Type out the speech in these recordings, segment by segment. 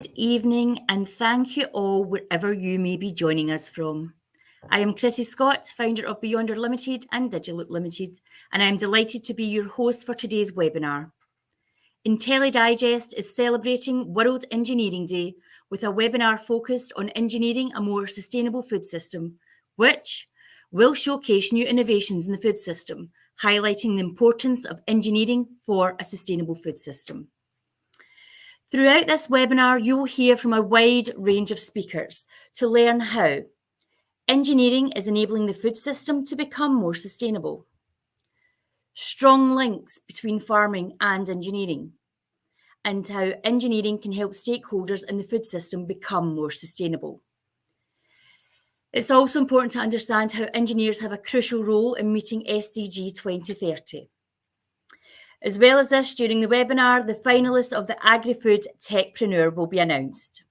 Good evening, and thank you all wherever you may be joining us from. I am Chrissy Scott, founder of Beyonder Limited and Digiloop Limited, and I am delighted to be your host for today's webinar. IntelliDigest is celebrating World Engineering Day with a webinar focused on engineering a more sustainable food system, which will showcase new innovations in the food system, highlighting the importance of engineering for a sustainable food system. Throughout this webinar, you will hear from a wide range of speakers to learn how engineering is enabling the food system to become more sustainable, strong links between farming and engineering, and how engineering can help stakeholders in the food system become more sustainable. It's also important to understand how engineers have a crucial role in meeting SDG 2030. As well as this, during the webinar, the finalists of the Agrifood Techpreneur will be announced.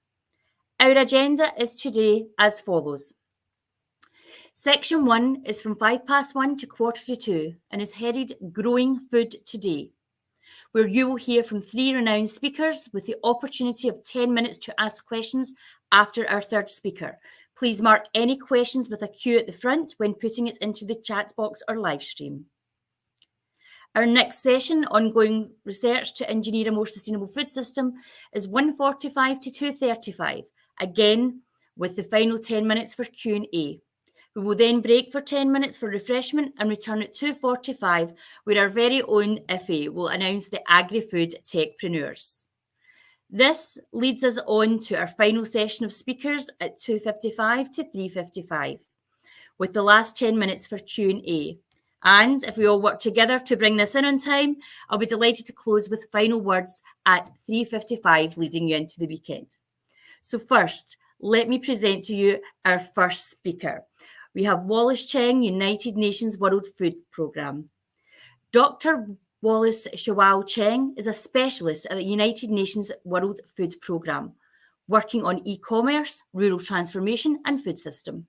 Our agenda is today as follows. Section 1 is from 1:05 to 1:45 and is headed Growing Food Today, where you will hear from 3 renowned speakers with the opportunity of 10 minutes to ask questions after our third speaker. Please mark any questions with a Q at the front when putting it into the chat box or live stream. Our next session, Ongoing Research to Engineer a More Sustainable Food System, is 1:45 to 2:35, again with the final 10 minutes for Q&A. We will then break for 10 minutes for refreshment and return at 2:45, where our very own Ife will announce the Agri-Food Techpreneurs. This leads us on to our final session of speakers at 2:55 to 3:55, with the last 10 minutes for Q&A. And if we all work together to bring this in on time, I'll be delighted to close with final words at 3:55, leading you into the weekend. So first, let me present to you our first speaker. We have Wallace Cheng, United Nations World Food Programme. Dr. Wallace Shawao Cheng is a specialist at the United Nations World Food Programme, working on e-commerce, rural transformation and food system.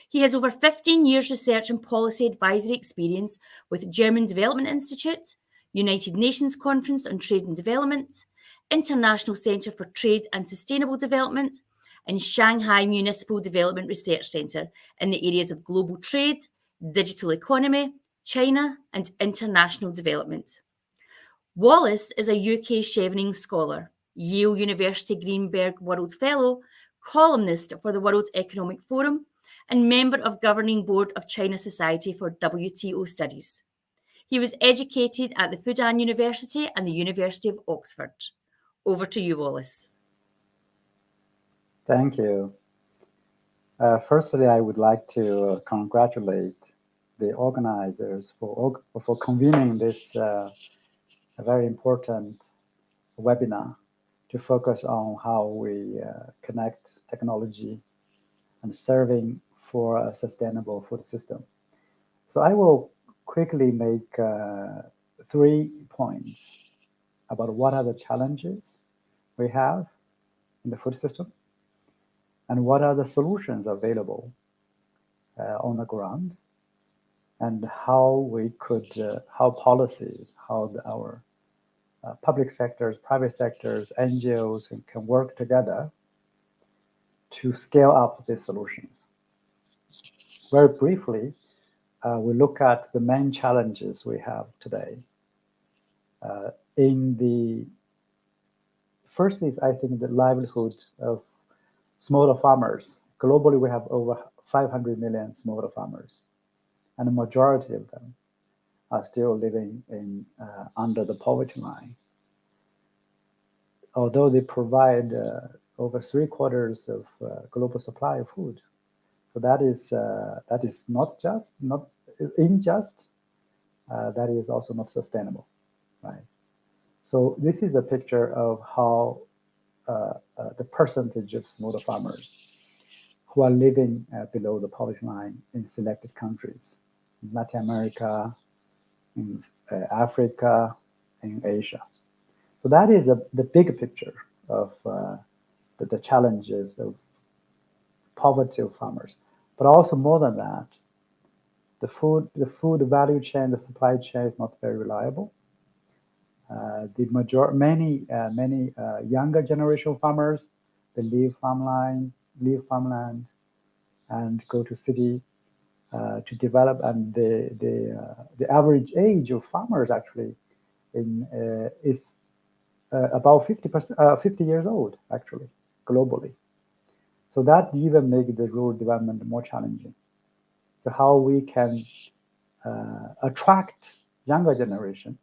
He has over 15 years research and policy advisory experience with German Development Institute, United Nations Conference on Trade and Development, International Centre for Trade and Sustainable Development, and Shanghai Municipal Development Research Centre in the areas of global trade, digital economy, China, and international development. Wallace is a UK Chevening Scholar, Yale University Greenberg World Fellow, columnist for the World Economic Forum, and member of Governing Board of China Society for WTO Studies. He was educated at the Fudan University and the University of Oxford. Over to you, Wallace. Thank you. Firstly, I would like to congratulate the organizers for convening this very important webinar to focus on how we connect technology and serving for a sustainable food system. So I will quickly make 3 points about what are the challenges we have in the food system and what are the solutions available on the ground, and how we could, how policies, how our public sectors, private sectors, NGOs can work together to scale up these solutions. Very briefly, we look at the main challenges we have today. First is, I think, the livelihood of smallholder farmers. Globally, we have over 500 million smallholder farmers, and the majority of them are still living under the poverty line. Although they provide over 3/4 of global supply of food, so that is not unjust. That is also not sustainable, right? So this is a picture of how the percentage of smallholder farmers who are living below the poverty line in selected countries, in Latin America, in Africa, in Asia. So that is the big picture of the challenges of poverty of farmers. But also more than that, the food value chain, the supply chain is not very reliable. Many younger generation farmers, they leave farmland, and go to city to develop. And the average age of farmers actually is about 50 years old actually globally. So that even makes the rural development more challenging. So how we can attract younger generation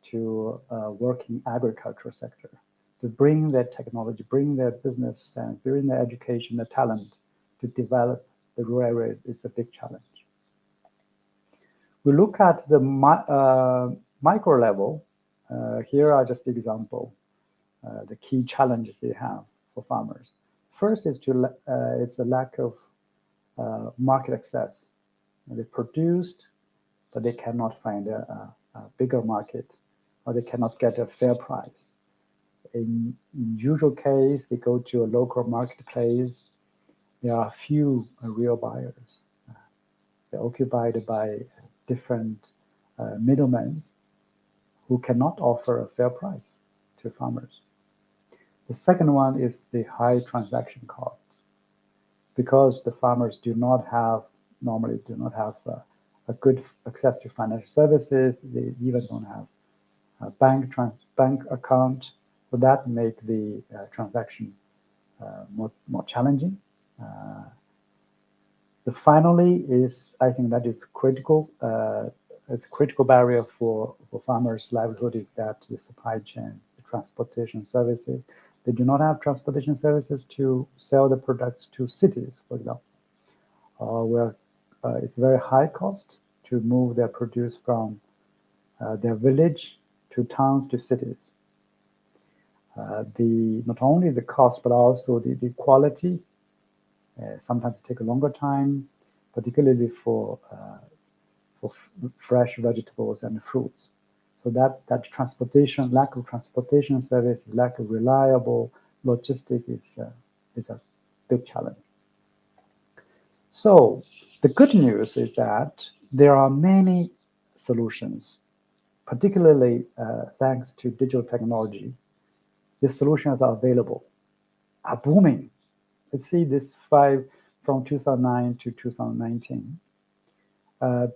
to work in agricultural sector, to bring their technology, bring their business sense, bring their education, the talent to develop the rural areas is a big challenge. We look at the micro level. Here are just example, the key challenges they have for farmers. First is it's a lack of market access. They produced, but they cannot find a bigger market, or they cannot get a fair price. In usual case, they go to a local marketplace. There are few real buyers. They're occupied by different middlemen who cannot offer a fair price to farmers. The second one is the high transaction cost. Because the farmers normally do not have a good access to financial services, they even don't have a bank account, so that make the transaction more challenging. Finally is, I think that is critical. It's a critical barrier for farmers' livelihood is that the supply chain, the transportation services. They do not have transportation services to sell the products to cities, for example, where it's very high cost to move their produce from their village to towns to cities. Not only the cost, but also the quality sometimes take a longer time, particularly for fresh vegetables and fruits. So that lack of transportation service, lack of reliable logistics is a big challenge. So the good news is that there are many solutions, particularly thanks to digital technology. The solutions are available, are booming. Let's see this from 2009 to 2019.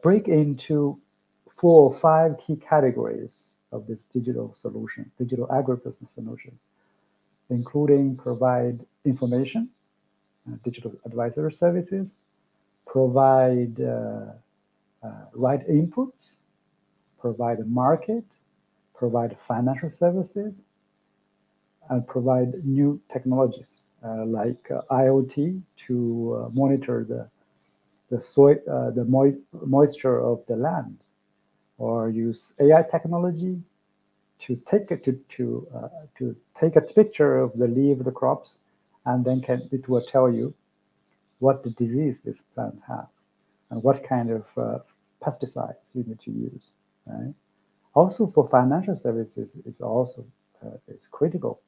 Break into 4 or 5 key categories of this digital solution, digital agribusiness solutions, including provide information, digital advisory services, provide right inputs, provide a market, provide financial services, and provide new technologies like IoT to monitor the soil, the moisture of the land, or use AI technology to take a picture of the leaf of the crops, and then it will tell you what the disease this plant has and what kind of pesticides you need to use. Right? Also, for financial services, is critical.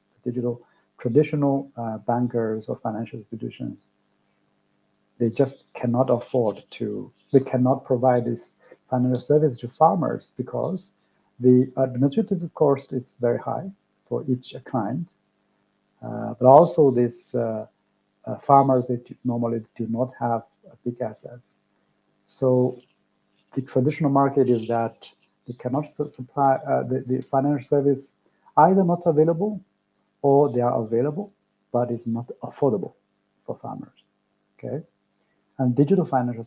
Traditional bankers or financial institutions, they just cannot afford to. They cannot provide this financial service to farmers because the administrative cost is very high for each client. But also, this farmers normally do not have big assets. So the traditional market is that they cannot supply the financial service, either not available or they are available, but it's not affordable for farmers. Okay, and digital financial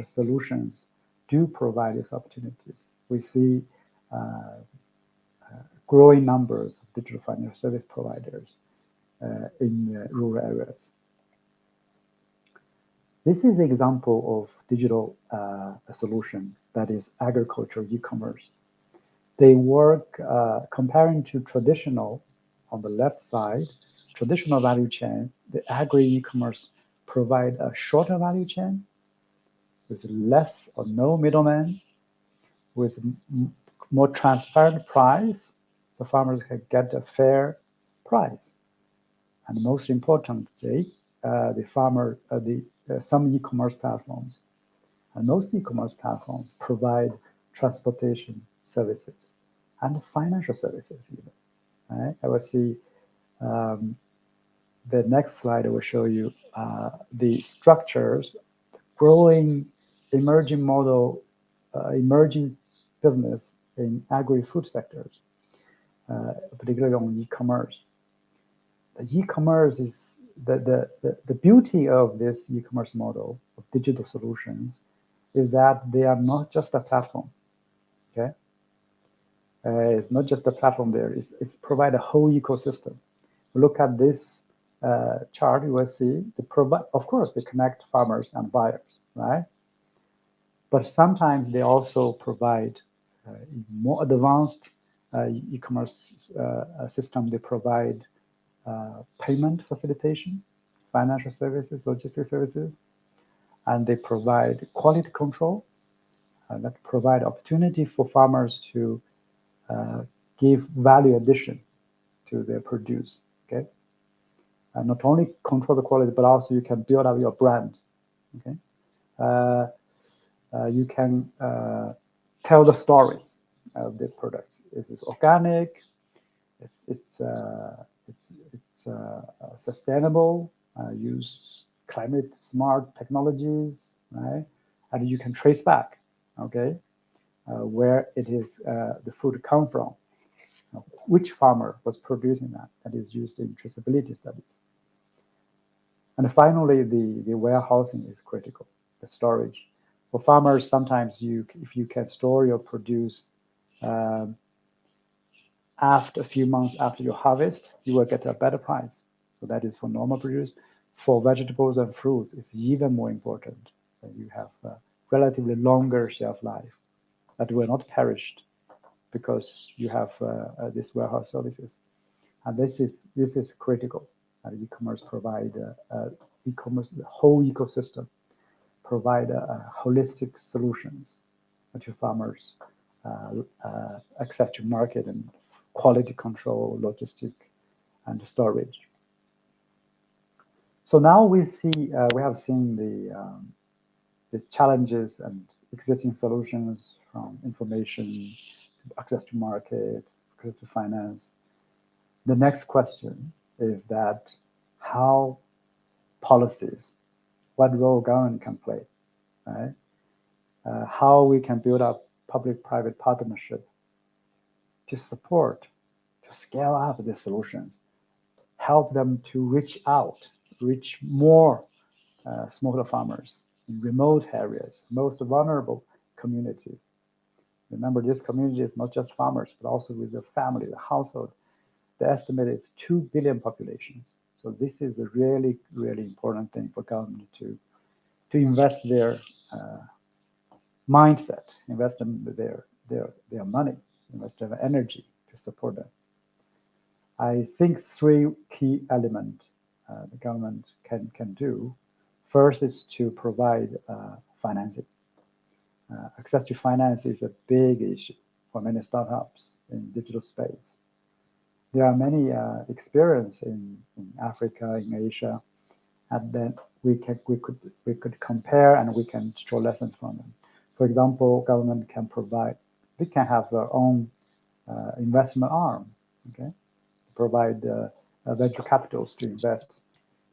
solutions do provide these opportunities. We see growing numbers of digital financial service providers in rural areas. This is an example of digital solution that is agricultural e-commerce. They work comparing to traditional, on the left side, traditional value chain. The agri e-commerce provide a shorter value chain with less or no middleman, with more transparent price. The farmers can get a fair price, and most importantly, some e-commerce platforms, and most e-commerce platforms provide transportation services. and financial services even. Right? I will see the next slide. I will show you the structures, growing, emerging model, emerging business in agri-food sectors, particularly on e-commerce. The e-commerce is the beauty of this e-commerce model of digital solutions is that they are not just a platform. Okay, it's not just a platform. There, it's provide a whole ecosystem. Look at this chart. You will see they provide. Of course, they connect farmers and buyers, right? But sometimes they also provide more advanced e-commerce system. They provide payment facilitation, financial services, logistics services, and they provide quality control that provide opportunity for farmers to give value addition to their produce. Okay, and not only control the quality, but also you can build up your brand. Okay, you can tell the story of the products. It is organic. It's sustainable. Use climate smart technologies, right? And you can trace back, okay, where it is the food come from, which farmer was producing that. That is used in traceability studies. And finally, the warehousing is critical. The storage for farmers. Sometimes if you can store your produce after a few months after your harvest, you will get a better price. So that is for normal produce. For vegetables and fruits, it's even more important that you have a relatively longer shelf life that will not perish because you have this warehouse services. And this is critical. And e-commerce provide e-commerce, the whole ecosystem provide holistic solutions to farmers, access to market and quality control, logistic, and storage. So now we have seen the challenges and existing solutions from information, access to market, access to finance. The next question is that how policies, what role government can play, right? How we can build up public-private partnership to support, to scale up the solutions, help them to reach more smaller farmers in remote areas, most vulnerable communities. Remember, this community is not just farmers, but also with their family, the household. The estimate is 2 billion populations. So this is a really, really important thing for government to invest their mindset, invest in their money, invest their energy to support them. I think three key elements the government can do. First is to provide financing. Access to finance is a big issue for many startups in digital space. There are many experience in Africa, in Asia, and then we could compare and we can draw lessons from them. For example, government can provide, they can have their own investment arm, okay, provide venture capitals to invest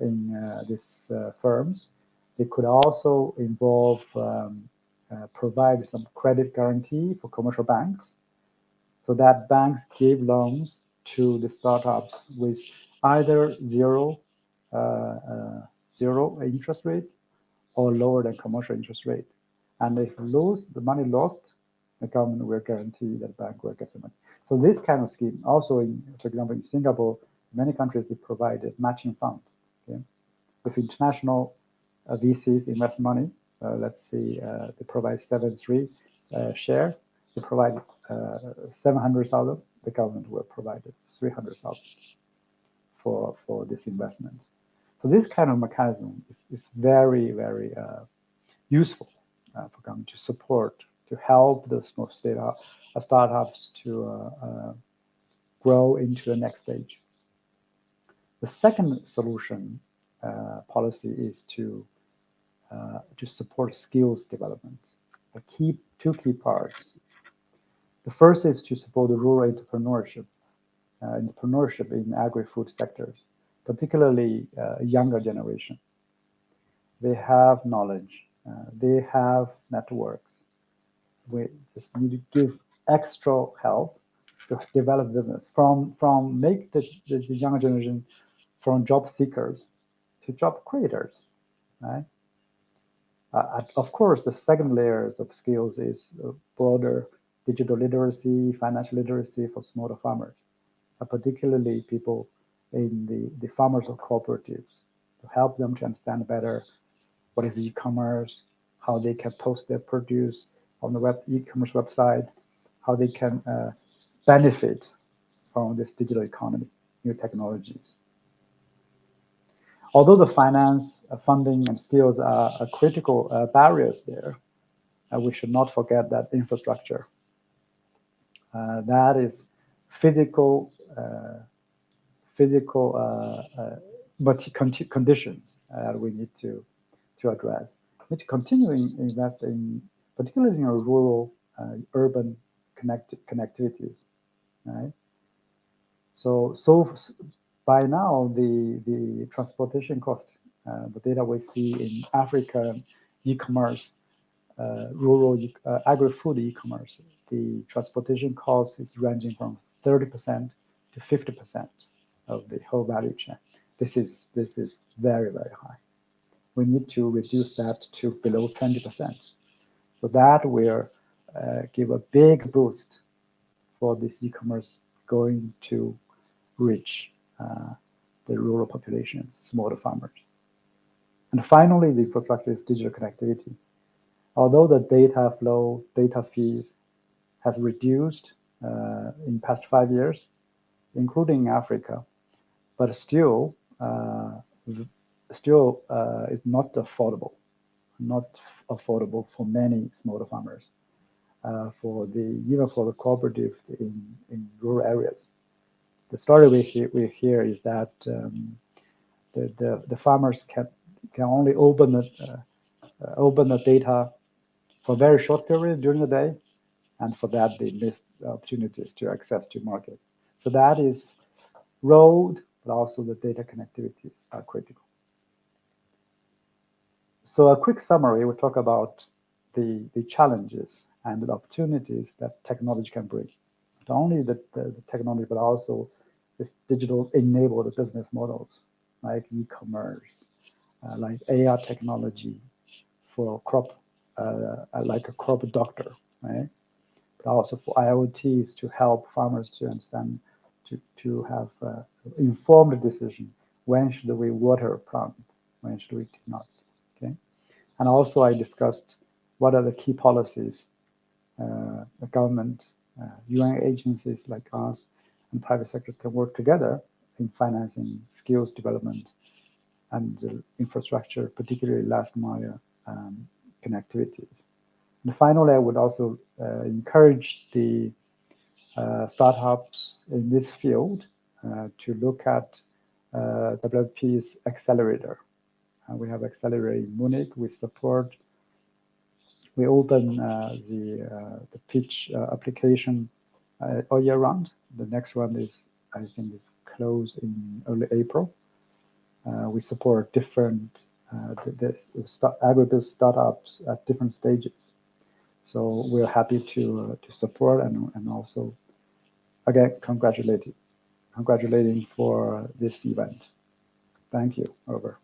in these firms. They could also involve provide some credit guarantee for commercial banks, so that banks give loans to the startups with either zero interest rate or lower than commercial interest rate. And if the money lost, the government will guarantee that the bank will get the money. So this kind of scheme, also for example, in Singapore, many countries they provide a matching fund. Okay? If international VCs invest money, let's see, they provide 7.3 share, they provide 700,000, the government will provide 300,000 for this investment. So this kind of mechanism is very, very useful for government to support, to help the small startups to grow into the next stage. The second solution policy is to support skills development. Two key parts. The first is to support the rural entrepreneurship in agri-food sectors, particularly younger generation. They have knowledge, they have networks. We just need to give extra help to develop business from make the younger generation from job seekers to job creators, right? Of course, the second layers of skills is broader digital literacy, financial literacy for smaller farmers, particularly people in the farmers or cooperatives, to help them to understand better what is e-commerce, how they can post their produce on the e-commerce website, how they can benefit from this digital economy, new technologies. Although the finance, funding, and skills are critical barriers there, we should not forget that infrastructure. That is physical conditions we need to address. We need to continue invest in, particularly in rural, urban connectivities, right? So by now, the transportation cost, the data we see in Africa e-commerce, rural agri-food e-commerce, the transportation cost is ranging from 30% to 50% of the whole value chain. This is very, very high. We need to reduce that to below 20%. So that will give a big boost for this e-commerce going to reach the rural populations, smaller farmers. And finally, the infrastructure is digital connectivity. Although the data flow, data fees has reduced in past 5 years, including Africa, but still is not affordable for many smaller farmers, even for the cooperative in rural areas. The story we hear is that the farmers can only open the data for a very short period during the day, and for that they miss the opportunities to access to market. So that is road, but also the data connectivities are critical. So a quick summary, we'll talk about the challenges and the opportunities that technology can bring. Not only the technology, but also this digital enabled business models like e-commerce, like AR technology for crop, like a crop doctor, right? But also for IoTs to help farmers to understand, to have informed decision. When should we water a plant? When should we not? Okay. And also I discussed what are the key policies the government, UN agencies like us, and private sectors can work together in financing skills development and infrastructure, particularly last mile connectivities. And finally, I would also encourage the startups in this field to look at WFP's accelerator. We have accelerator in Munich. We open the pitch application all year round. The next one is, I think, is closed in early April. We support different agribusiness startups at different stages. So we're happy to support and also, again, congratulating for this event. Thank you. Over.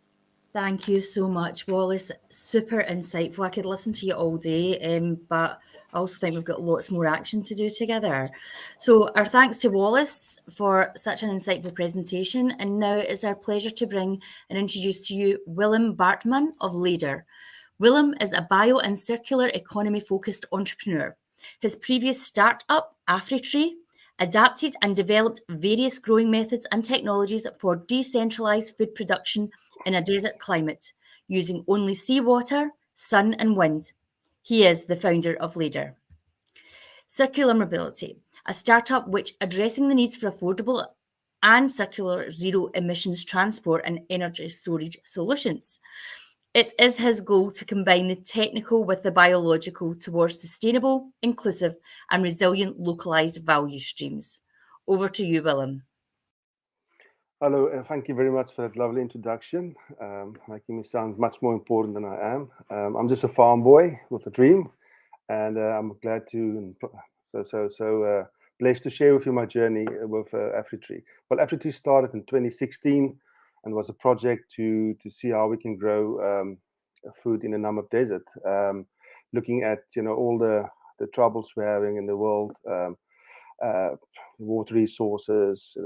Thank you so much, Wallace. Super insightful. I could listen to you all day, but I also think we've got lots more action to do together. So our thanks to Wallace for such an insightful presentation. And now it's our pleasure to bring and introduce to you Willem Bartman of Leader. Willem is a bio and circular economy focused entrepreneur. His previous startup, AfriTree, adapted and developed various growing methods and technologies for decentralized food production in a desert climate, using only seawater, sun and wind. He is the founder of Leader. Circular Mobility, a startup which addressing the needs for affordable and circular zero emissions transport and energy storage solutions. It is his goal to combine the technical with the biological towards sustainable, inclusive, and resilient localised value streams. Over to you, Willem. Hello, and thank you very much for that lovely introduction, making me sound much more important than I am. I'm just a farm boy with a dream, and I'm glad to, blessed to share with you my journey with Agrifood. Well, Agrifood started in 2016 and was a project to see how we can grow food in the Namib Desert, looking at all the troubles we're having in the world. Water resources,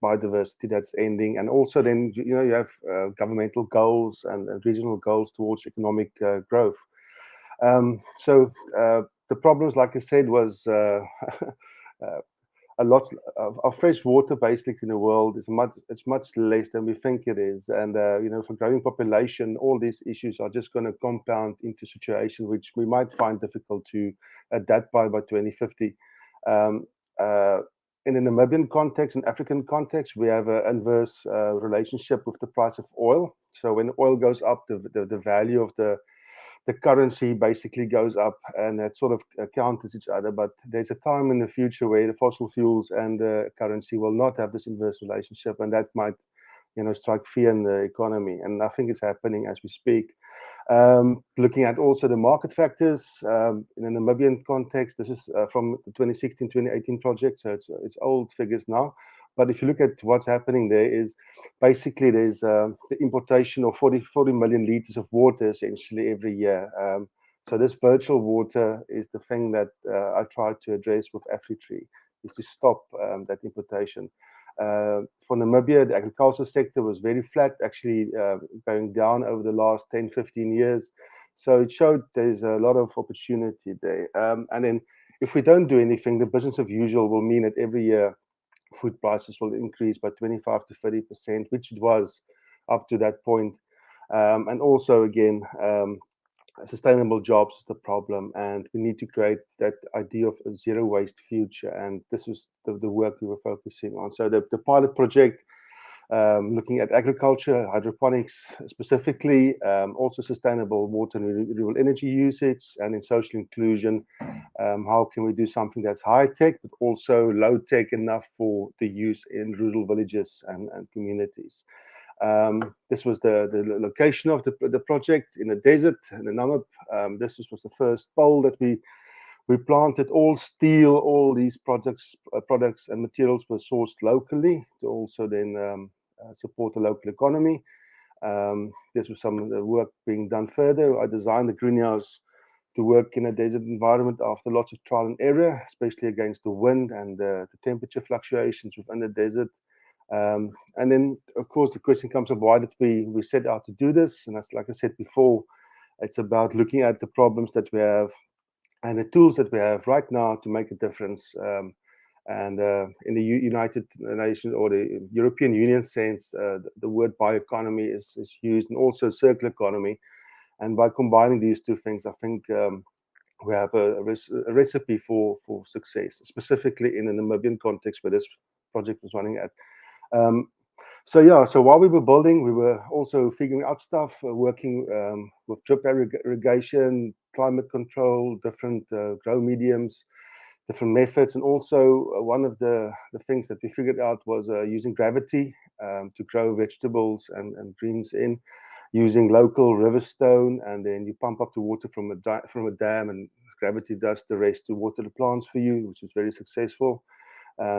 biodiversity that's ending, and also then you have governmental goals and regional goals towards economic growth. So the problems, like I said, was a lot of fresh water basically in the world is much less than we think it is, and for growing population, all these issues are just going to compound into a situation which we might find difficult to adapt by 2050. In the Namibian context and African context, we have an inverse relationship with the price of oil. So when oil goes up, the value of the currency basically goes up, and that sort of counters each other. But there's a time in the future where the fossil fuels and the currency will not have this inverse relationship, and that might strike fear in the economy. And I think it's happening as we speak. Looking at also the market factors in the Namibian context, this is from the 2016-2018 project, so it's old figures now. But if you look at what's happening there, is basically there's the importation of 40 million liters of water essentially every year. So this virtual water is the thing that I try to address with Agrifood, is to stop that importation. For Namibia, the agricultural sector was very flat, actually going down over the last 10, 15 years. So it showed there's a lot of opportunity there. And then if we don't do anything, the business of usual will mean that every year food prices will increase by 25 to 30%, which it was up to that point. And also, again, sustainable jobs is the problem, and we need to create that idea of a zero waste future, and this was the work we were focusing on. So the pilot project, looking at agriculture, hydroponics specifically, also sustainable water and renewable energy usage, and in social inclusion, how can we do something that's high tech but also low tech enough for the use in rural villages and communities. This was the location of the project in the desert in the Namib. This was the first pole that we planted. All steel, all these products and materials were sourced locally to also then support the local economy. This was some of the work being done further. I designed the greenhouse to work in a desert environment after lots of trial and error, especially against the wind and the temperature fluctuations within the desert. And then, of course, the question comes up, why did we set out to do this? And that's, like I said before, it's about looking at the problems that we have and the tools that we have right now to make a difference. And in the United Nations or the European Union sense, the word bioeconomy is used, and also circular economy. And by combining these two things, I think we have a recipe for success, specifically in the Namibian context where this project was running at. So while we were building, we were also figuring out stuff, working with drip irrigation, climate control, different grow mediums, different methods. And also one of the things that we figured out was using gravity to grow vegetables and greens in, using local river stone, and then you pump up the water from a dam, and gravity does the rest to water the plants for you, which is very successful.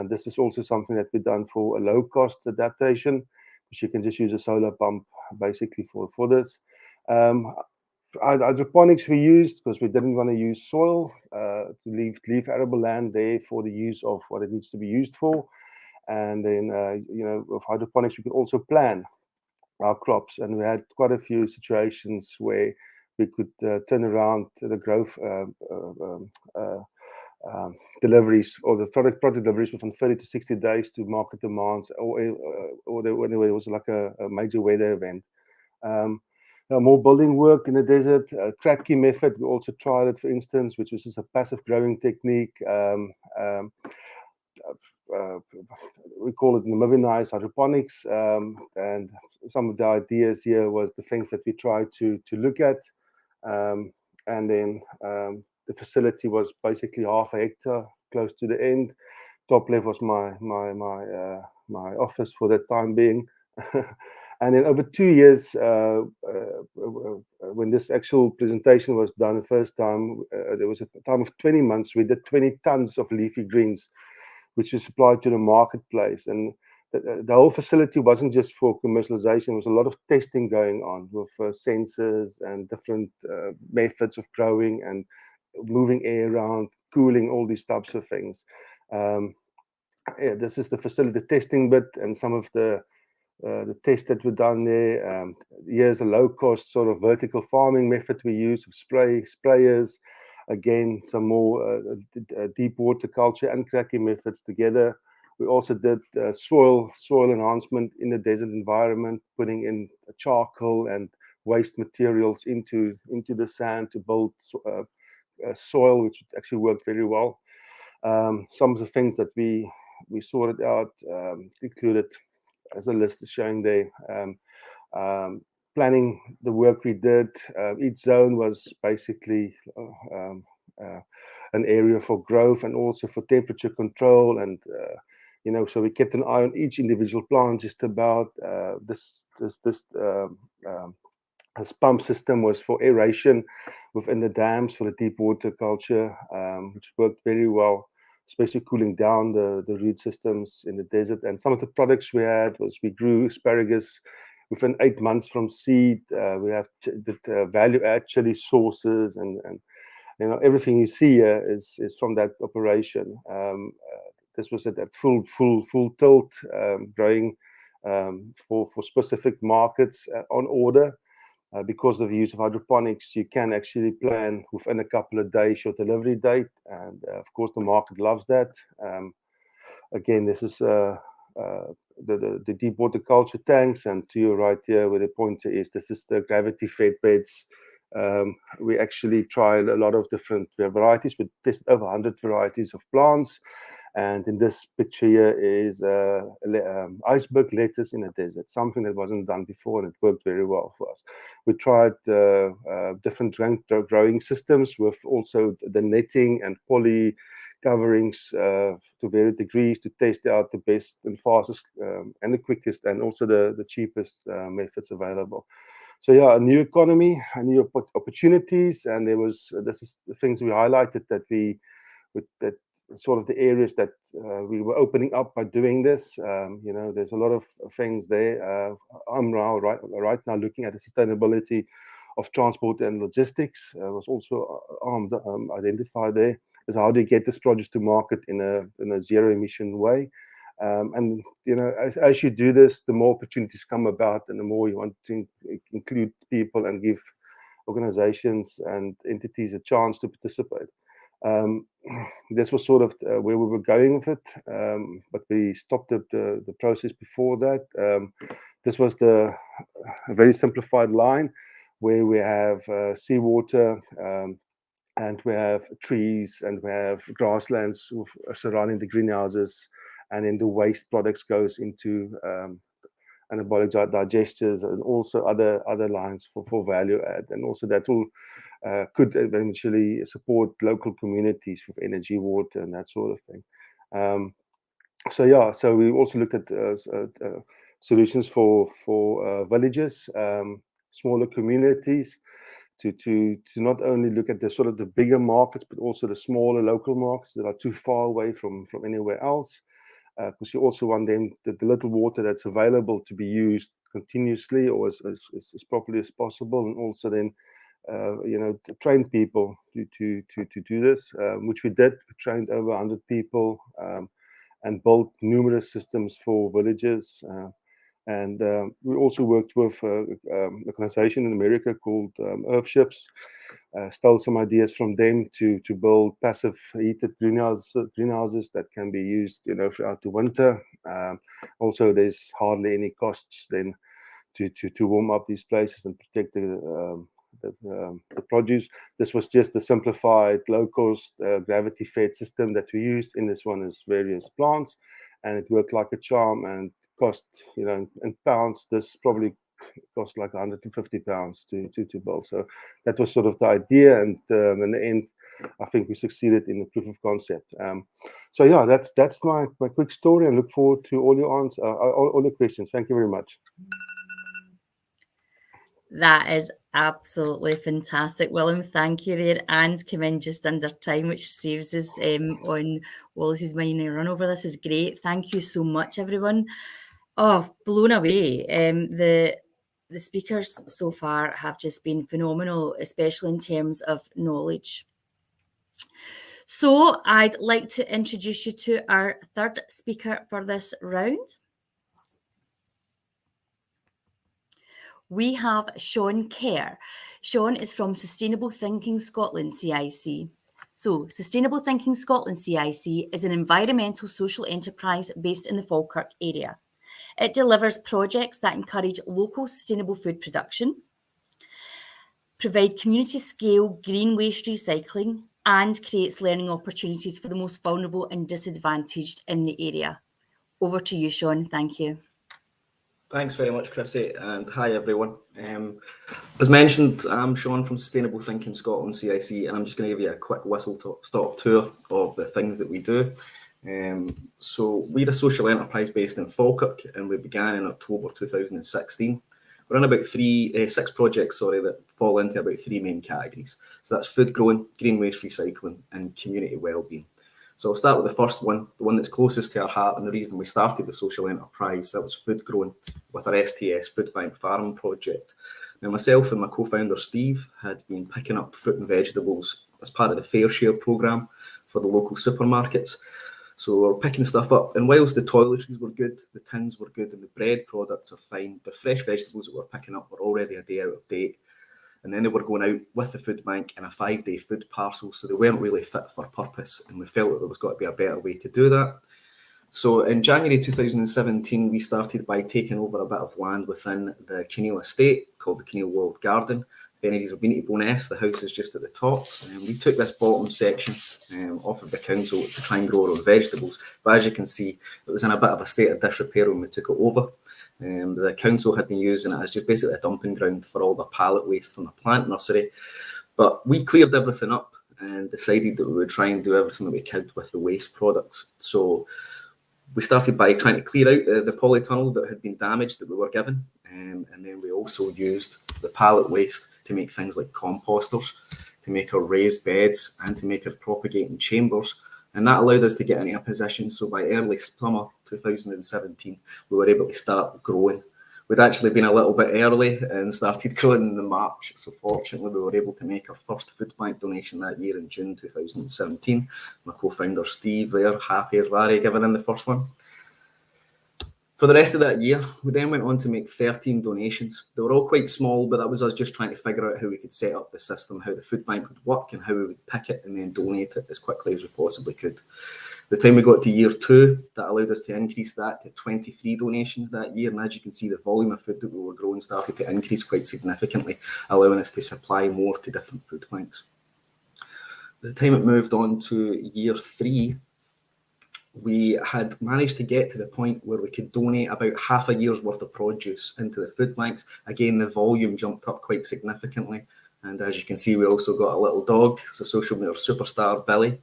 This is also something that we've done for a low-cost adaptation, which you can just use a solar pump basically for this. Hydroponics we used because we didn't want to use soil, to leave arable land there for the use of what it needs to be used for. And then, with hydroponics, we could also plan our crops, and we had quite a few situations where we could turn around the growth deliveries, or the product deliveries, within 30 to 60 days to market demands, or anyway, it was like a major weather event. More building work in the desert, Kratky method, we also tried it, for instance, which was just a passive growing technique. we call it namibianized hydroponics, and some of the ideas here was the things that we tried to look at, and then the facility was basically half a hectare, close to the end. Top left was my office for that time being. And then over 2 years, when this actual presentation was done the first time, there was a time of 20 months. We did 20 tons of leafy greens, which was supplied to the marketplace. And the whole facility wasn't just for commercialization. There was a lot of testing going on with sensors and different methods of growing and moving air around, cooling, all these types of things. Yeah, this is the facility, the testing bit, and some of the tests that were done there. Here's a low-cost sort of vertical farming method we use with sprayers. Again, some more deep water culture and cracking methods together. We also did soil enhancement in the desert environment, putting in charcoal and waste materials into the sand to build soil, which actually worked very well. Some of the things that we sorted out included, as a list is showing there, planning the work we did. Each zone was basically an area for growth and also for temperature control, and so we kept an eye on each individual plant. Just about this pump system was for aeration within the dams for the deep water culture, which worked very well, especially cooling down the root systems in the desert. And some of the products we had was we grew asparagus within 8 months from seed. We have the value add chili sauces, and everything you see here is from that operation. This was at that full tilt, growing for specific markets on order. Because of the use of hydroponics, you can actually plan within a couple of days your delivery date, and of course the market loves that. Again, this is the deep water culture tanks, and to your right here where the pointer is, this is the gravity fed beds. We actually tried a lot of different varieties. We tested over 100 varieties of plants. And in this picture here is iceberg lettuce in a desert, something that wasn't done before, and it worked very well for us. We tried different growing systems with also the netting and poly coverings to various degrees to test out the best and fastest and the quickest and also the cheapest methods available. So yeah, a new economy, a new opportunities, and this is the things we highlighted that sort of the areas that we were opening up by doing this. There's a lot of things there. I'm now right now looking at the sustainability of transport and logistics. Was also identified there is how do you get this produce to market in a zero emission way. And as you do this, the more opportunities come about, and the more you want to include people and give organizations and entities a chance to participate. This was sort of where we were going with it, but we stopped the process before that. This was a very simplified line where we have seawater, and we have trees, and we have grasslands surrounding the greenhouses, and then the waste products goes into anabolic digesters and also other lines for value add, and also that will could eventually support local communities with energy, water, and that sort of thing. So we also looked at solutions for villages, smaller communities, to not only look at the sort of the bigger markets, but also the smaller local markets that are too far away from anywhere else. Because you also want them the little water that's available to be used continuously or as properly as possible, and also then to train people to do this, which we did. We trained over 100 people and built numerous systems for villages. And we also worked with an organization in America called Earthships. Stole some ideas from them to build passive heated greenhouses that can be used throughout the winter. Also, there's hardly any costs then to warm up these places and protect the produce. This was just the simplified low-cost gravity-fed system that we used. In this one is various plants, and it worked like a charm and cost, in pounds, this probably cost like 150 pounds to build. So that was sort of the idea, and in the end, I think we succeeded in the proof of concept. So yeah, that's my quick story, and look forward to all your answers, all the questions. Thank you very much. That is absolutely fantastic, Willem. Thank you there. And come in just under time, which saves us on Wallace's mini run over. This is great. Thank you so much, everyone. Oh, blown away. The speakers so far have just been phenomenal, especially in terms of knowledge. So I'd like to introduce you to our third speaker for this round. We have Sean Kerr. Sean is from Sustainable Thinking Scotland, CIC. So Sustainable Thinking Scotland, CIC is an environmental social enterprise based in the Falkirk area. It delivers projects that encourage local sustainable food production, provide community-scale green waste recycling, and creates learning opportunities for the most vulnerable and disadvantaged in the area. Over to you, Sean. Thank you. Thanks very much, Chrissy, and hi everyone. As mentioned, I'm Sean from Sustainable Thinking Scotland, CIC, and I'm just going to give you a quick whistle-stop tour of the things that we do. So we're a social enterprise based in Falkirk, and we began in October 2016. We're in about six projects, that fall into about three main categories. So that's food growing, green waste recycling, and community wellbeing. So I'll start with the first one, the one that's closest to our heart, and the reason we started the social enterprise. That was food growing with our STS Food Bank Farm project. Now, myself and my co-founder Steve had been picking up fruit and vegetables as part of the Fair Share programme for the local supermarkets. So we're picking stuff up, and whilst the toiletries were good, the tins were good, and the bread products are fine, the fresh vegetables that we're picking up were already a day out of date. And then they were going out with the food bank in a 5-day food parcel, so they weren't really fit for purpose, and we felt that there was got to be a better way to do that. So in January 2017, we started by taking over a bit of land within the Keneal estate called the Keneal World Garden. If any of you have been to Bowness, the house is just at the top. We took this bottom section off of the council to try and grow our own vegetables. But as you can see, it was in a bit of a state of disrepair when we took it over. The council had been using it as just basically a dumping ground for all the pallet waste from the plant nursery. But we cleared everything up and decided that we would try and do everything that we could with the waste products. So we started by trying to clear out the polytunnel that had been damaged that we were given. And then we also used the pallet waste to make things like composters, to make our raised beds, and to make our propagating chambers. And that allowed us to get into a position. So by early summer 2017, we were able to start growing. We'd actually been a little bit early and started growing in March. So fortunately, we were able to make our first food bank donation that year in June 2017. My co-founder Steve there, happy as Larry, giving in the first one. For the rest of that year, we then went on to make 13 donations. They were all quite small, but that was us just trying to figure out how we could set up the system, how the food bank would work, and how we would pick it and then donate it as quickly as we possibly could. By the time we got to year 2, that allowed us to increase that to 23 donations that year. And as you can see, the volume of food that we were growing started to increase quite significantly, allowing us to supply more to different food banks. By the time it moved on to year 3, we had managed to get to the point where we could donate about half a year's worth of produce into the food banks. Again, the volume jumped up quite significantly. And as you can see, we also got a little dog, it's a social media superstar, Billy.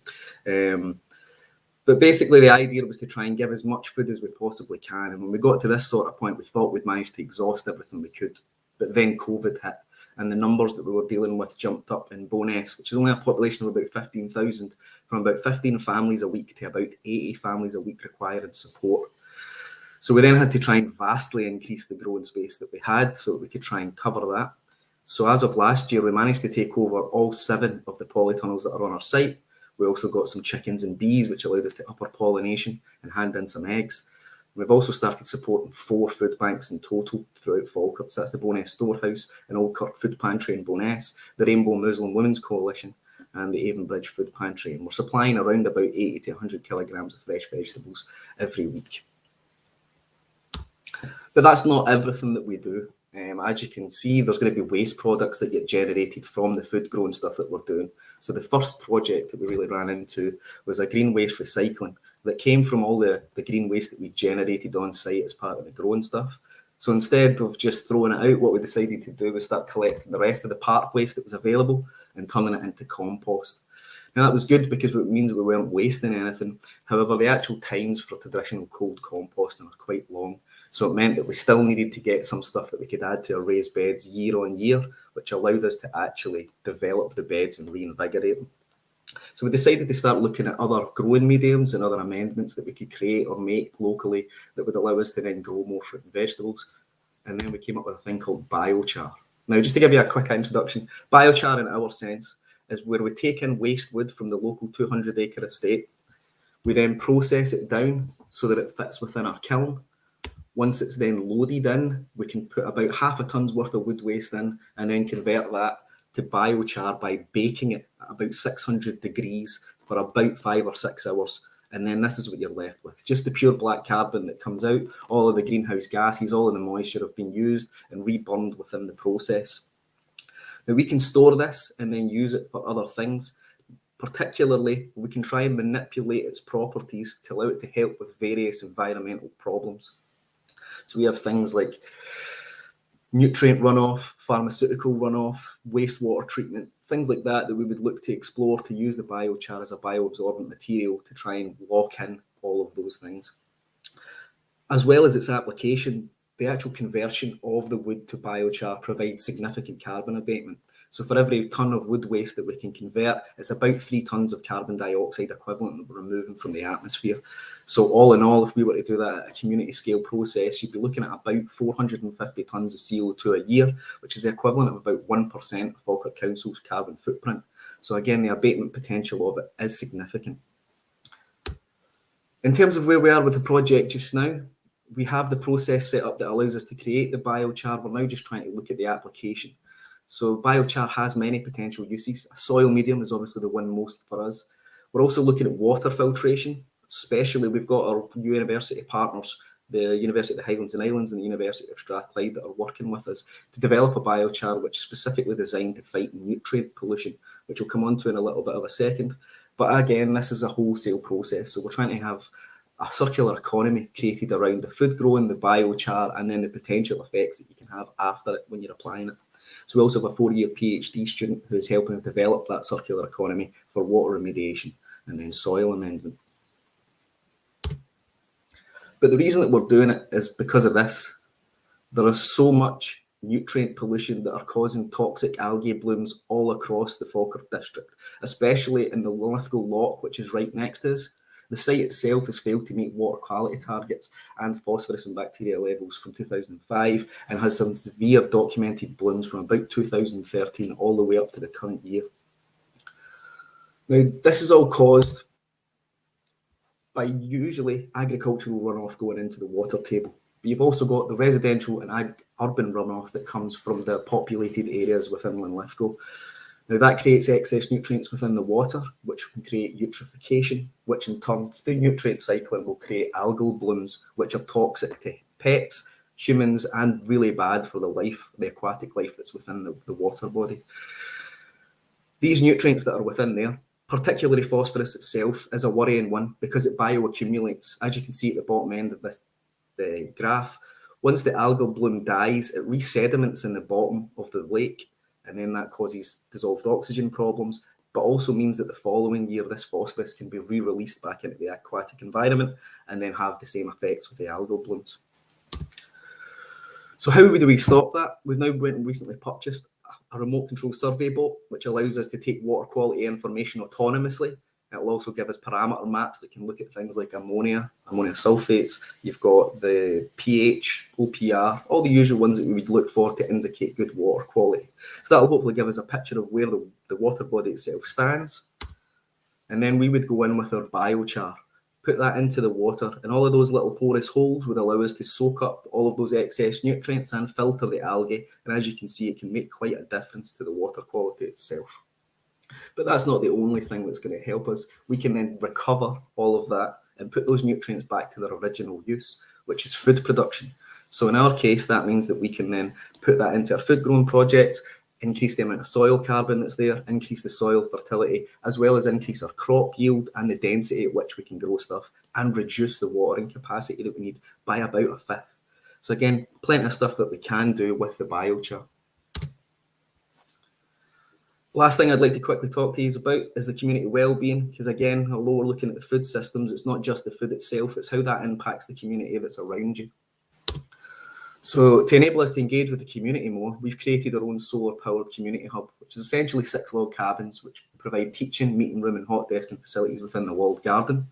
But basically, the idea was to try and give as much food as we possibly can. And when we got to this sort of point, we thought we'd managed to exhaust everything we could. But then COVID hit, and the numbers that we were dealing with jumped up in Bowness, which is only a population of about 15,000, from about 15 families a week to about 80 families a week requiring support. So we then had to try and vastly increase the growing space that we had so that we could try and cover that. So as of last year, we managed to take over all 7 of the polytunnels that are on our site. We also got some chickens and bees, which allowed us to upper pollination and hand in some eggs. We've also started supporting 4 food banks in total throughout Falkirk. So that's the Bowness Storehouse, an Old Kirk Food Pantry in Bowness, the Rainbow Muslim Women's Coalition, and the Avonbridge Food Pantry. And we're supplying around about 80 to 100 kilograms of fresh vegetables every week. By But that's not everything that we do. As you can see, there's going to be waste products that get generated from the food growing stuff that we're doing. So the first project that we really ran into was a green waste recycling that came from all the green waste that we generated on site as part of the growing stuff. So instead of just throwing it out, what we decided to do was start collecting the rest of the park waste that was available and turning it into compost. Now that was good because it means we weren't wasting anything. However, the actual times for traditional cold composting are quite long. So it meant that we still needed to get some stuff that we could add to our raised beds year on year, which allowed us to actually develop the beds and reinvigorate them. So we decided to start looking at other growing mediums and other amendments that we could create or make locally that would allow us to then grow more fruit and vegetables. And then we came up with a thing called biochar. Now, just to give you a quick introduction, biochar in our sense is where we take in waste wood from the local 200-acre estate. We then process it down so that it fits within our kiln. Once it's then loaded in, we can put about half a tonne's worth of wood waste in and then convert that to biochar by baking it at about 600 degrees for about 5 or 6 hours. And then this is what you're left with. Just the pure black carbon that comes out, all of the greenhouse gases, all of the moisture have been used and reburned within the process. Now we can store this and then use it for other things. Particularly, we can try and manipulate its properties to allow it to help with various environmental problems. So we have things like nutrient runoff, pharmaceutical runoff, wastewater treatment, things like that we would look to explore to use the biochar as a bioabsorbent material to try and lock in all of those things. As well as its application, the actual conversion of the wood to biochar provides significant carbon abatement. So for every tonne of wood waste that we can convert, it's about 3 tonnes of carbon dioxide equivalent that we're removing from the atmosphere. So all in all, if we were to do that at a community scale process, you'd be looking at about 450 tonnes of CO2 a year, which is the equivalent of about 1% of Falkirk Council's carbon footprint. So again, the abatement potential of it is significant. In terms of where we are with the project just now, we have the process set up that allows us to create the biochar. We're now just trying to look at the application. So biochar has many potential uses. A soil medium is obviously the one most for us. We're also looking at water filtration, especially we've got our university partners, the University of the Highlands and Islands and the University of Strathclyde that are working with us to develop a biochar which is specifically designed to fight nutrient pollution, which we'll come on to in a little bit of a second. But again, this is a wholesale process. So we're trying to have a circular economy created around the food growing, the biochar, and then the potential effects that you can have after it when you're applying it. So we also have a 4-year PhD student who is helping us develop that circular economy for water remediation and then soil amendment. But the reason that we're doing it is because of this. There is so much nutrient pollution that are causing toxic algae blooms all across the Falkirk district, especially in the Lithgow Loch, which is right next to us. The site itself has failed to meet water quality targets and phosphorus and bacteria levels from 2005 and has some severe documented blooms from about 2013 all the way up to the current year. Now, this is all caused by usually agricultural runoff going into the water table. But you've also got the residential and urban runoff that comes from the populated areas within Lithgow. Now that creates excess nutrients within the water, which can create eutrophication, which in turn, through nutrient cycling, will create algal blooms, which are toxic to pets, humans, and really bad for the aquatic life that's within the water body. These nutrients that are within there, particularly phosphorus itself, is a worrying one because it bioaccumulates. As you can see at the bottom end of the graph, once the algal bloom dies, it resediments in the bottom of the lake, and then that causes dissolved oxygen problems, but also means that the following year, this phosphorus can be re-released back into the aquatic environment and then have the same effects with the algal blooms. So how do we stop that? We've now went and recently purchased a remote control survey boat, which allows us to take water quality information autonomously. It will also give us parameter maps that can look at things like ammonia sulfates. You've got the pH, OPR, all the usual ones that we would look for to indicate good water quality. So that will hopefully give us a picture of where the water body itself stands. And then we would go in with our biochar, put that into the water, and all of those little porous holes would allow us to soak up all of those excess nutrients and filter the algae. And as you can see, it can make quite a difference to the water quality itself. But that's not the only thing that's going to help us. We can then recover all of that and put those nutrients back to their original use, which is food production. So in our case, that means that we can then put that into our food growing project, increase the amount of soil carbon that's there, increase the soil fertility, as well as increase our crop yield and the density at which we can grow stuff, and reduce the watering capacity that we need by about a fifth. So again, plenty of stuff that we can do with the biochar. Last thing I'd like to quickly talk to you about is the community well-being, because again, although we're looking at the food systems, it's not just the food itself, it's how that impacts the community that's around you. So to enable us to engage with the community more, we've created our own solar-powered community hub, which is essentially 6 log cabins, which provide teaching, meeting room and hot desking facilities within the walled garden.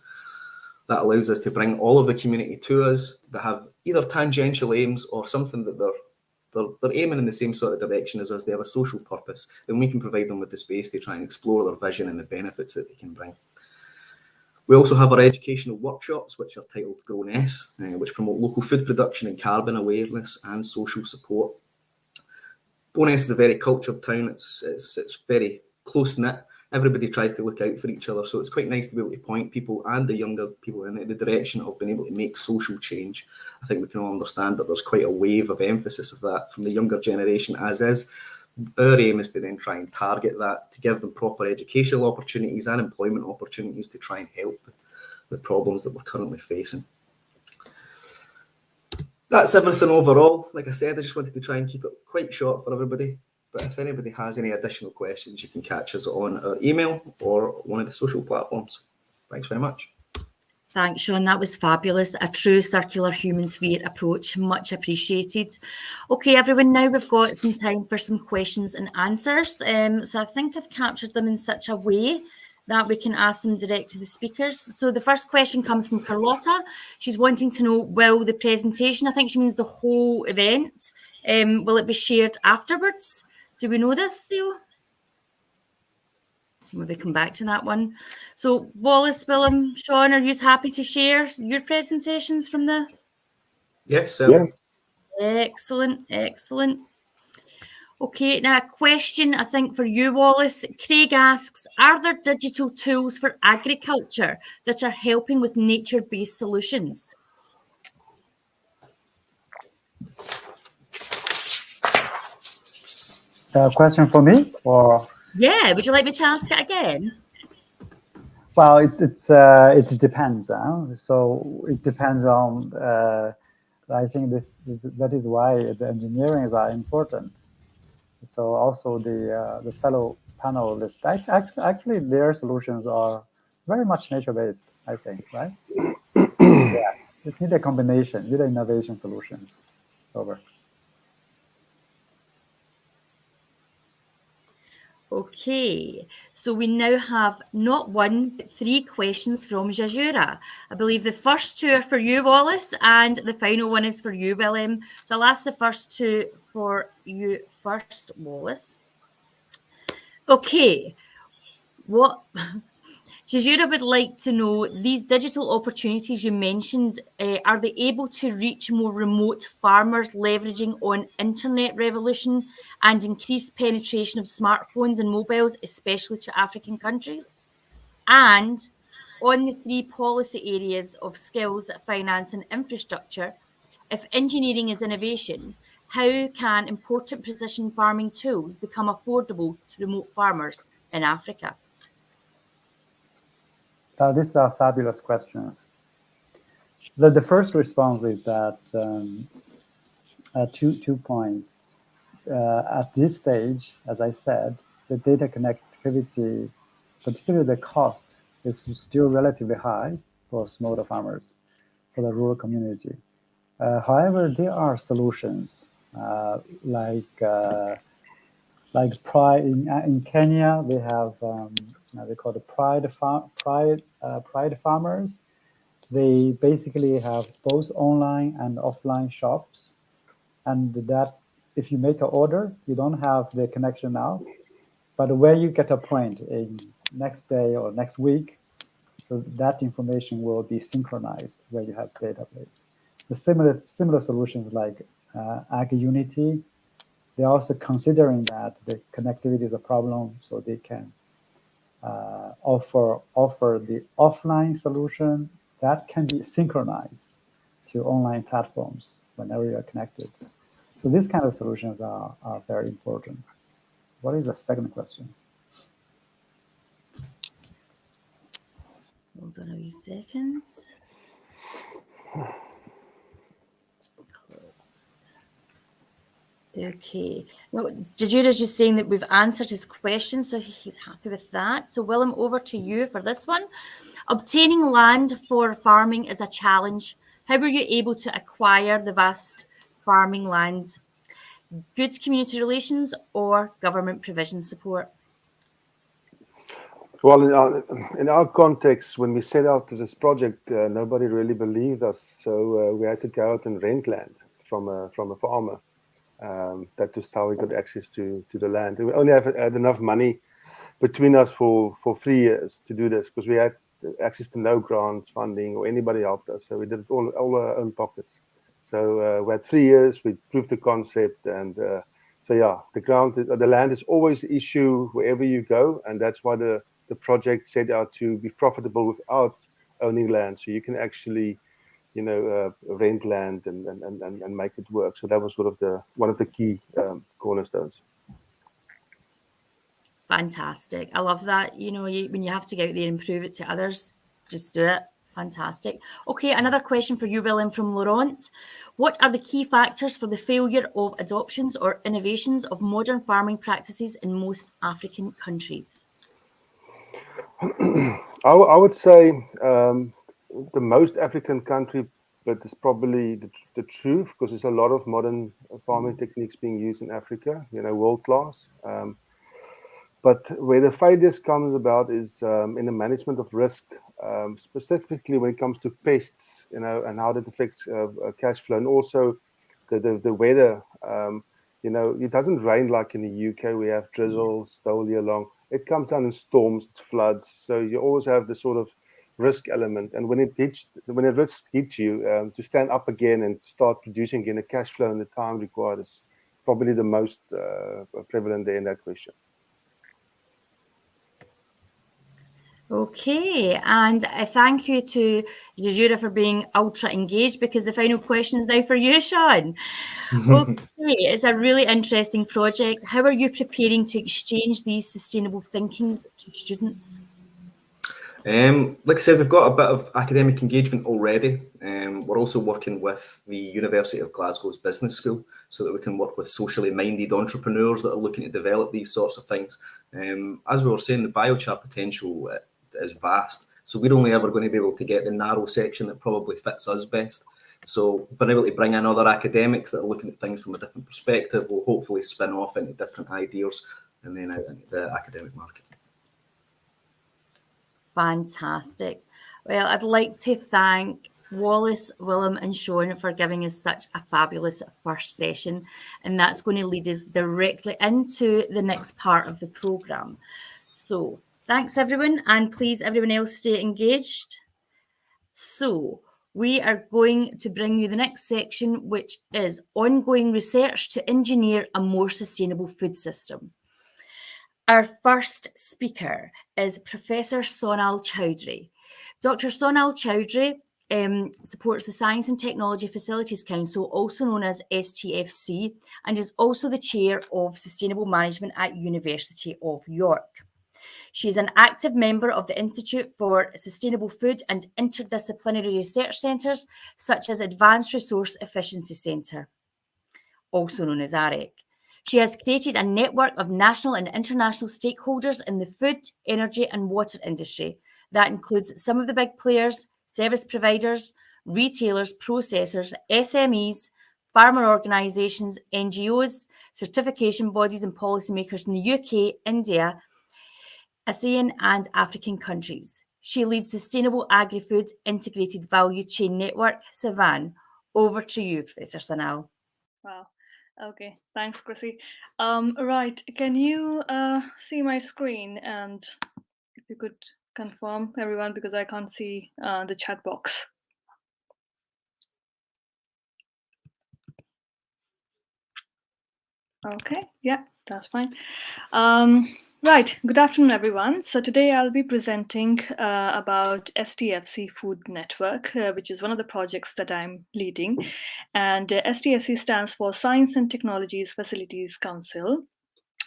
That allows us to bring all of the community to us that have either tangential aims or something that they're aiming in the same sort of direction as us. They have a social purpose, and we can provide them with the space to try and explore their vision and the benefits that they can bring. We also have our educational workshops, which are titled Grow Ness, which promote local food production and carbon awareness and social support. Bo'ness is a very cultured town. It's very close-knit. Everybody tries to look out for each other, so it's quite nice to be able to point people and the younger people in the direction of being able to make social change. I think we can all understand that there's quite a wave of emphasis of that from the younger generation, as is. Our aim is to then try and target that, to give them proper educational opportunities and employment opportunities to try and help the problems that we're currently facing. That's everything overall. Like I said, I just wanted to try and keep it quite short for everybody. But if anybody has any additional questions, you can catch us on our email or one of the social platforms. Thanks very much. Thanks, Sean. That was fabulous. A true circular human sphere approach. Much appreciated. Okay, everyone, now we've got some time for some questions and answers. So I think I've captured them in such a way that we can ask them direct to the speakers. So the first question comes from Carlotta. She's wanting to know, will the presentation, I think she means the whole event, will it be shared afterwards? Do we know this, Theo? Maybe come back to that one. So Wallace, Willem, Sean, are you happy to share your presentations from the? Yes, Yeah. Excellent, excellent. Okay, now a question I think for you, Wallace. Craig asks, are there digital tools for agriculture that are helping with nature-based solutions? Question for me, or? Yeah, would you like me to ask it again? Well, it depends. So it depends on. I think that is why the engineering are important. So also the fellow panelists, actually their solutions are very much nature-based, I think, right? Yeah, it needs a combination, need innovation solutions. Over. Okay, so we now have not one, but 3 questions from Jajura. I believe the first 2 are for you, Wallace, and the final one is for you, Willem. So I'll ask the first 2 for you first, Wallace. Okay, what Jajura would like to know, these digital opportunities you mentioned, are they able to reach more remote farmers leveraging on internet revolution and increased penetration of smartphones and mobiles, especially to African countries? And on the 3 policy areas of skills, finance and infrastructure, if engineering is innovation, how can important precision farming tools become affordable to remote farmers in Africa? These are fabulous questions. The first response is that 2 points. At this stage, as I said, the data connectivity, particularly the cost, is still relatively high for smallholder farmers, for the rural community. However, there are solutions like Pride in Kenya. They have they call it Pride Farmers. They basically have both online and offline shops, and that if you make an order, you don't have the connection now, but when you get a point in next day or next week, so that information will be synchronized where you have database. The similar solutions like Agriunity, they're also considering that the connectivity is a problem, so they can offer the offline solution that can be synchronized to online platforms. whenever you're connected. So these kind of solutions are very important. What is the second question? Hold on a wee second. Closed. Okay. Well, Jajura's just saying that we've answered his question, so he's happy with that. So, Willem, over to you for this one. Obtaining land for farming is a challenge. How were you able to acquire the vast farming land? Good community relations or government provision support? Well, in our context, when we set out to this project, nobody really believed us, so we had to go out and rent land from a farmer. That was how we got access to the land. We only had enough money between us for 3 years to do this, because we had access to no grants, funding, or anybody helped us. So we did it all our own pockets. So we had 3 years. We proved the concept, and so yeah, the land is always the issue wherever you go, and that's why the project set out to be profitable without owning land. So you can actually, rent land and make it work. So that was sort of one of the key cornerstones. Fantastic. I love that. When you have to go out there and prove it to others, just do it. Fantastic. Okay, another question for you, Willem, from Laurent. What are the key factors for the failure of adoptions or innovations of modern farming practices in most African countries? I would say the most African country, but it's probably the truth, because there's a lot of modern farming techniques being used in Africa, world class. But where the failures comes about is in the management of risk, specifically when it comes to pests, and how that affects cash flow, and also the weather. It doesn't rain like in the UK. We have drizzles the whole year long. It comes down in storms, it's floods. So you always have this sort of risk element. And when the risk hits you, to stand up again and start producing again, the cash flow and the time required is probably the most prevalent there in that question. Okay, and thank you to Jajura for being ultra engaged, because the final question is now for you, Sean. Okay, it's a really interesting project. How are you preparing to exchange these sustainable thinkings to students? Like I said, we've got a bit of academic engagement already. We're also working with the University of Glasgow's Business School, so that we can work with socially minded entrepreneurs that are looking to develop these sorts of things. As we were saying, the biochar potential is vast, so we're only ever going to be able to get the narrow section that probably fits us best. So being able to bring in other academics that are looking at things from a different perspective will hopefully spin off into different ideas and then out into the academic market. Fantastic. Well, I'd like to thank Wallace, Willem and Sean for giving us such a fabulous first session, and that's going to lead us directly into the next part of the programme. So thanks everyone, and please everyone else stay engaged. So we are going to bring you the next section, which is ongoing research to engineer a more sustainable food system. Our first speaker is Professor Sonal Chowdhury. Dr. Sonal Chowdhury supports the Science and Technology Facilities Council, also known as STFC, and is also the chair of Sustainable Management at University of York. She is an active member of the Institute for Sustainable Food and Interdisciplinary Research Centres, such as Advanced Resource Efficiency Centre, also known as AREC. She has created a network of national and international stakeholders in the food, energy and water industry. That includes some of the big players, service providers, retailers, processors, SMEs, farmer organisations, NGOs, certification bodies and policymakers in the UK, India, ASEAN and African countries. She leads Sustainable Agrifood Integrated Value Chain Network, Savan. Over to you, Professor Sonal. Wow. Okay, thanks, Chrissy. Right, can you see my screen? And if you could confirm, everyone, because I can't see the chat box. Okay, yeah, that's fine. Right, good afternoon, everyone. So today I'll be presenting about STFC Food Network, which is one of the projects that I'm leading. And STFC stands for Science and Technologies Facilities Council.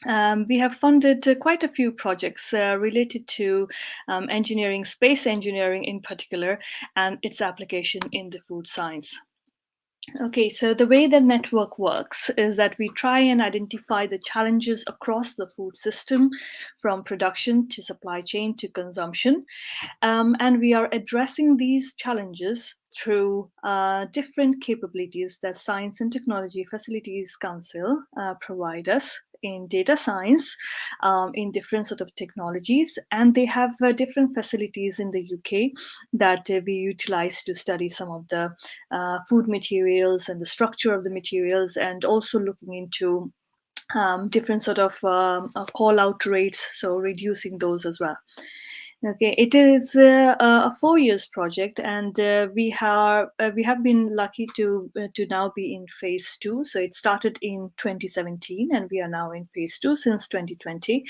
We have funded quite a few projects related to engineering, space engineering in particular, and its application in the food science. Okay, so the way the network works is that we try and identify the challenges across the food system, from production to supply chain to consumption. And we are addressing these challenges through different capabilities that Science and Technology Facilities Council provide us in data science, in different sort of technologies, and they have different facilities in the UK that we utilize to study some of the food materials and the structure of the materials, and also looking into different sort of call out rates, so reducing those as well. Okay, it is a 4 years project, and we have been lucky to now be in phase 2. So it started in 2017, and we are now in phase 2 since 2020.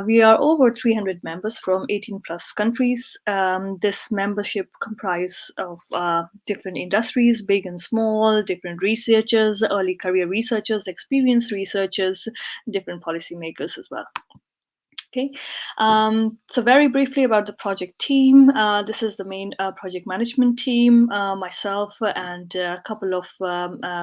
We are over 300 members from 18 plus countries. This membership comprises of different industries, big and small, different researchers, early career researchers, experienced researchers, different policymakers as well. Okay, so very briefly about the project team. This is the main project management team, myself and a couple of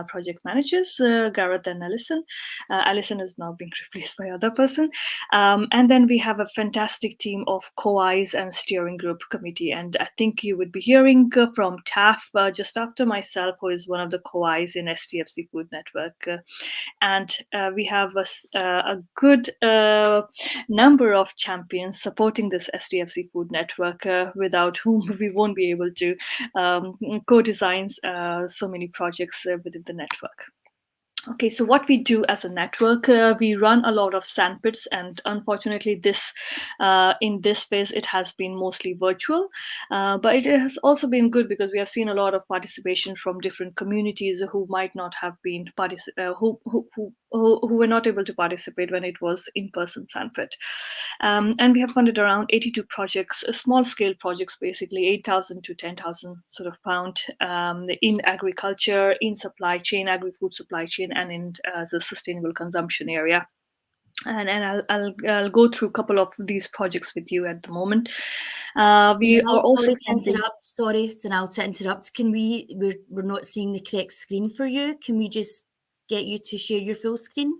project managers, Gareth and Alison. Alison is now being replaced by other person. And then we have a fantastic team of co-Is and steering group committee. And I think you would be hearing from Taff just after myself, who is one of the co-Is in STFC Food Network. And we have a good number of champions supporting this STFC Food Network, without whom we won't be able to co-design so many projects within the network. Okay, so what we do as a network, we run a lot of sandpits, and unfortunately this in this space it has been mostly virtual, but it has also been good because we have seen a lot of participation from different communities who might not have been who were not able to participate when it was in-person sandpit. And we have funded around 82 projects, small scale projects, basically 8,000 to 10,000 sort of pound, in agriculture, in supply chain, agri-food supply chain, and in the sustainable consumption area. And I'll go through a couple of these projects with you at the moment. We are also sorry, Sanal, to interrupt. Can we're not seeing the correct screen for you. Can we just get you to share your full screen?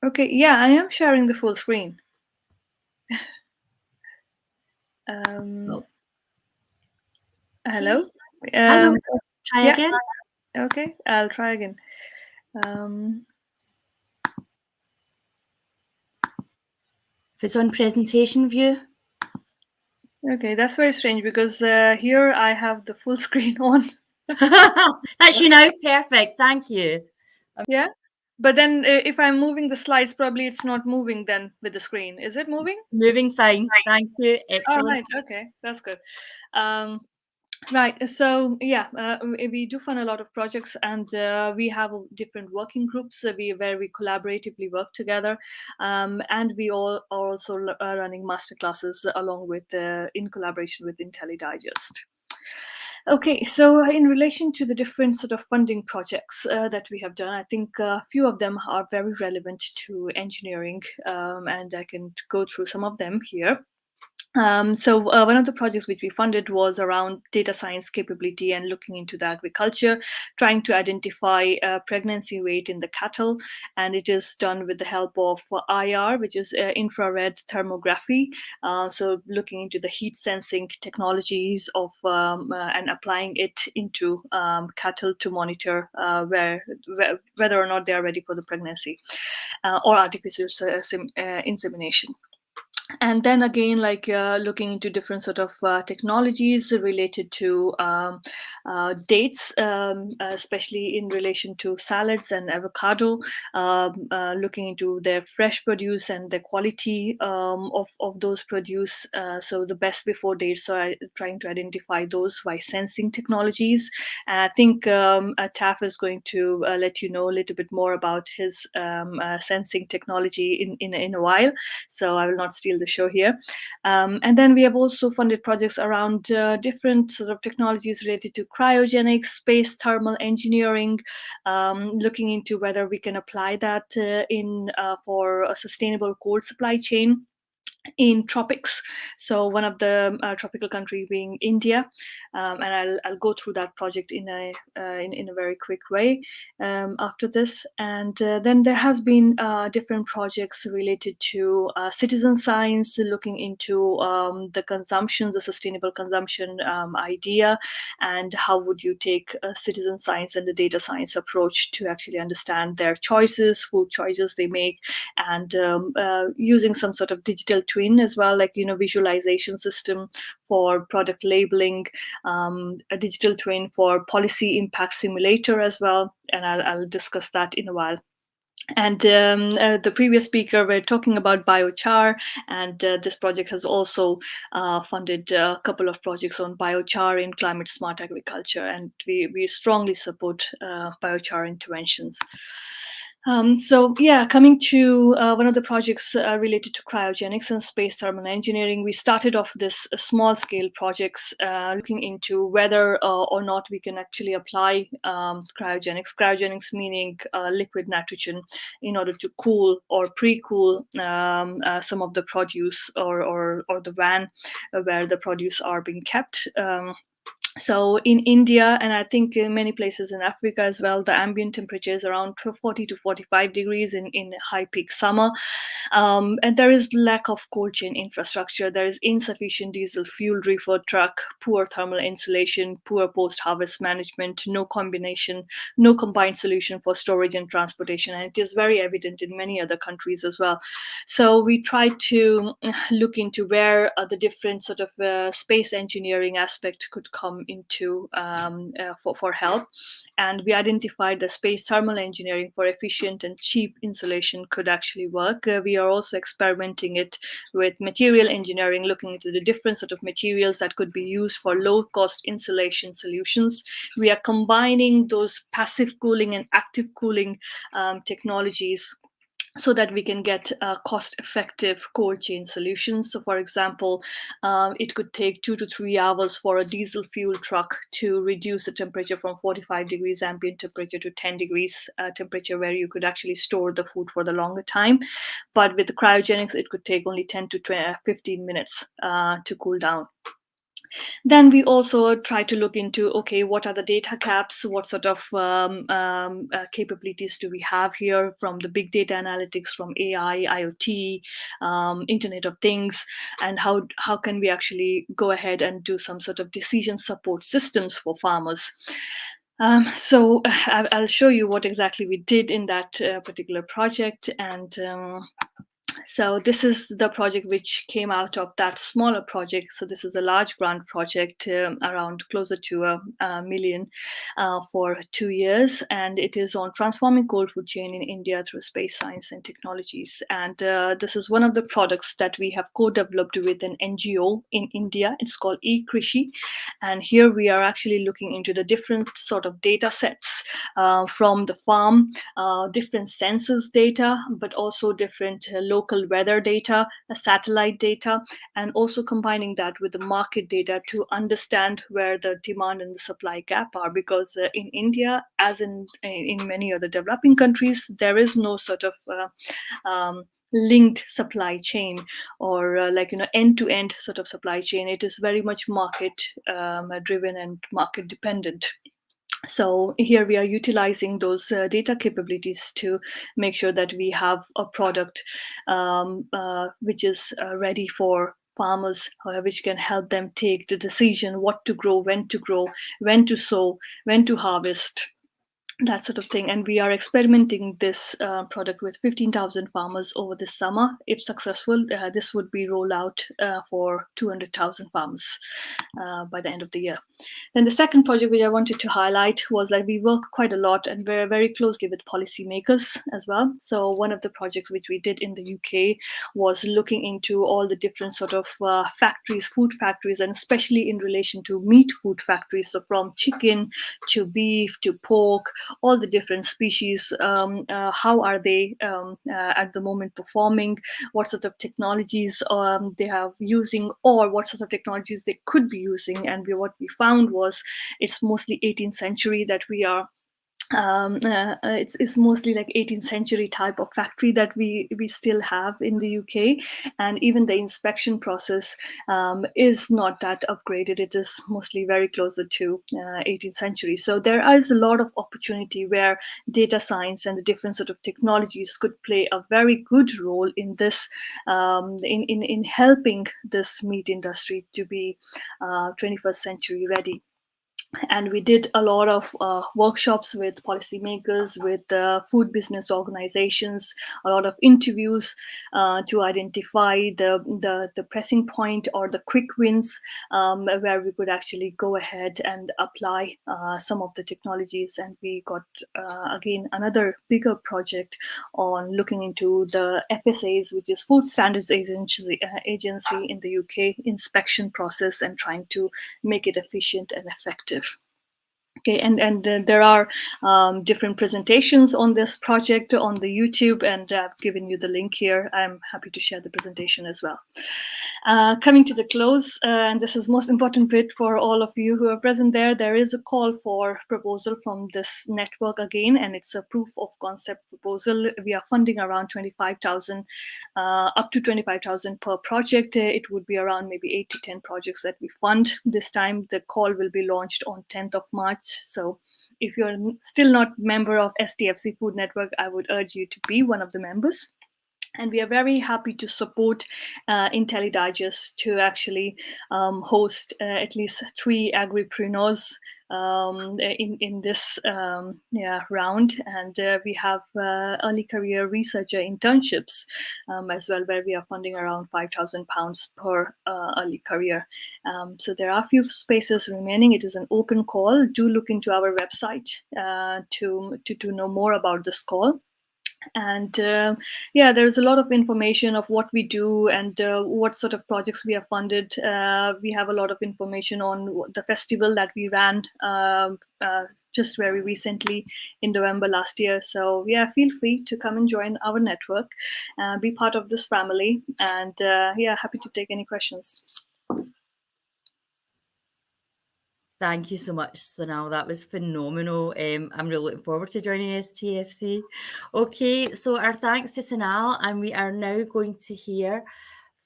Okay, yeah, I am sharing the full screen. Hello. Hello. Try yeah. again. Okay, I'll try again. If it's on presentation view. Okay, that's very strange because here I have the full screen on. That's you now. Perfect. Thank you. Yeah, but then if I'm moving the slides, probably it's not moving then with the screen. Is it moving? Moving fine. Thank you. Excellent. Oh, right. Okay, that's good. Right. So yeah, we do fund a lot of projects, and we have different working groups where we collaboratively work together, and we all are also running masterclasses along with in collaboration with IntelliDigest. Okay, so in relation to the different sort of funding projects that we have done, I think a few of them are very relevant to engineering, and I can go through some of them here. So one of the projects which we funded was around data science capability and looking into the agriculture, trying to identify pregnancy rate in the cattle, and it is done with the help of IR, which is infrared thermography. So looking into the heat sensing technologies of and applying it into cattle to monitor whether or not they are ready for the pregnancy or artificial insemination. And then again, like looking into different sort of technologies related to dates, especially in relation to salads and avocado, looking into their fresh produce and the quality of those produce. So the best before dates, so trying to identify those by sensing technologies. And I think Taf is going to let you know a little bit more about his sensing technology in a while. So I will not steal the show here. And then we have also funded projects around different sort of technologies related to cryogenics, space thermal engineering, looking into whether we can apply that for a sustainable cold supply chain in tropics. So one of the tropical country being India, and I'll go through that project in a very quick way after this. And then there has been different projects related to citizen science, looking into the sustainable consumption idea, and how would you take citizen science and the data science approach to actually understand their choices, food choices they make, and using some sort of digital twin as well, like visualization system for product labeling, a digital twin for policy impact simulator as well, and I'll discuss that in a while. And the previous speaker were talking about biochar, and this project has also funded a couple of projects on biochar in climate smart agriculture, and we strongly support biochar interventions. So yeah, coming to one of the projects related to cryogenics and space thermal engineering, we started off this small scale projects looking into whether or not we can actually apply cryogenics. Cryogenics meaning liquid nitrogen in order to cool or pre-cool some of the produce or the van where the produce are being kept. So in India, and I think in many places in Africa as well, the ambient temperature is around 40 to 45 degrees in high peak summer. And there is lack of cold chain infrastructure. There is insufficient diesel fuel reefer truck, poor thermal insulation, poor post-harvest management, no combined solution for storage and transportation. And it is very evident in many other countries as well. So we try to look into where the different sort of space engineering aspect could come into for help, and we identified the space thermal engineering for efficient and cheap insulation could actually work. We are also experimenting it with material engineering, looking into the different sort of materials that could be used for low cost insulation solutions. We are combining those passive cooling and active cooling technologies so that we can get cost-effective cold chain solutions. So, for example, it could take 2 to 3 hours for a diesel fuel truck to reduce the temperature from 45 degrees ambient temperature to 10 degrees temperature, where you could actually store the food for the longer time. But with the cryogenics, it could take only 10 to 15 minutes to cool down. Then we also try to look into, okay, what are the data caps? What sort of capabilities do we have here from the big data analytics, from AI, IoT, Internet of Things, and how can we actually go ahead and do some sort of decision support systems for farmers? So I'll show you what exactly we did in that particular project. And so this is the project which came out of that smaller project. So this is a large grant project, around closer to a million for 2 years. And it is on transforming cold food chain in India through space science and technologies. And this is one of the products that we have co-developed with an NGO in India. It's called eKrishi. And here we are actually looking into the different sort of data sets from the farm, different census data, but also different local weather data, satellite data, and also combining that with the market data to understand where the demand and the supply gap are. Because in India, as in many other developing countries, there is no sort of linked supply chain or end-to-end sort of supply chain. It is very much market driven and market dependent. So here we are utilizing those data capabilities to make sure that we have a product which is ready for farmers, which can help them take the decision what to grow, when to sow, when to harvest. that sort of thing. And we are experimenting this product with 15,000 farmers over this summer. If successful, this would be rolled out for 200,000 farmers by the end of the year. Then the second project which I wanted to highlight was that we work quite a lot and we're very closely with policymakers as well. So one of the projects which we did in the UK was looking into all the different sort of factories, food factories, and especially in relation to meat food factories. So from chicken to beef to pork, all the different species, how are they at the moment performing, what sort of technologies they have using, or what sort of technologies they could be using. And what we found was it's mostly 18th century that we are it's mostly like 18th century type of factory that we still have in the UK, and even the inspection process is not that upgraded. It is mostly very closer to 18th century. So there is a lot of opportunity where data science and the different sort of technologies could play a very good role in this, in helping this meat industry to be 21st century ready. And we did a lot of workshops with policymakers, with food business organizations, a lot of interviews to identify the pressing point or the quick wins where we could actually go ahead and apply some of the technologies. And we got, again, another bigger project on looking into the FSAs, which is Food Standards Agency in the UK, inspection process, and trying to make it efficient and effective. Okay, and there are different presentations on this project on the YouTube, and I've given you the link here. I'm happy to share the presentation as well. Coming to the close, and this is most important bit for all of you who are present there is a call for proposal from this network again, and it's a proof of concept proposal. We are funding around 25,000, up to 25,000 per project. It would be around maybe 8 to 10 projects that we fund. This time the call will be launched on 10th of March. So if you're still not member of STFC Food Network, I would urge you to be one of the members. And we are very happy to support IntelliDigest to actually host at least 3 agripreneurs in this round. And we have early career researcher internships as well, where we are funding around £5,000 per early career. So there are a few spaces remaining. It is an open call. Do look into our website to know more about this call. And there's a lot of information of what we do and what sort of projects we have funded. We have a lot of information on the festival that we ran just very recently in November last year. So feel free to come and join our network, be part of this family, and happy to take any questions. Thank you so much, Sonal. That was phenomenal. I'm really looking forward to joining STFC. Okay, so our thanks to Sonal, and we are now going to hear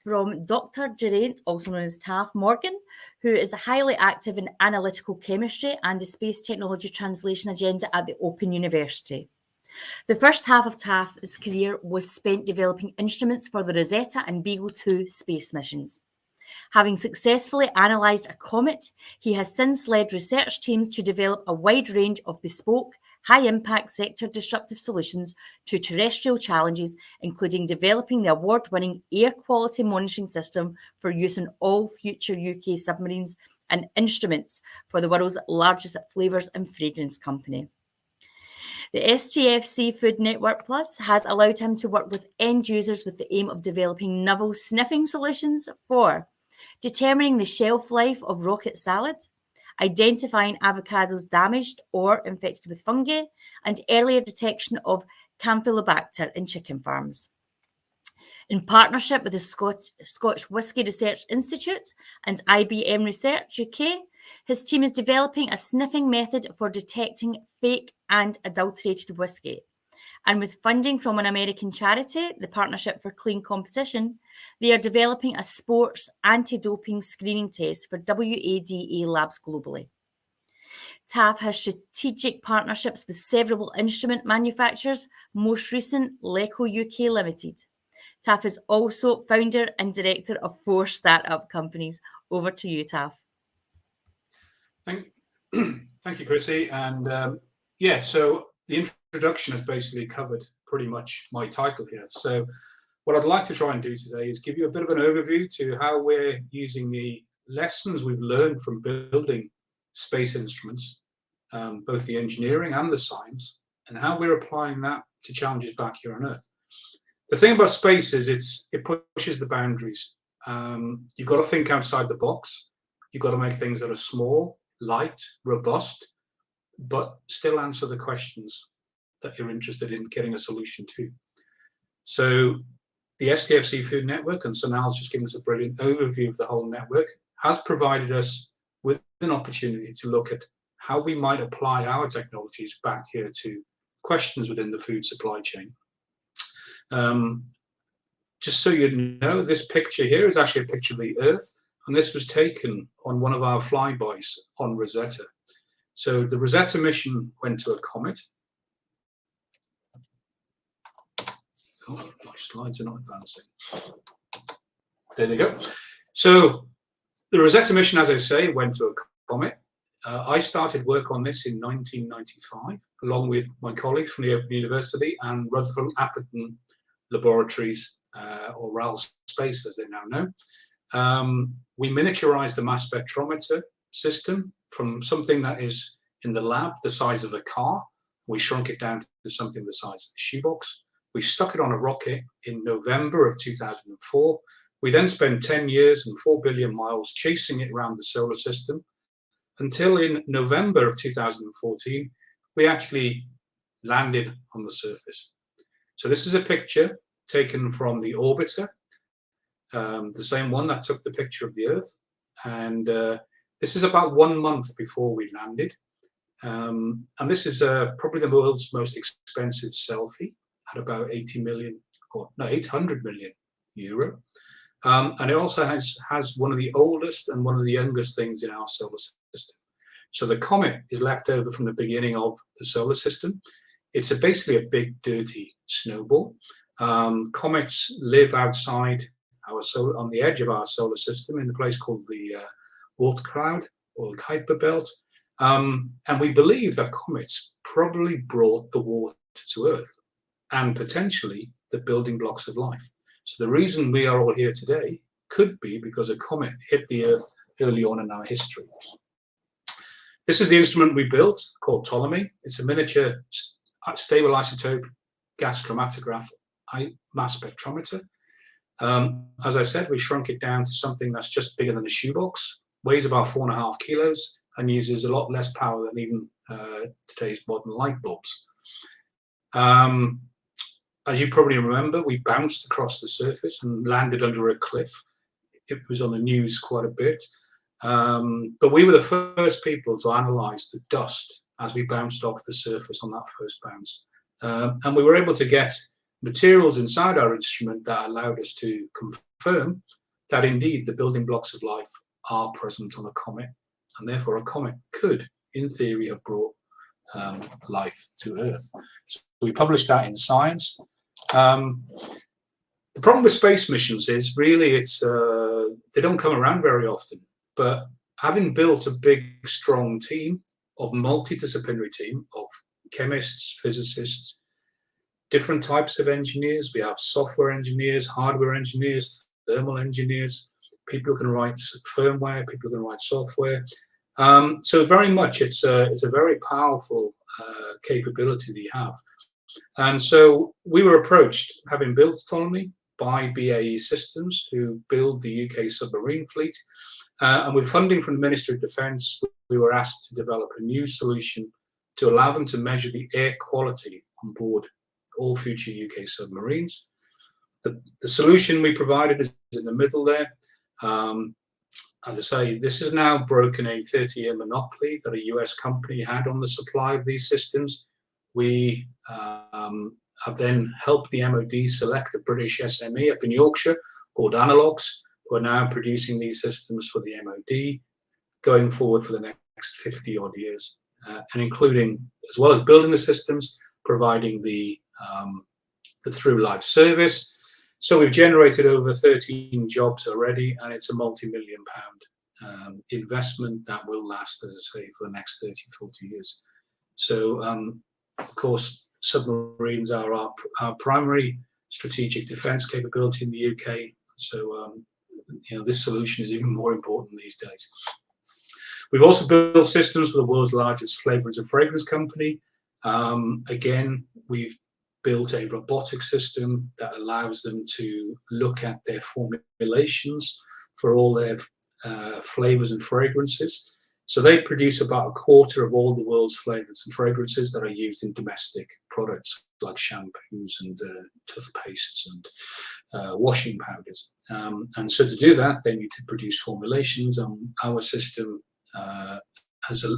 from Dr. Geraint, also known as Taff Morgan, who is highly active in analytical chemistry and the space technology translation agenda at the Open University. The first half of Taff's career was spent developing instruments for the Rosetta and Beagle 2 space missions. Having successfully analysed a comet, he has since led research teams to develop a wide range of bespoke, high-impact sector disruptive solutions to terrestrial challenges, including developing the award-winning air quality monitoring system for use in all future UK submarines and instruments for the world's largest flavours and fragrance company. The STFC Food Network Plus has allowed him to work with end users with the aim of developing novel sniffing solutions for determining the shelf life of rocket salad, identifying avocados damaged or infected with fungi, and earlier detection of Campylobacter in chicken farms. In partnership with the Scotch Whisky Research Institute and IBM Research UK, his team is developing a sniffing method for detecting fake and adulterated whisky. And with funding from an American charity, the Partnership for Clean Competition, they are developing a sports anti-doping screening test for WADA labs globally. TAF has strategic partnerships with several instrument manufacturers, most recent Leco UK Limited. TAF is also founder and director of 4 startup companies. Over to you, TAF. Thank you, Chrissy. And Yeah, so the introduction has basically covered pretty much my title here. So what I'd like to try and do today is give you a bit of an overview to how we're using the lessons we've learned from building space instruments, both the engineering and the science, and how we're applying that to challenges back here on Earth. The thing about space is it pushes the boundaries. You've got to think outside the box. You've got to make things that are small, light, robust, but still answer the questions that you're interested in getting a solution to. So the STFC Food Network, and Sonal's just given us a brilliant overview of the whole network, has provided us with an opportunity to look at how we might apply our technologies back here to questions within the food supply chain. Just so you know, this picture here is actually a picture of the Earth, and this was taken on one of our flybys on Rosetta. So the Rosetta mission went to a comet. Oh, my slides are not advancing. There they go. So the Rosetta mission, as I say, went to a comet. I started work on this in 1995, along with my colleagues from the Open University and Rutherford Appleton Laboratories, or RAL Space, as they now know. We miniaturized the mass spectrometer system from something that is in the lab the size of a car. We shrunk it down to something the size of a shoebox. We stuck it on a rocket in November of 2004. We then spent 10 years and 4 billion miles chasing it around the solar system until in November of 2014, we actually landed on the surface. So this is a picture taken from the orbiter, the same one that took the picture of the Earth. And this is about 1 month before we landed. And this is probably the world's most expensive selfie at about 800 million euro. And it also has one of the oldest and one of the youngest things in our solar system. So the comet is left over from the beginning of the solar system. It's basically a big, dirty snowball. Comets live outside our solar, on the edge of our solar system, in a place called the Oort cloud or the Kuiper belt. And we believe that comets probably brought the water to Earth and potentially the building blocks of life. So the reason we are all here today could be because a comet hit the Earth early on in our history. This is the instrument we built called Ptolemy. It's a miniature stable isotope gas chromatograph mass spectrometer. As I said, we shrunk it down to something that's just bigger than a shoebox, weighs about 4.5 kilos, and uses a lot less power than even today's modern light bulbs. As you probably remember, we bounced across the surface and landed under a cliff. It was on the news quite a bit. But we were the first people to analyze the dust as we bounced off the surface on that first bounce. And we were able to get materials inside our instrument that allowed us to confirm that indeed the building blocks of life are present on a comet, and therefore a comet could, in theory, have brought life to Earth. So we published that in Science. The problem with space missions is really they don't come around very often, but having built a big, strong team of multidisciplinary team of chemists, physicists, different types of engineers. We have software engineers, hardware engineers, thermal engineers, people who can write firmware, people who can write software. So very much it's a very powerful capability that you have. And so we were approached, having built Ptolemy, by BAE Systems, who build the UK submarine fleet. And with funding from the Ministry of Defence, we were asked to develop a new solution to allow them to measure the air quality on board all future UK submarines. The solution we provided is in the middle there. As I say, this has now broken a 30-year monopoly that a US company had on the supply of these systems. We have then helped the MOD select a British SME up in Yorkshire called Analogs, who are now producing these systems for the MOD going forward for the next 50 odd years, and including, as well as building the systems, providing the through life service. So we've generated over 13 jobs already, and it's a multi-million-pound investment that will last, as I say, for the next 30, 40 years. So, of course, submarines are our primary strategic defence capability in the UK. So, this solution is even more important these days. We've also built systems for the world's largest flavourings and fragrance company. Again, we've built a robotic system that allows them to look at their formulations for all their flavours and fragrances. So they produce about a quarter of all the world's flavours and fragrances that are used in domestic products like shampoos and toothpastes and washing powders. And so to do that, they need to produce formulations, and our system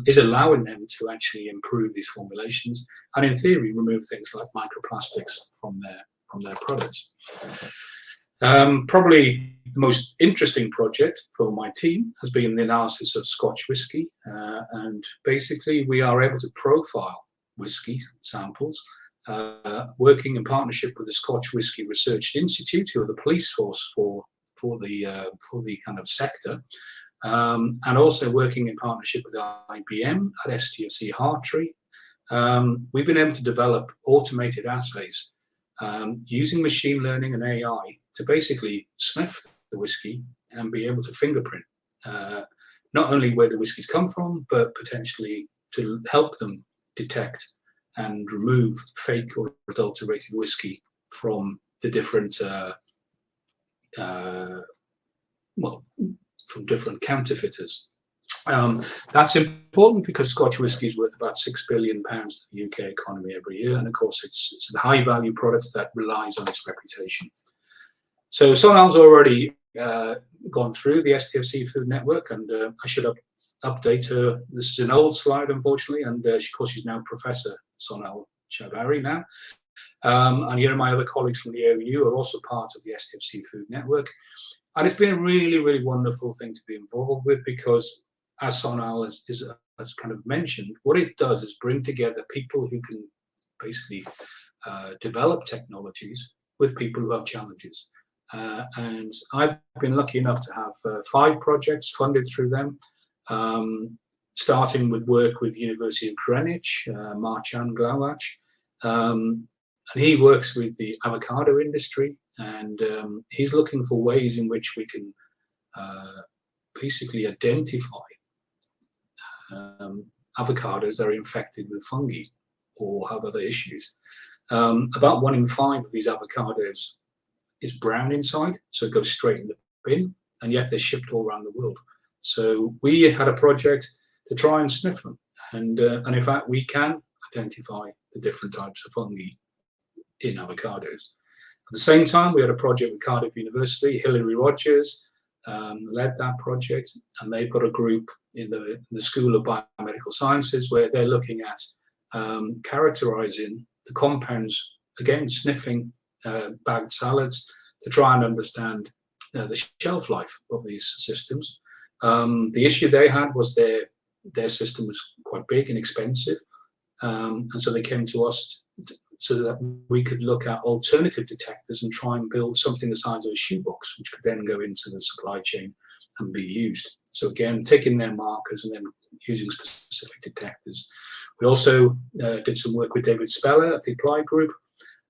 is allowing them to actually improve these formulations and, in theory, remove things like microplastics from their products. Probably the most interesting project for my team has been the analysis of Scotch whisky, and basically we are able to profile whisky samples, working in partnership with the Scotch Whisky Research Institute, who are the police force for the kind of sector. And also working in partnership with IBM at STFC Hartree. We've been able to develop automated assays using machine learning and AI to basically sniff the whiskey and be able to fingerprint not only where the whiskies come from, but potentially to help them detect and remove fake or adulterated whiskey from the different from different counterfeiters. That's important because Scotch whisky is worth about £6 billion to the UK economy every year, and of course it's a high value product that relies on its reputation. So Sonal's already gone through the STFC Food Network, and I should update her. This is an old slide, unfortunately, and of course she's now Professor Sonal Chowdhury now. And here are my other colleagues from the AOU are also part of the STFC Food Network. And it's been a really, really wonderful thing to be involved with, because as Sonal has kind of mentioned, what it does is bring together people who can basically develop technologies with people who have challenges. And I've been lucky enough to have 5 projects funded through them, starting with work with the University of Greenwich, Marchan Glawach. And he works with the avocado industry, and he's looking for ways in which we can basically identify avocados that are infected with fungi or have other issues. About 1 in 5 of these avocados is brown inside, so it goes straight in the bin, and yet they're shipped all around the world. So we had a project to try and sniff them, and in fact we can identify the different types of fungi in avocados. At the same time, we had a project with Cardiff University. Hilary Rogers led that project, and they've got a group in the School of Biomedical Sciences where they're looking at characterizing the compounds, again, sniffing bagged salads to try and understand the shelf life of these systems. The issue they had was their system was quite big and expensive, and so they came to us so that we could look at alternative detectors and try and build something the size of a shoebox, which could then go into the supply chain and be used. So again, taking their markers and then using specific detectors. We also did some work with David Speller at the Applied Group.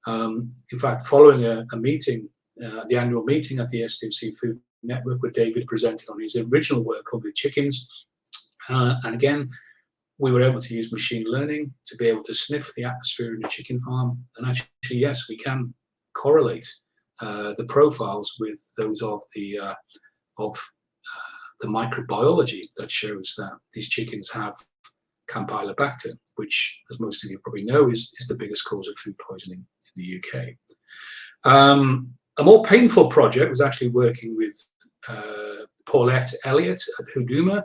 In fact, following a meeting, the annual meeting at the STFC Food Network, where David presented on his original work on the chickens. And again, we were able to use machine learning to be able to sniff the atmosphere in a chicken farm. And actually, yes, we can correlate the profiles with those of the microbiology that shows that these chickens have Campylobacter, which, as most of you probably know, is the biggest cause of food poisoning in the UK. A more painful project was actually working with Paulette Elliott at Huduma.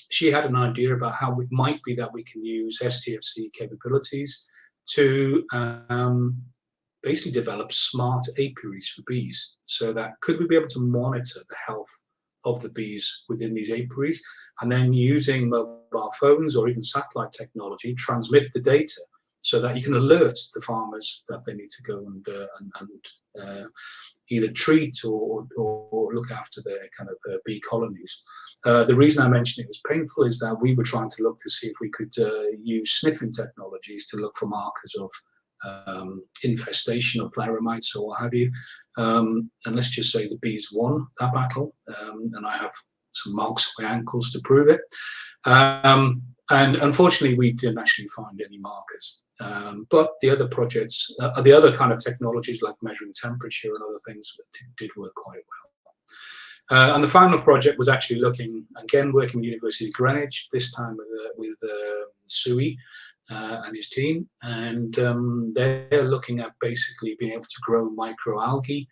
She had an idea about how it might be that we can use STFC capabilities to basically develop smart apiaries for bees, so that could we be able to monitor the health of the bees within these apiaries, and then using mobile phones or even satellite technology, transmit the data so that you can alert the farmers that they need to go and either treat or or look after their kind of bee colonies. The reason I mentioned it was painful is that we were trying to look to see if we could use sniffing technologies to look for markers of infestation of pleuromites or what have you. And let's just say the bees won that battle, and I have some marks on my ankles to prove it. And unfortunately, we didn't actually find any markers. But the other projects, the other kind of technologies like measuring temperature and other things did work quite well. And the final project was actually looking, again, working with University of Greenwich, this time with Sui and his team. And they're looking at basically being able to grow microalgae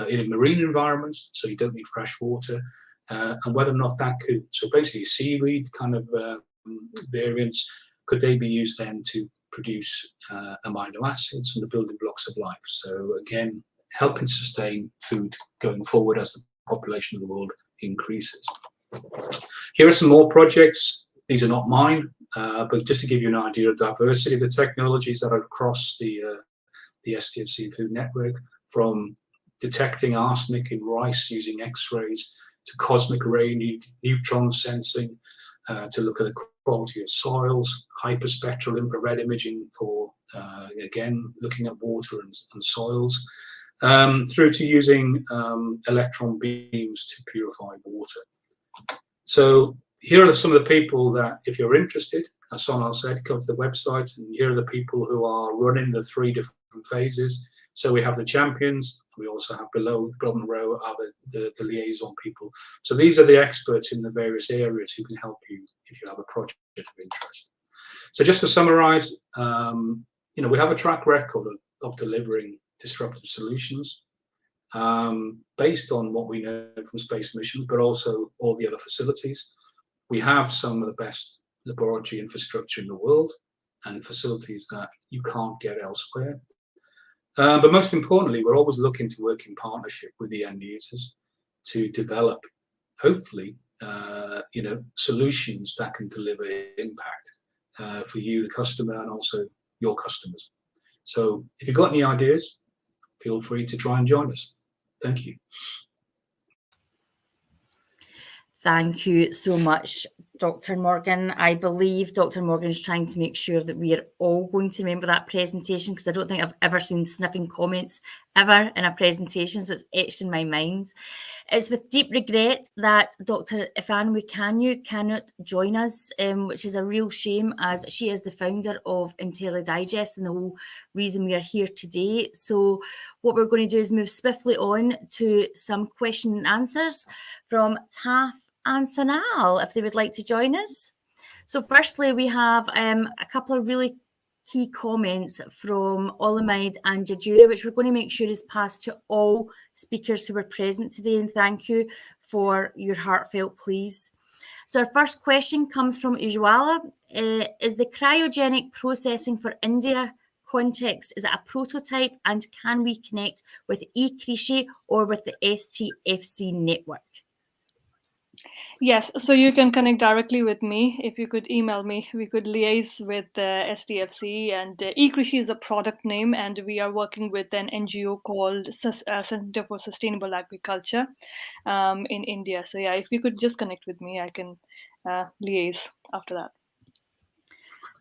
in a marine environment, so you don't need fresh water, and whether or not that could, so basically seaweed kind of variants, could they be used then to produce amino acids and the building blocks of life? So again, helping sustain food going forward as the population of the world increases. Here are some more projects. These are not mine, but just to give you an idea of the diversity of the technologies that are across the STFC food network, from detecting arsenic in rice using X-rays to cosmic ray neutron sensing, to look at the quality of soils, hyperspectral infrared imaging for, again, looking at water and soils, through to using electron beams to purify water. So here are some of the people that, if you're interested, as Sonal said, come to the website, and here are the people who are running the 3 different phases. So we have the champions, we also have below the bottom row are the liaison people. So these are the experts in the various areas who can help you if you have a project of interest. So just to summarize, we have a track record of delivering disruptive solutions based on what we know from space missions, but also all the other facilities. We have some of the best laboratory infrastructure in the world and facilities that you can't get elsewhere. But most importantly, we're always looking to work in partnership with the end users to develop, hopefully, solutions that can deliver impact for you, the customer, and also your customers. So if you've got any ideas, feel free to try and join us. Thank you. Thank you so much, Dr. Morgan. I believe Dr. Morgan is trying to make sure that we are all going to remember that presentation, because I don't think I've ever seen sniffing comments ever in a presentation, so it's etched in my mind. It's with deep regret that Dr. Ifeanyi cannot join us, which is a real shame, as she is the founder of IntelliDigest and the whole reason we are here today. So what we're going to do is move swiftly on to some question and answers from Taff and Sonal, if they would like to join us. So firstly, we have a couple of really key comments from Olamide and Jajura, which we're going to make sure is passed to all speakers who were present today, and thank you for your heartfelt pleas. So our first question comes from Ujwala. Is the cryogenic processing for India context, is it a prototype, and can we connect with eCriche or with the STFC network? Yes, so you can connect directly with me. If you could email me, we could liaise with STFC, and eCriche is a product name, and we are working with an NGO called Center for Sustainable Agriculture in India. So yeah, if you could just connect with me, I can liaise after that.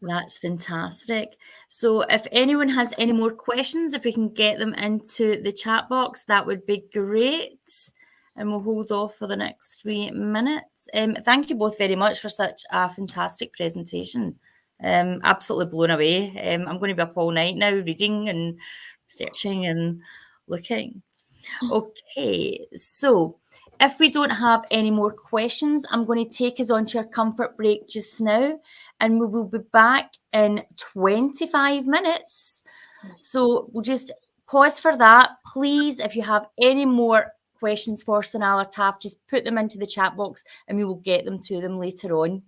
That's fantastic. So if anyone has any more questions, if we can get them into the chat box, that would be great. And we'll hold off for the next 3 minutes. Thank you both very much for such a fantastic presentation. Absolutely blown away. I'm going to be up all night now reading and searching and looking. Okay, so if we don't have any more questions, I'm going to take us on to a comfort break just now, and we will be back in 25 minutes. So we'll just pause for that. Please, if you have any more questions for Sonal or Taff, just put them into the chat box and we will get them to them later on.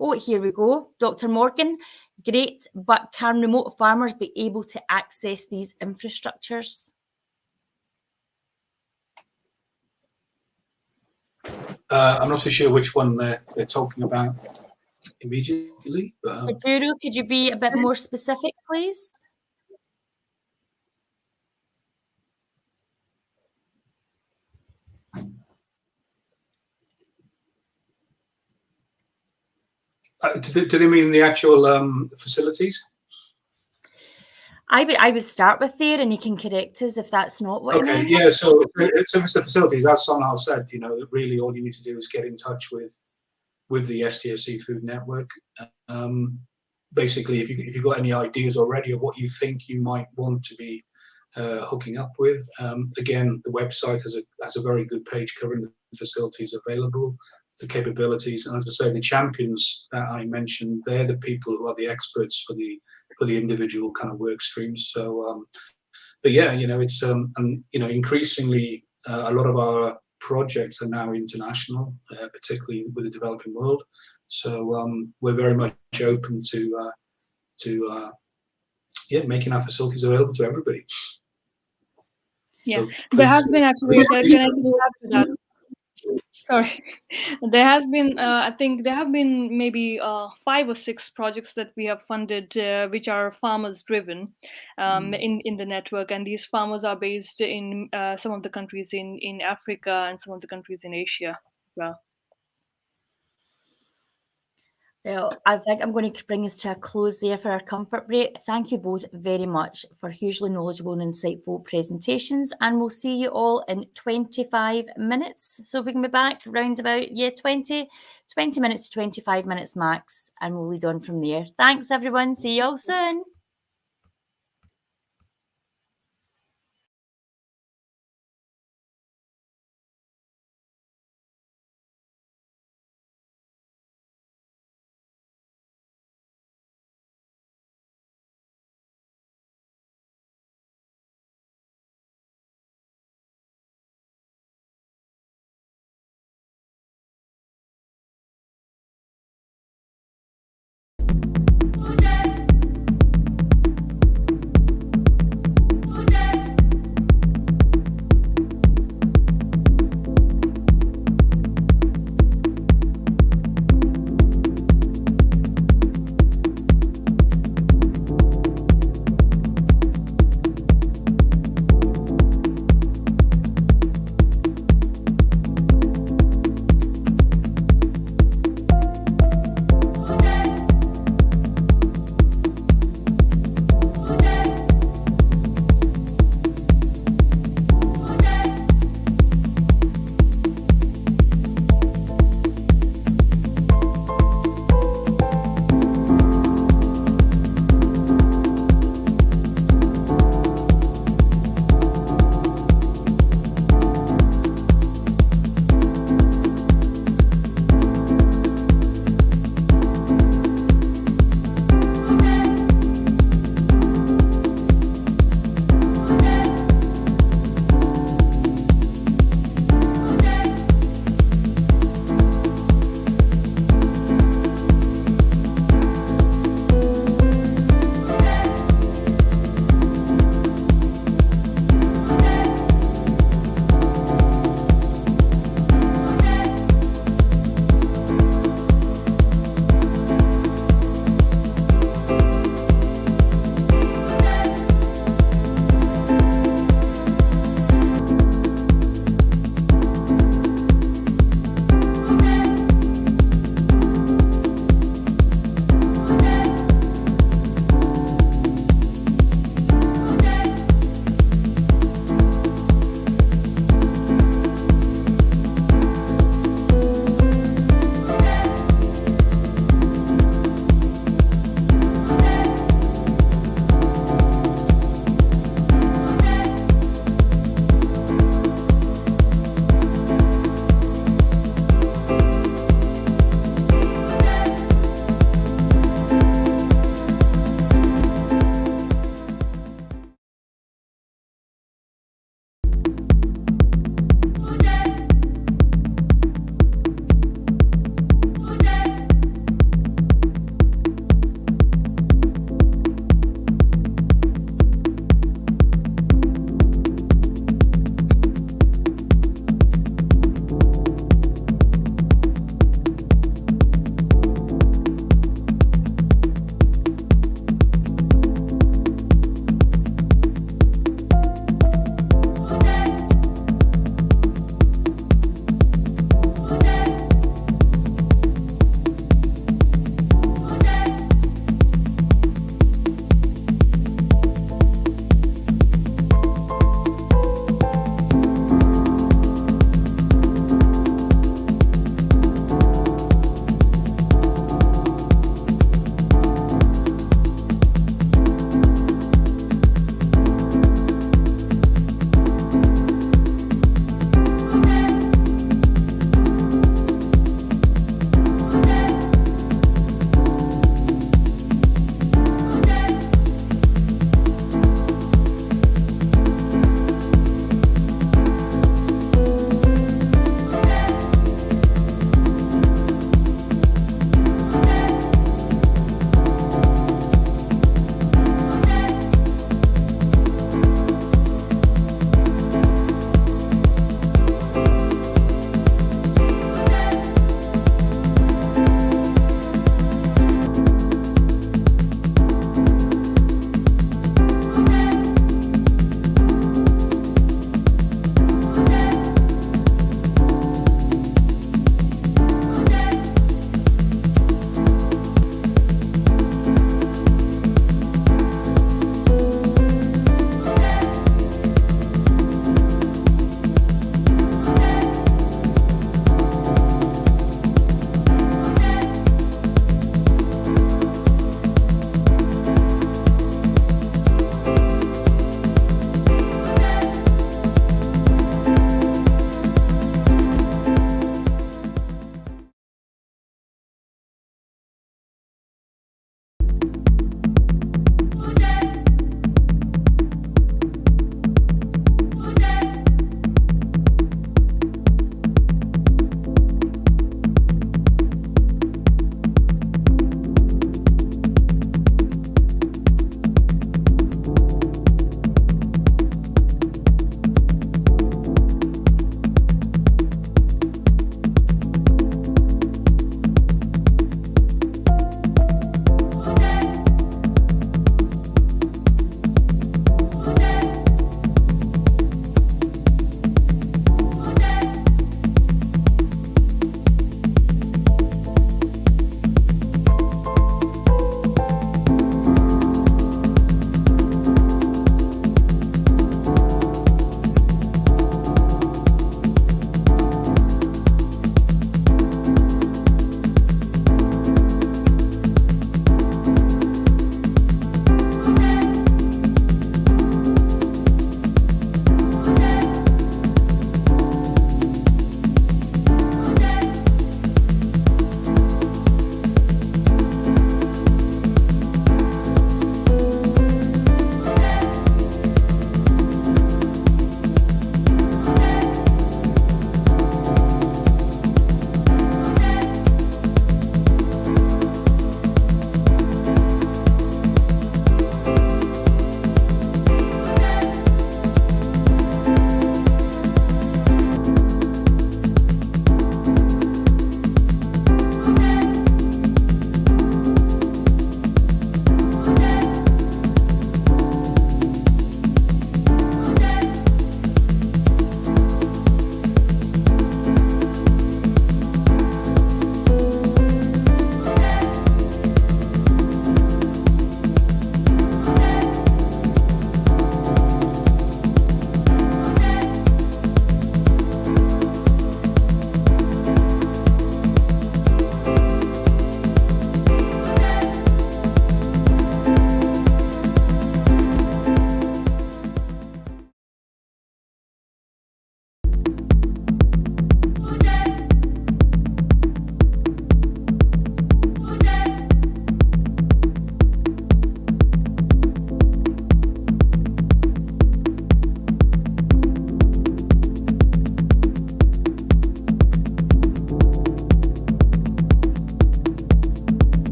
Oh, here we go. Dr. Morgan, great, but can remote farmers be able to access these infrastructures? I'm not so sure which one they're talking about immediately. But, Juru, could you be a bit more specific, please? Do they mean the actual facilities? I would start with there, and you can correct us if that's not what you Okay, meant. yeah. So if it's the facilities, as Sonal said, really all you need to do is get in touch with the STFC Food Network. Basically, if you've got any ideas already of what you think you might want to be hooking up with, again, the website has a very good page covering the facilities available, the capabilities, and as I say, the champions that I mentioned, they're the people who are the experts for the individual kind of work streams. So, but yeah, it's and increasingly a lot of our projects are now international, particularly with the developing world. So we're very much open to making our facilities available to everybody. Yeah, So there has please, been actually. Can I just add to that? Sorry, there has been. I think there have been maybe 5 or 6 projects that we have funded, which are farmers driven, in the network, and these farmers are based in some of the countries in Africa and some of the countries in Asia as well. Well, I think I'm going to bring us to a close there for our comfort break. Thank you both very much for hugely knowledgeable and insightful presentations, and we'll see you all in 25 minutes. So if we can be back round about 20 minutes to 25 minutes max, and we'll lead on from there. Thanks everyone. See you all soon.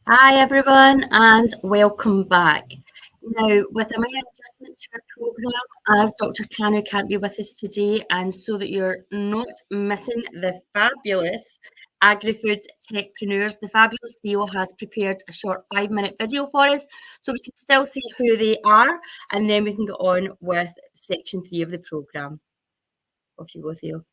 Hi everyone and welcome back. Now, with a minor adjustment to our programme, as Dr. Kanu can't be with us today, and so that you're not missing the fabulous Agrifood techpreneurs, the fabulous Theo has prepared a short 5-minute video for us, so we can still see who they are, and then we can go on with section 3 of the programme. Off you go, Theo.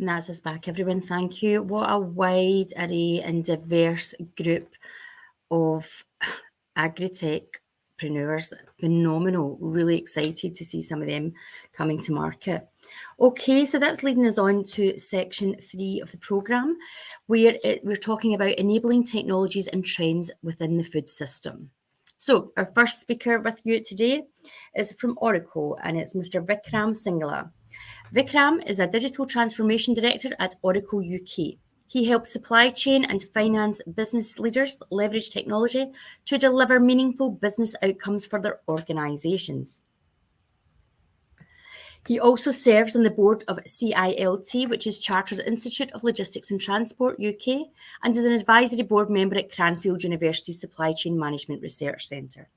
And that's us back, everyone. Thank you. What a wide array and diverse group of agri-techpreneurs. Phenomenal. Really excited to see some of them coming to market. Okay, so that's leading us on to section 3 of the programme, where we're talking about enabling technologies and trends within the food system. So our first speaker with you today is from Oracle, and it's Mr. Vikram Singhla. Vikram is a digital transformation director at Oracle UK. He helps supply chain and finance business leaders leverage technology to deliver meaningful business outcomes for their organisations. He also serves on the board of CILT, which is Chartered Institute of Logistics and Transport UK, and is an advisory board member at Cranfield University's Supply Chain Management Research Centre.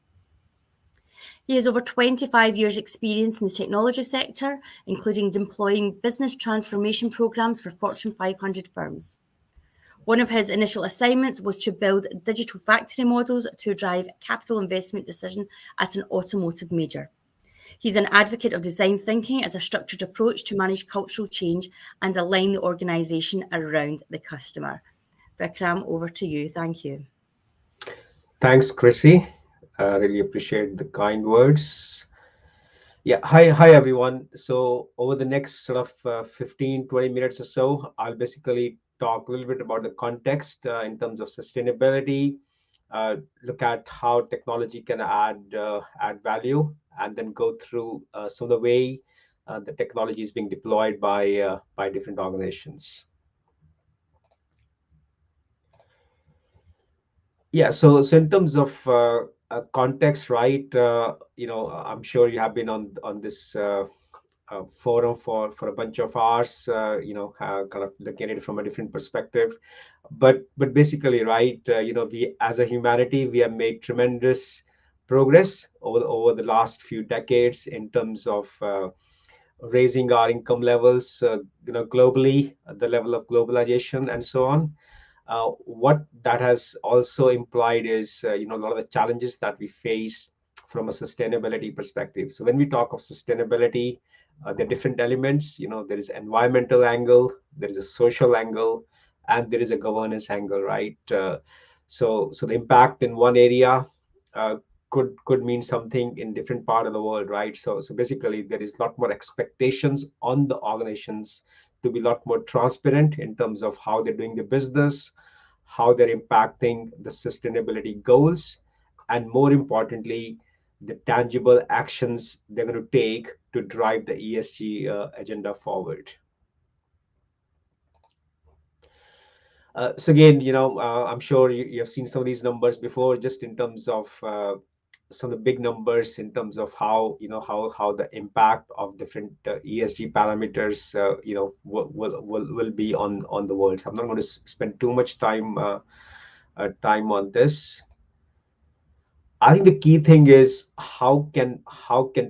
He has over 25 years' experience in the technology sector, including deploying business transformation programs for Fortune 500 firms. One of his initial assignments was to build digital factory models to drive capital investment decision at an automotive major. He's an advocate of design thinking as a structured approach to manage cultural change and align the organisation around the customer. Vikram, over to you. Thank you. Thanks, Chrissy. Really appreciate the kind words. Yeah, hi everyone. So over the next sort of 15, 20 minutes or so, I'll basically talk a little bit about the context in terms of sustainability, look at how technology can add value, and then go through some of the way the technology is being deployed by different organizations. Yeah, so in terms of context, right? I'm sure you have been on this forum for a bunch of hours. Kind of looking at it from a different perspective, but basically, right? We as a humanity, we have made tremendous progress over the last few decades in terms of raising our income levels, globally, the level of globalization, and so on. What that has also implied is, a lot of the challenges that we face from a sustainability perspective. So when we talk of sustainability, there are different elements. There is environmental angle, there is a social angle, and there is a governance angle, right? So the impact in one area could mean something in different part of the world, right? So basically, there is a lot more expectations on the organizations to be a lot more transparent in terms of how they're doing the business, how they're impacting the sustainability goals, and more importantly, the tangible actions they're going to take to drive the ESG agenda forward. So again, I'm sure you have seen some of these numbers before, just in terms of some of the big numbers in terms of how the impact of different ESG parameters will be on the world. So I'm not going to spend too much time on this. I think the key thing is how can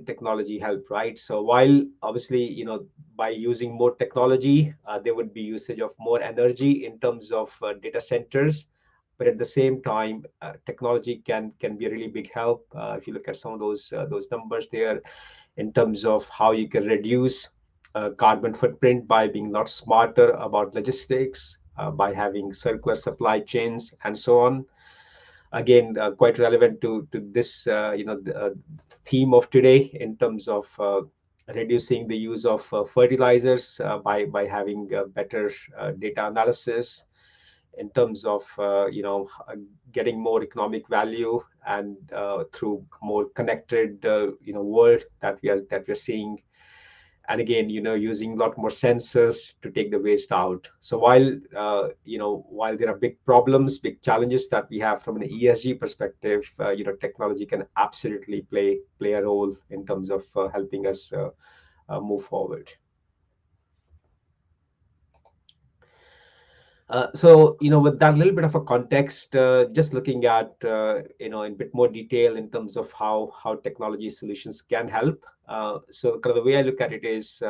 technology help, right? So while obviously by using more technology, there would be usage of more energy in terms of data centers, but at the same time, technology can be a really big help. If you look at some of those numbers there, in terms of how you can reduce carbon footprint by being a lot smarter about logistics, by having circular supply chains, and so on. Again, quite relevant to this theme of today in terms of reducing the use of fertilizers by having better data analysis, in terms of getting more economic value, and through more connected world that we're seeing. And again, using a lot more sensors to take the waste out. So while there are big problems, big challenges that we have from an ESG perspective, technology can absolutely play a role in terms of helping us move forward. So with that little bit of a context, just looking at in a bit more detail in terms of how technology solutions can help. So kind of the way I look at it is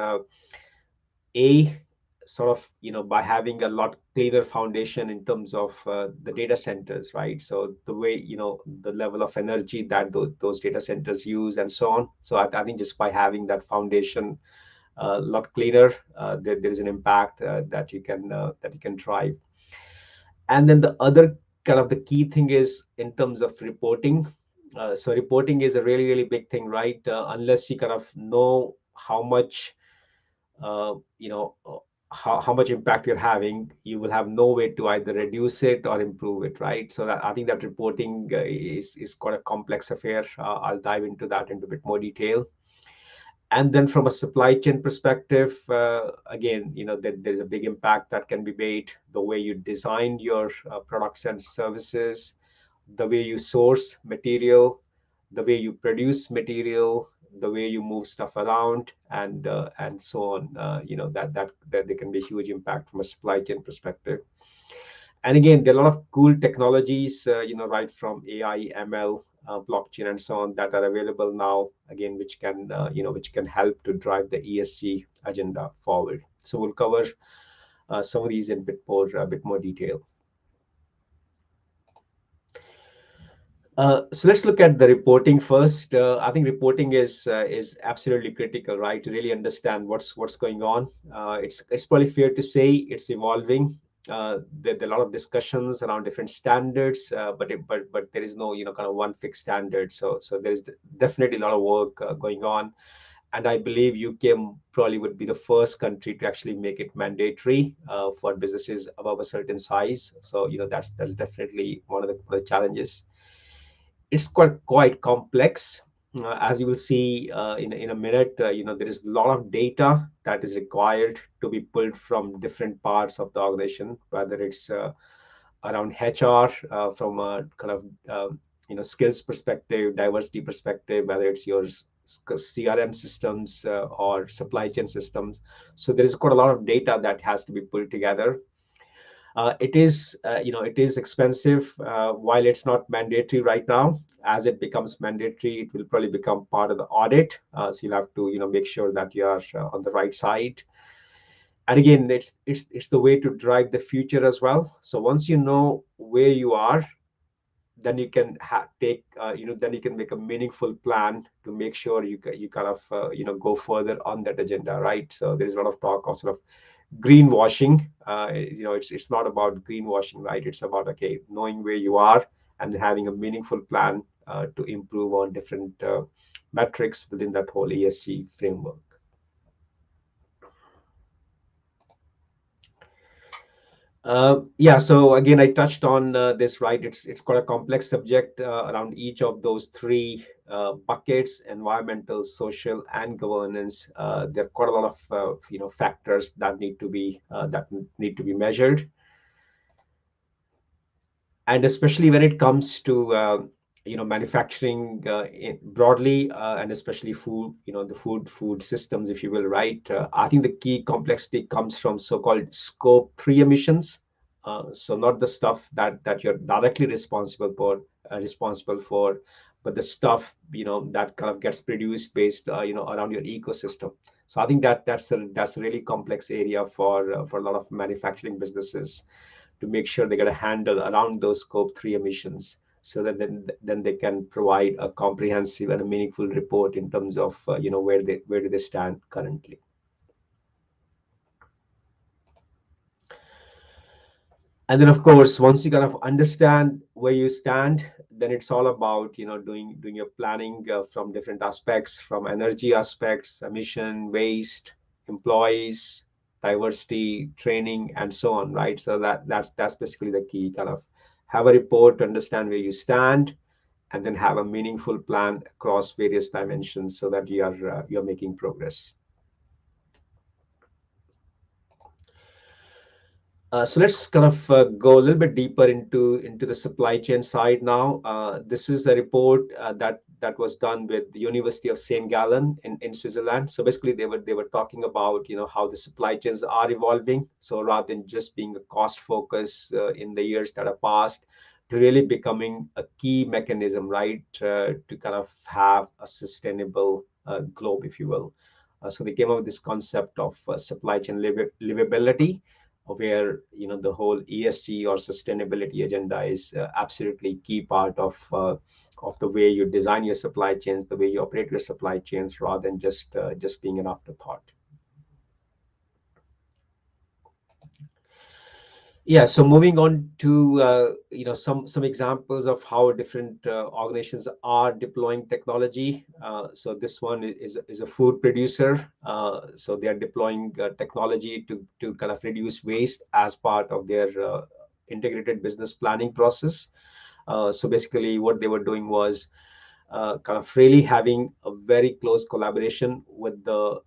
sort of by having a lot cleaner foundation in terms of the data centers, right? So the way the level of energy that those data centers use, and so on. So I think just by having that foundation a lot cleaner, there is an impact that you can drive. And then the other kind of the key thing is in terms of reporting. So reporting is a really big thing, right? Unless you kind of know how much how much impact you're having, you will have no way to either reduce it or improve it, right? So I think that reporting is quite a complex affair. I'll dive into that into a bit more detail. And then from a supply chain perspective, again, there's a big impact that can be made. The way you design your products and services, the way you source material, the way you produce material, the way you move stuff around, and so on. That there can be a huge impact from a supply chain perspective. And again, there are a lot of cool technologies, right from AI, ML, blockchain, and so on that are available now. Again, which can help to drive the ESG agenda forward. So we'll cover some of these in a bit more detail. So let's look at the reporting first. I think reporting is absolutely critical, right? To really understand what's going on. It's probably fair to say it's evolving. There are a lot of discussions around different standards, but there is no kind of one fixed standard. So there's definitely a lot of work going on, and I believe UK probably would be the first country to actually make it mandatory for businesses above a certain size. So that's definitely one of the challenges. It's quite complex. As you will see in a minute, there is a lot of data that is required to be pulled from different parts of the organization, whether it's around HR, from a kind of skills perspective, diversity perspective, whether it's your CRM systems or supply chain systems. So there is quite a lot of data that has to be pulled together. It is expensive while it's not mandatory right now. As it becomes mandatory, it will probably become part of the audit. So you'll have to make sure that you are on the right side. And again, it's the way to drive the future as well. So once you know where you are, then you can then you can make a meaningful plan to make sure you kind of go further on that agenda, right? So there's a lot of talk of sort of greenwashing. It's not about greenwashing, right? It's about knowing where you are and having a meaningful plan to improve on different metrics within that whole ESG framework. So again, I touched on this, right? It's quite a complex subject around each of those three buckets: environmental, social, and governance. There are quite a lot of factors that need to be measured, and especially when it comes to manufacturing broadly, and especially food, the food systems, if you will, right? I think the key complexity comes from so-called scope 3 emissions. So not the stuff that you're directly responsible for, but the stuff that kind of gets produced based around your ecosystem. So I think that's a really complex area for a lot of manufacturing businesses to make sure they get a handle around those scope 3 emissions, so that then they can provide a comprehensive and a meaningful report in terms of where do they stand currently. And then, of course, once you kind of understand where you stand, then it's all about doing your planning from different aspects, from energy aspects, emission, waste, employees, diversity, training, and so on, right? So that's basically the key. Kind of have a report to understand where you stand, and then have a meaningful plan across various dimensions so that you're making progress. So let's kind of go a little bit deeper into the supply chain side now. This is a report that was done with the University of St. Gallen in Switzerland. So basically, they were talking about how the supply chains are evolving. So rather than just being a cost focus in the years that have passed, to really becoming a key mechanism, right, to kind of have a sustainable globe, if you will. So they came up with this concept of supply chain livability, where the whole ESG or sustainability agenda is absolutely key part of the way you design your supply chains, the way you operate your supply chains, rather than just being an afterthought. Yeah, so moving on to some examples of how different organizations are deploying technology. So this one is a food producer. So they are deploying technology to kind of reduce waste as part of their integrated business planning process. So basically, what they were doing was kind of really having a very close collaboration with the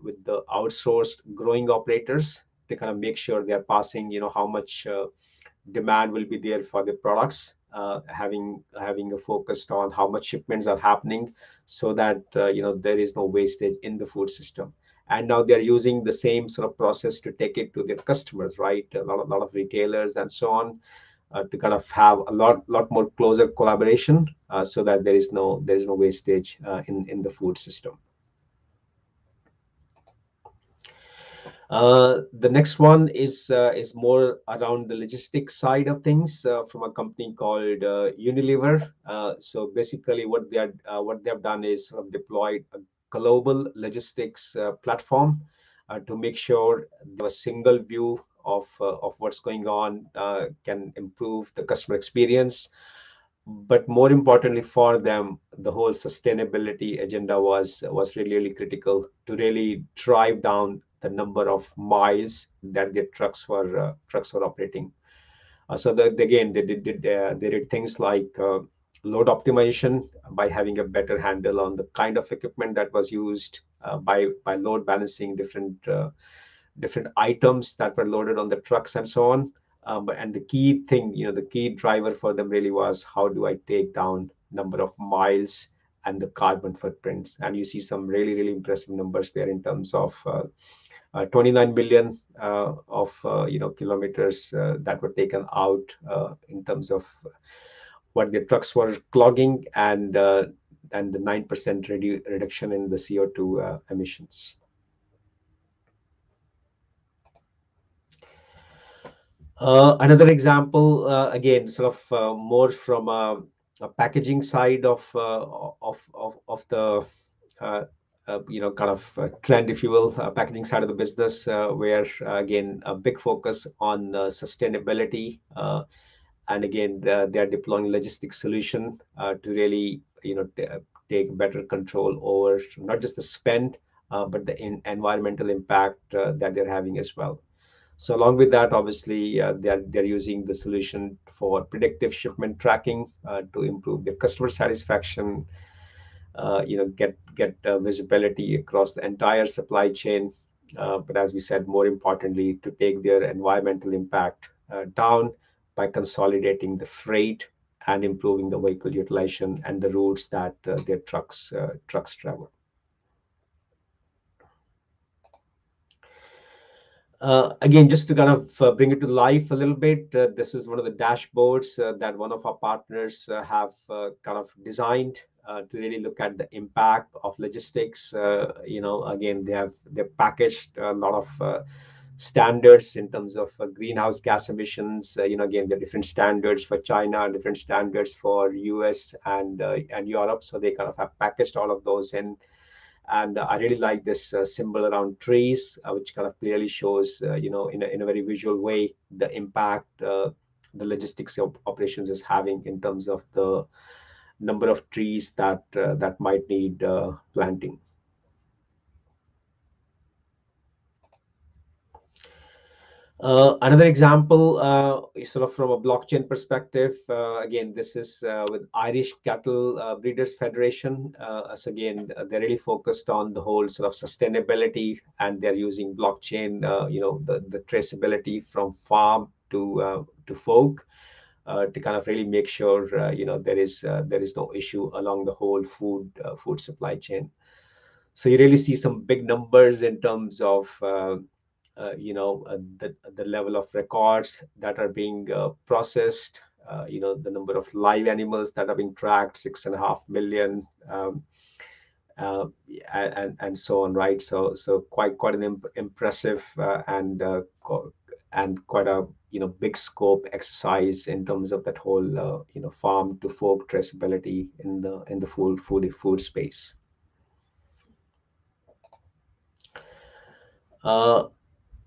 outsourced growing operators to kind of make sure they are passing, how much demand will be there for the products, having a focus on how much shipments are happening, so that there is no wastage in the food system. And now they're using the same sort of process to take it to their customers, right? A lot of retailers and so on, to kind of have a lot more closer collaboration, so that there is no wastage in the food system. The next one is more around the logistics side of things, from a company called Unilever. So basically, what they have done is sort of deployed a global logistics platform to make sure they have a single view of what's going on, can improve the customer experience. But more importantly for them, the whole sustainability agenda was really critical to really drive down the number of miles that their trucks were operating. So that again, they did things like load optimization by having a better handle on the kind of equipment that was used, by load balancing different items that were loaded on the trucks and so on. And the key thing, the key driver for them really was, how do I take down number of miles and the carbon footprints? And you see some really impressive numbers there in terms of 29 billion of kilometers that were taken out in terms of what the trucks were clogging, and the 9% reduction in the CO2 emissions. Another example, again, sort of more from a packaging side of the kind of trend, if you will, packaging side of the business, where again a big focus on sustainability, and again they are deploying logistics solution to really take better control over not just the spend, but the environmental impact that they're having as well. So along with that, obviously, they're using the solution for predictive shipment tracking to improve their customer satisfaction, get visibility across the entire supply chain. But as we said, more importantly, to take their environmental impact down by consolidating the freight and improving the vehicle utilization and the routes that their trucks travel. Again, just to kind of bring it to life a little bit, this is one of the dashboards that one of our partners have kind of designed to really look at the impact of logistics. Again, they've packaged a lot of standards in terms of greenhouse gas emissions. Again, there are different standards for China, different standards for US and Europe. So they kind of have packaged all of those in. And I really like this symbol around trees, which kind of clearly shows, in a very visual way, the impact the logistics operations is having in terms of the number of trees that might need planting. Another example, sort of from a blockchain perspective, again, this is with Irish Cattle Breeders Federation. So again, they're really focused on the whole sort of sustainability, and they're using blockchain, the traceability from farm to fork, to kind of really make sure there is no issue along the whole food supply chain. So you really see some big numbers in terms of the level of records that are being processed, the number of live animals that are being tracked, 6.5 million, and so on, right? So quite an impressive and quite a big scope exercise in terms of that whole farm to fork traceability in the food space.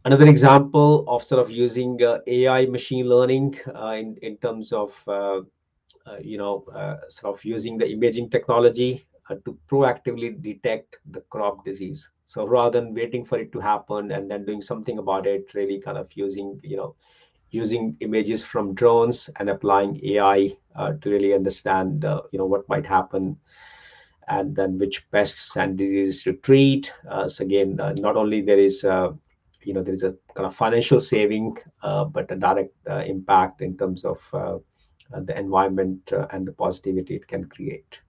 Another example of sort of using AI machine learning in terms of sort of using the imaging technology to proactively detect the crop disease. So rather than waiting for it to happen and then doing something about it, really kind of using images from drones and applying AI to really understand what might happen, and then which pests and diseases to treat. So again, not only there is there is a kind of financial saving, but a direct impact in terms of the environment and the positivity it can create.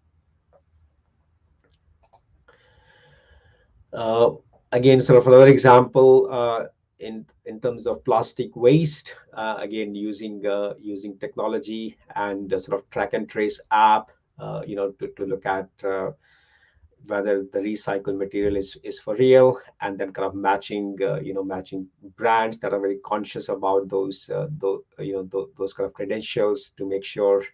Again, sort of another example in terms of plastic waste. Again, using technology and sort of track and trace app, to look at whether the recycled material is for real, and then kind of matching brands that are very conscious about those kind of credentials to make sure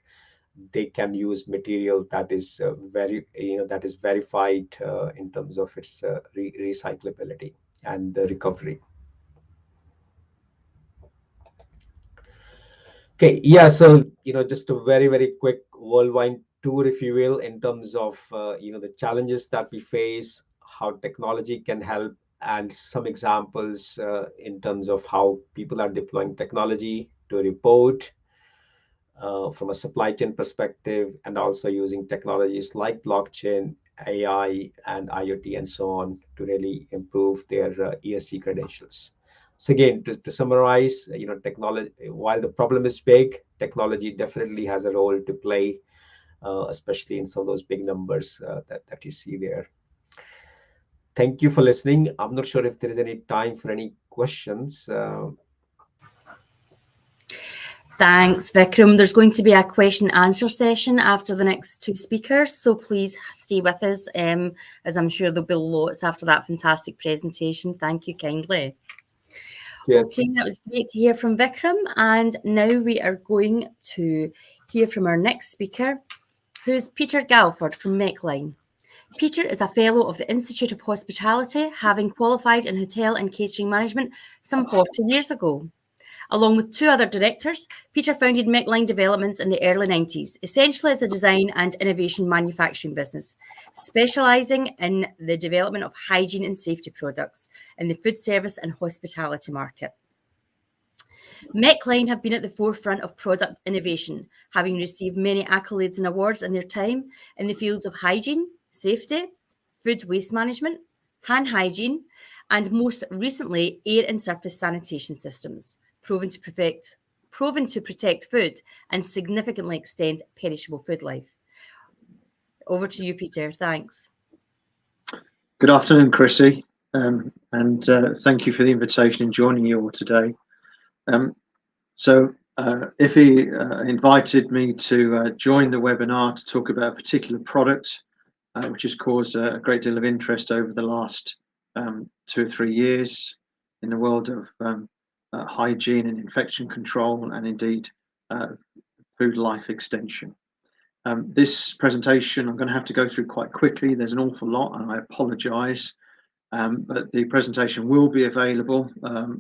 they can use material that is that is verified in terms of its recyclability and recovery. Okay, yeah, so just a very, very quick worldwide tour, if you will, in terms of the challenges that we face, how technology can help, and some examples in terms of how people are deploying technology to report from a supply chain perspective, and also using technologies like blockchain, AI, and IoT, and so on to really improve their ESG credentials. So again, to summarize, technology, while the problem is big, technology definitely has a role to play, especially in some of those big numbers that you see there. Thank you for listening. I'm not sure if there is any time for any questions. Thanks, Vikram. There's going to be a question and answer session after the next two speakers, so please stay with us, as I'm sure there'll be lots after that fantastic presentation. Thank you kindly. Yes. Okay, that was great to hear from Vikram, and now we are going to hear from our next speaker, who is Peter Galford from Meckline. Peter is a fellow of the Institute of Hospitality, having qualified in hotel and catering management some 40 years ago. Along with two other directors, Peter founded Meckline Developments in the early 90s, essentially as a design and innovation manufacturing business, specialising in the development of hygiene and safety products in the food service and hospitality market. Meckline have been at the forefront of product innovation, having received many accolades and awards in their time in the fields of hygiene, safety, food waste management, hand hygiene, and most recently, air and surface sanitation systems, proven to protect food and significantly extend perishable food life. Over to you, Peter. Thanks. Good afternoon, Chrissy, and thank you for the invitation and joining you all today. Iffy invited me to join the webinar to talk about a particular product which has caused a great deal of interest over the last 2 or 3 years in the world of hygiene and infection control, and indeed food life extension. This presentation I'm going to have to go through quite quickly. There's an awful lot, and I apologise, but the presentation will be available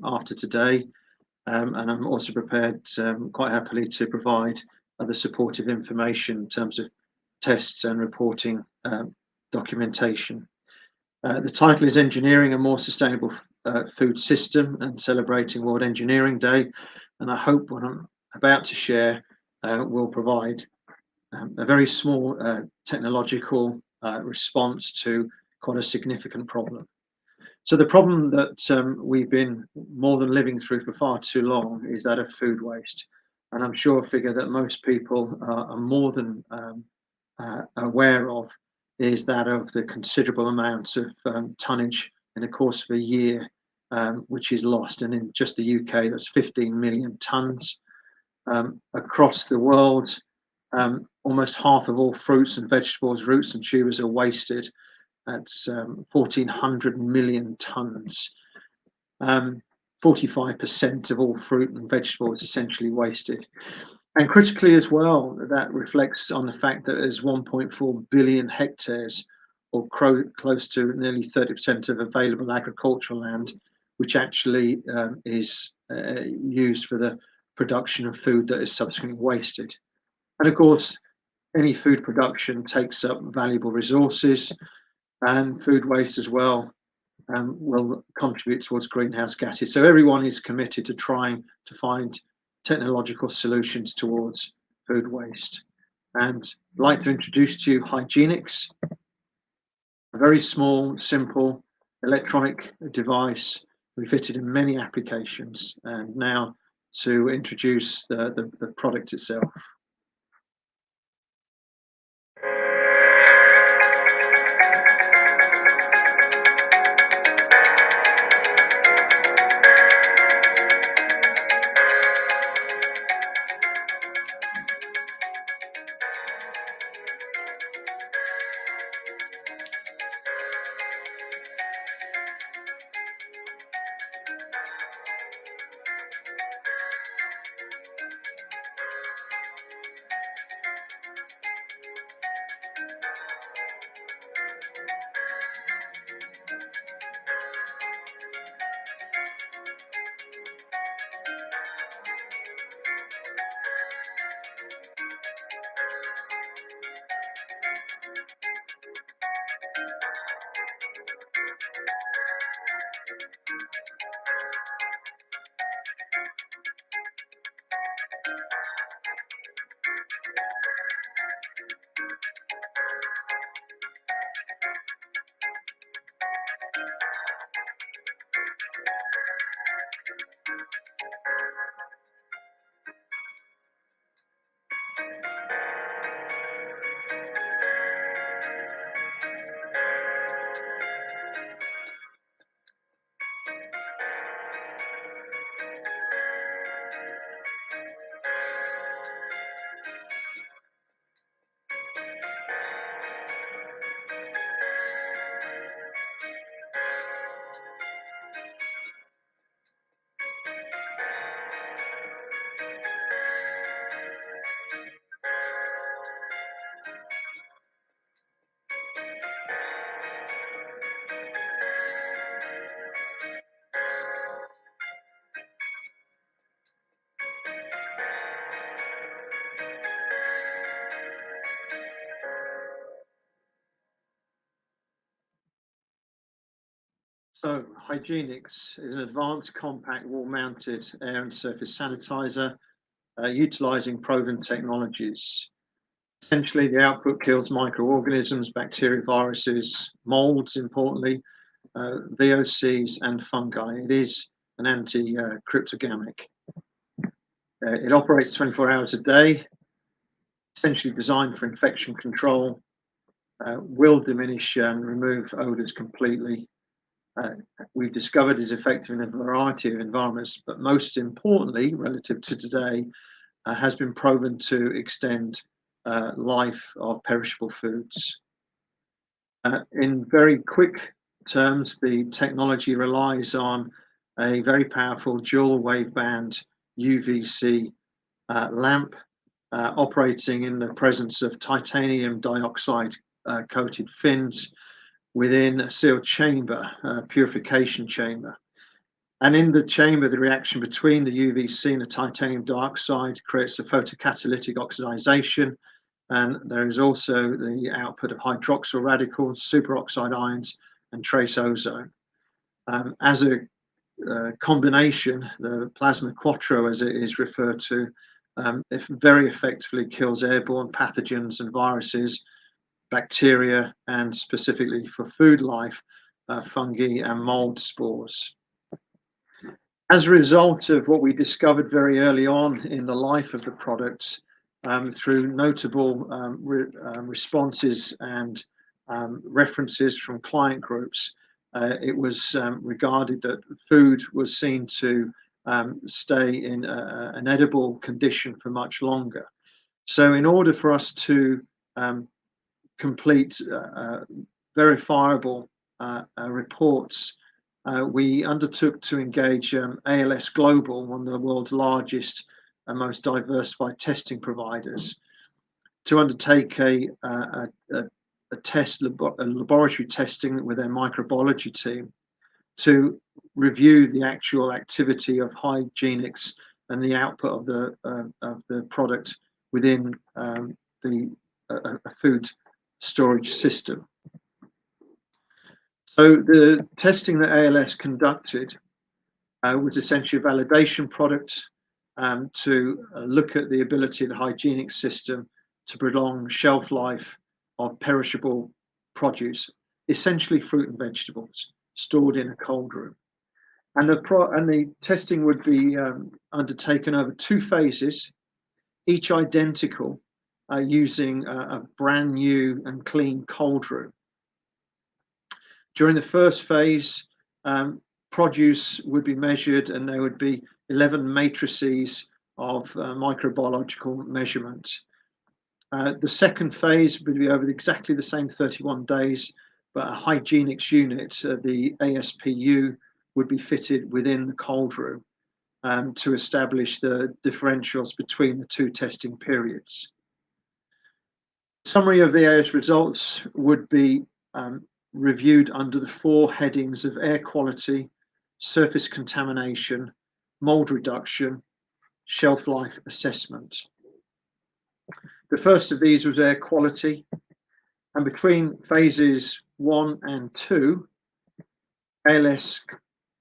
after today, and I'm also prepared quite happily to provide other supportive information in terms of tests and reporting documentation. The title is Engineering a More Sustainable Food System and Celebrating World Engineering Day, and I hope what I'm about to share will provide a very small technological response to quite a significant problem. So the problem that we've been more than living through for far too long is that of food waste, and I'm sure a figure that most people are more than aware of is that of the considerable amounts of tonnage in the course of a year which is lost, and in just the UK that's 15 million tonnes. Across the world, almost half of all fruits and vegetables, roots and tubers are wasted. That's 1,400 million tonnes. 45% of all fruit and vegetables essentially wasted. And critically as well, that reflects on the fact that there's 1.4 billion hectares, or close to nearly 30% of available agricultural land, which actually is used for the production of food that is subsequently wasted. And of course, any food production takes up valuable resources, and food waste as well will contribute towards greenhouse gases. So everyone is committed to trying to find technological solutions towards food waste. And I'd like to introduce to you Hygienix, a very small, simple electronic device we fitted in many applications. And now to introduce the product itself. So Hygienix is an advanced compact wall-mounted air and surface sanitizer utilising proven technologies. Essentially, the output kills microorganisms, bacteria, viruses, molds, importantly, VOCs and fungi. It is an anti-cryptogamic. It operates 24 hours a day, essentially designed for infection control, will diminish and remove odours completely. We've discovered is effective in a variety of environments, but most importantly, relative to today, has been proven to extend life of perishable foods. In very quick terms, the technology relies on a very powerful dual waveband UVC lamp operating in the presence of titanium dioxide coated fins within a sealed chamber, a purification chamber. And in the chamber, the reaction between the UVC and the titanium dioxide creates a photocatalytic oxidization. And there is also the output of hydroxyl radicals, superoxide ions, and trace ozone. As a combination, the plasma quattro, as it is referred to, it very effectively kills airborne pathogens and viruses, bacteria, and specifically for food life, fungi and mold spores. As a result of what we discovered very early on in the life of the products, through notable responses and references from client groups, it was regarded that food was seen to stay in an edible condition for much longer. So in order for us to complete verifiable reports, we undertook to engage ALS Global, one of the world's largest and most diversified testing providers, to undertake a laboratory testing with their microbiology team to review the actual activity of hygienics and the output of the product within a food storage system. So the testing that ALS conducted was essentially a validation product to look at the ability of the hygienic system to prolong shelf life of perishable produce, essentially fruit and vegetables, stored in a cold room. And the testing would be undertaken over 2 phases, each identical, using a brand new and clean cold room. During the first phase, produce would be measured, and there would be 11 matrices of microbiological measurement. The second phase would be over exactly the same 31 days, but a hygienics unit, the ASPU, would be fitted within the cold room to establish the differentials between the 2 testing periods. Summary of the AS results would be reviewed under the 4 headings of air quality, surface contamination, mold reduction, shelf life assessment. The first of these was air quality, and between phases 1 and 2, ALS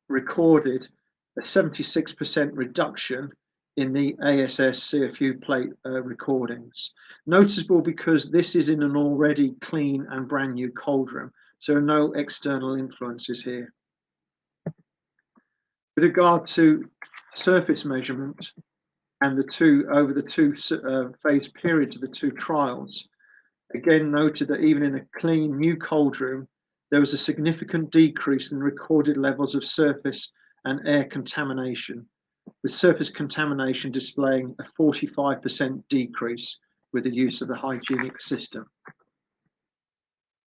recorded a 76% reduction in the ASS CFU plate recordings. Noticeable because this is in an already clean and brand new cold room, so no external influences here. With regard to surface measurement and over the 2 phase periods of the 2 trials, again noted that even in a clean new cold room, there was a significant decrease in recorded levels of surface and air contamination, with surface contamination displaying a 45% decrease with the use of the hygienic system.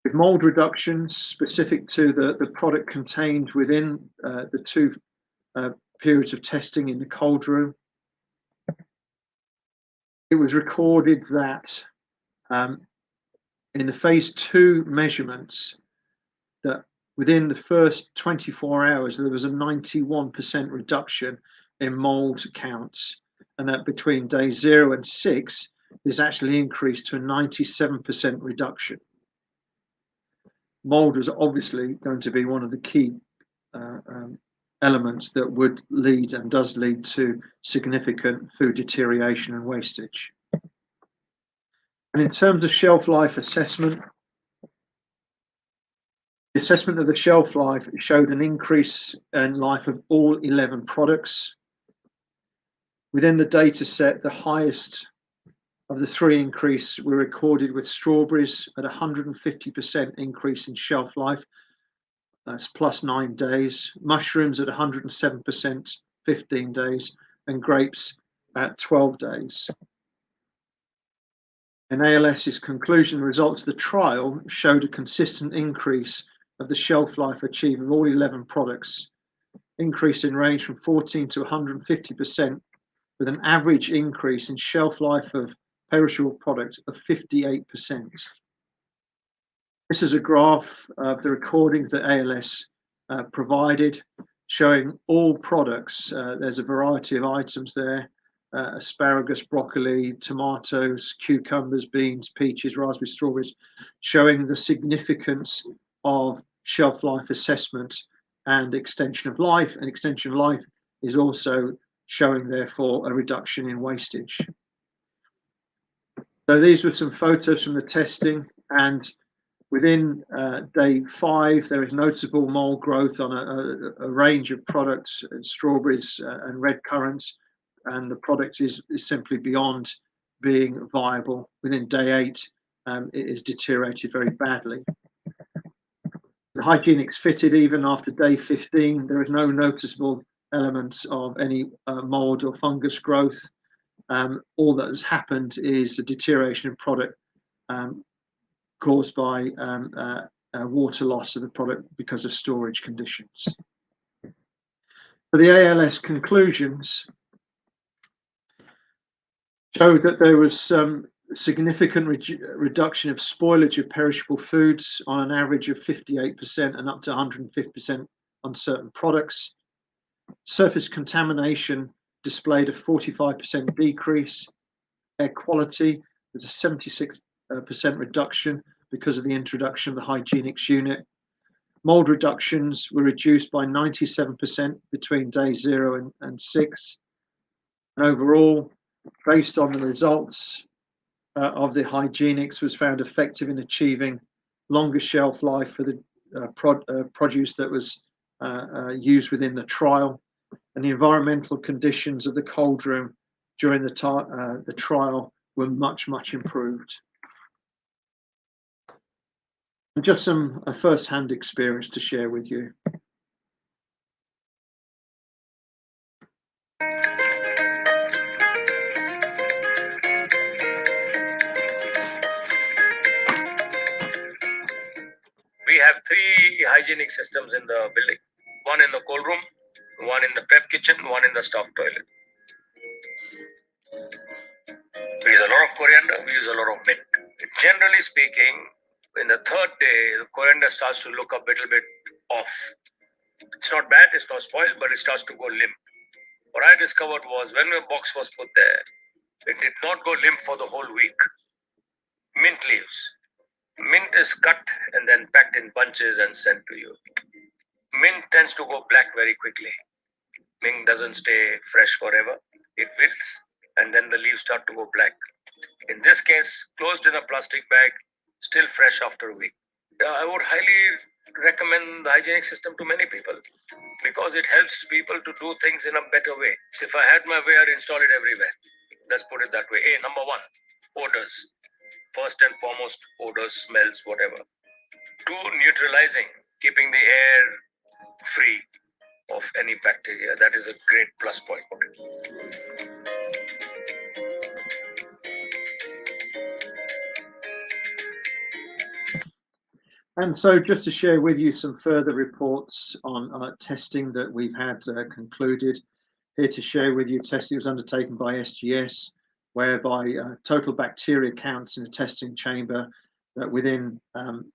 With mold reductions specific to the product contained within the 2 periods of testing in the cold room, it was recorded that in the phase 2 measurements, that within the first 24 hours, there was a 91% reduction in mold counts, and that between day 0 and 6, there's actually increased to a 97% reduction. Mold was obviously going to be one of the key elements that would lead and does lead to significant food deterioration and wastage. And in terms of shelf life assessment, the assessment of the shelf life showed an increase in life of all 11 products. Within the data set, the highest of the 3 increase were recorded with strawberries at 150% increase in shelf life. That's plus 9 days. Mushrooms at 107%, 15 days, and grapes at 12 days. In ALS's conclusion, the results of the trial showed a consistent increase of the shelf life achieved of all 11 products, increase in range from 14 to 150%, with an average increase in shelf life of perishable products of 58%. This is a graph of the recordings that ALS provided, showing all products. There's a variety of items there: asparagus, broccoli, tomatoes, cucumbers, beans, peaches, raspberries, strawberries, showing the significance of shelf life assessment and extension of life. And extension of life is also showing, therefore, a reduction in wastage. So these were some photos from the testing, and within day 5, there is notable mold growth on a range of products, strawberries and red currants, and the product is simply beyond being viable. Within day 8, it is deteriorated very badly. The hygienics fitted even after day 15. There is no noticeable elements of any mold or fungus growth. All that has happened is a deterioration of product caused by water loss of the product because of storage conditions. For the ALS conclusions, showed that there was some significant reduction of spoilage of perishable foods on an average of 58% and up to 150% on certain products. Surface contamination displayed a 45% decrease. Air quality was a 76% reduction because of the introduction of the hygienics unit. Mold reductions were reduced by 97% between day 0 and 6. And overall, based on the results of the hygienics, was found effective in achieving longer shelf life for the produce that was used within the trial, and the environmental conditions of the cold room during the trial were much improved. And just some first-hand experience to share with you. We have 3 hygienic systems in the building. One in the cold room, one in the prep kitchen, one in the stock toilet. We use a lot of coriander, we use a lot of mint. Generally speaking, in the 3rd day, the coriander starts to look a little bit off. It's not bad, it's not spoiled, but it starts to go limp. What I discovered was when the box was put there, it did not go limp for the whole week. Mint leaves. Mint is cut and then packed in bunches and sent to you. Mint tends to go black very quickly. Mint doesn't stay fresh forever. It wilts and then the leaves start to go black. In this case, closed in a plastic bag, still fresh after a week. I would highly recommend the hygienic system to many people because it helps people to do things in a better way. So if I had my way, I'd install it everywhere. Let's put it that way. Number 1, odors. First and foremost, odors, smells, whatever. 2, neutralizing, keeping the air free of any bacteria. That is a great plus point. And so just to share with you some further reports on testing that we've had concluded. Here to share with you testing was undertaken by SGS, whereby total bacteria counts in a testing chamber that within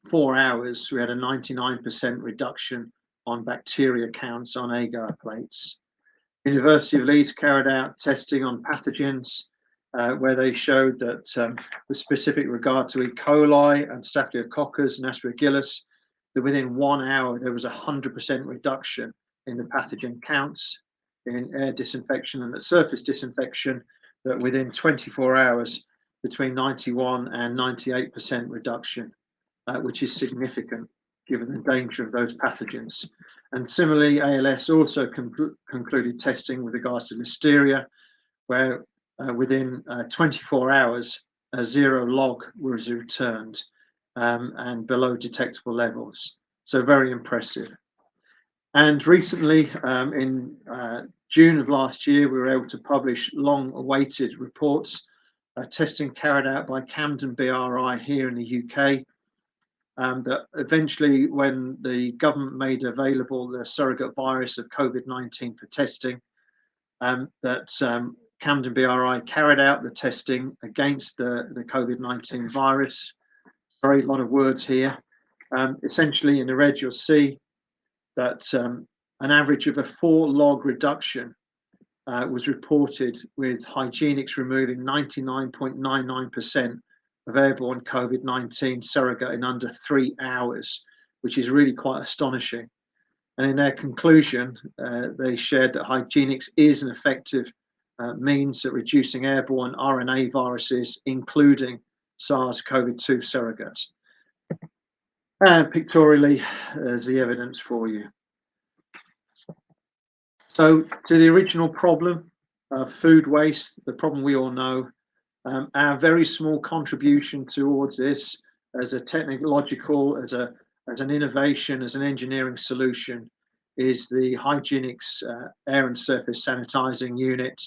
4 hours we had a 99% reduction on bacteria counts on agar plates. University of Leeds carried out testing on pathogens where they showed that with specific regard to E. coli and Staphylococcus and Aspergillus, that within 1 hour there was a 100% reduction in the pathogen counts in air disinfection and at surface disinfection, that within 24 hours between 91 and 98% reduction, which is significant given the danger of those pathogens. And similarly, ALS also concluded testing with regards to listeria, where within 24 hours, a 0 log was returned and below detectable levels. So very impressive. And recently, in June of last year, we were able to publish long-awaited reports, testing carried out by Camden BRI here in the UK, that eventually, when the government made available the surrogate virus of COVID-19 for testing, that Camden BRI carried out the testing against the COVID-19 virus. Very lot of words here. Essentially, in the red, you'll see that an average of a 4 log reduction was reported, with hygienics removing 99.99% of airborne COVID-19 surrogate in under 3 hours, which is really quite astonishing. And in their conclusion, they shared that hygienics is an effective means at reducing airborne RNA viruses, including SARS-CoV-2 surrogates. And pictorially, there's the evidence for you. So to the original problem of food waste, the problem we all know, our very small contribution towards this as a technological, as an innovation, as an engineering solution, is the hygienics air and surface sanitizing unit,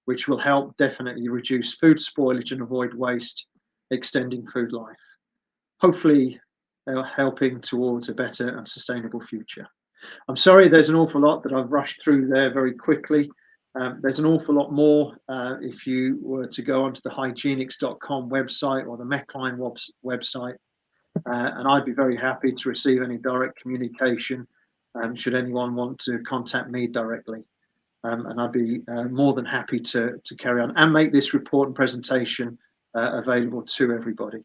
which will help definitely reduce food spoilage and avoid waste, extending food life. Hopefully, helping towards a better and sustainable future. I'm sorry, there's an awful lot that I've rushed through there very quickly. There's an awful lot more if you were to go onto the hygienics.com website or the Mechline website, and I'd be very happy to receive any direct communication should anyone want to contact me directly. And I'd be more than happy to carry on and make this report and presentation available to everybody.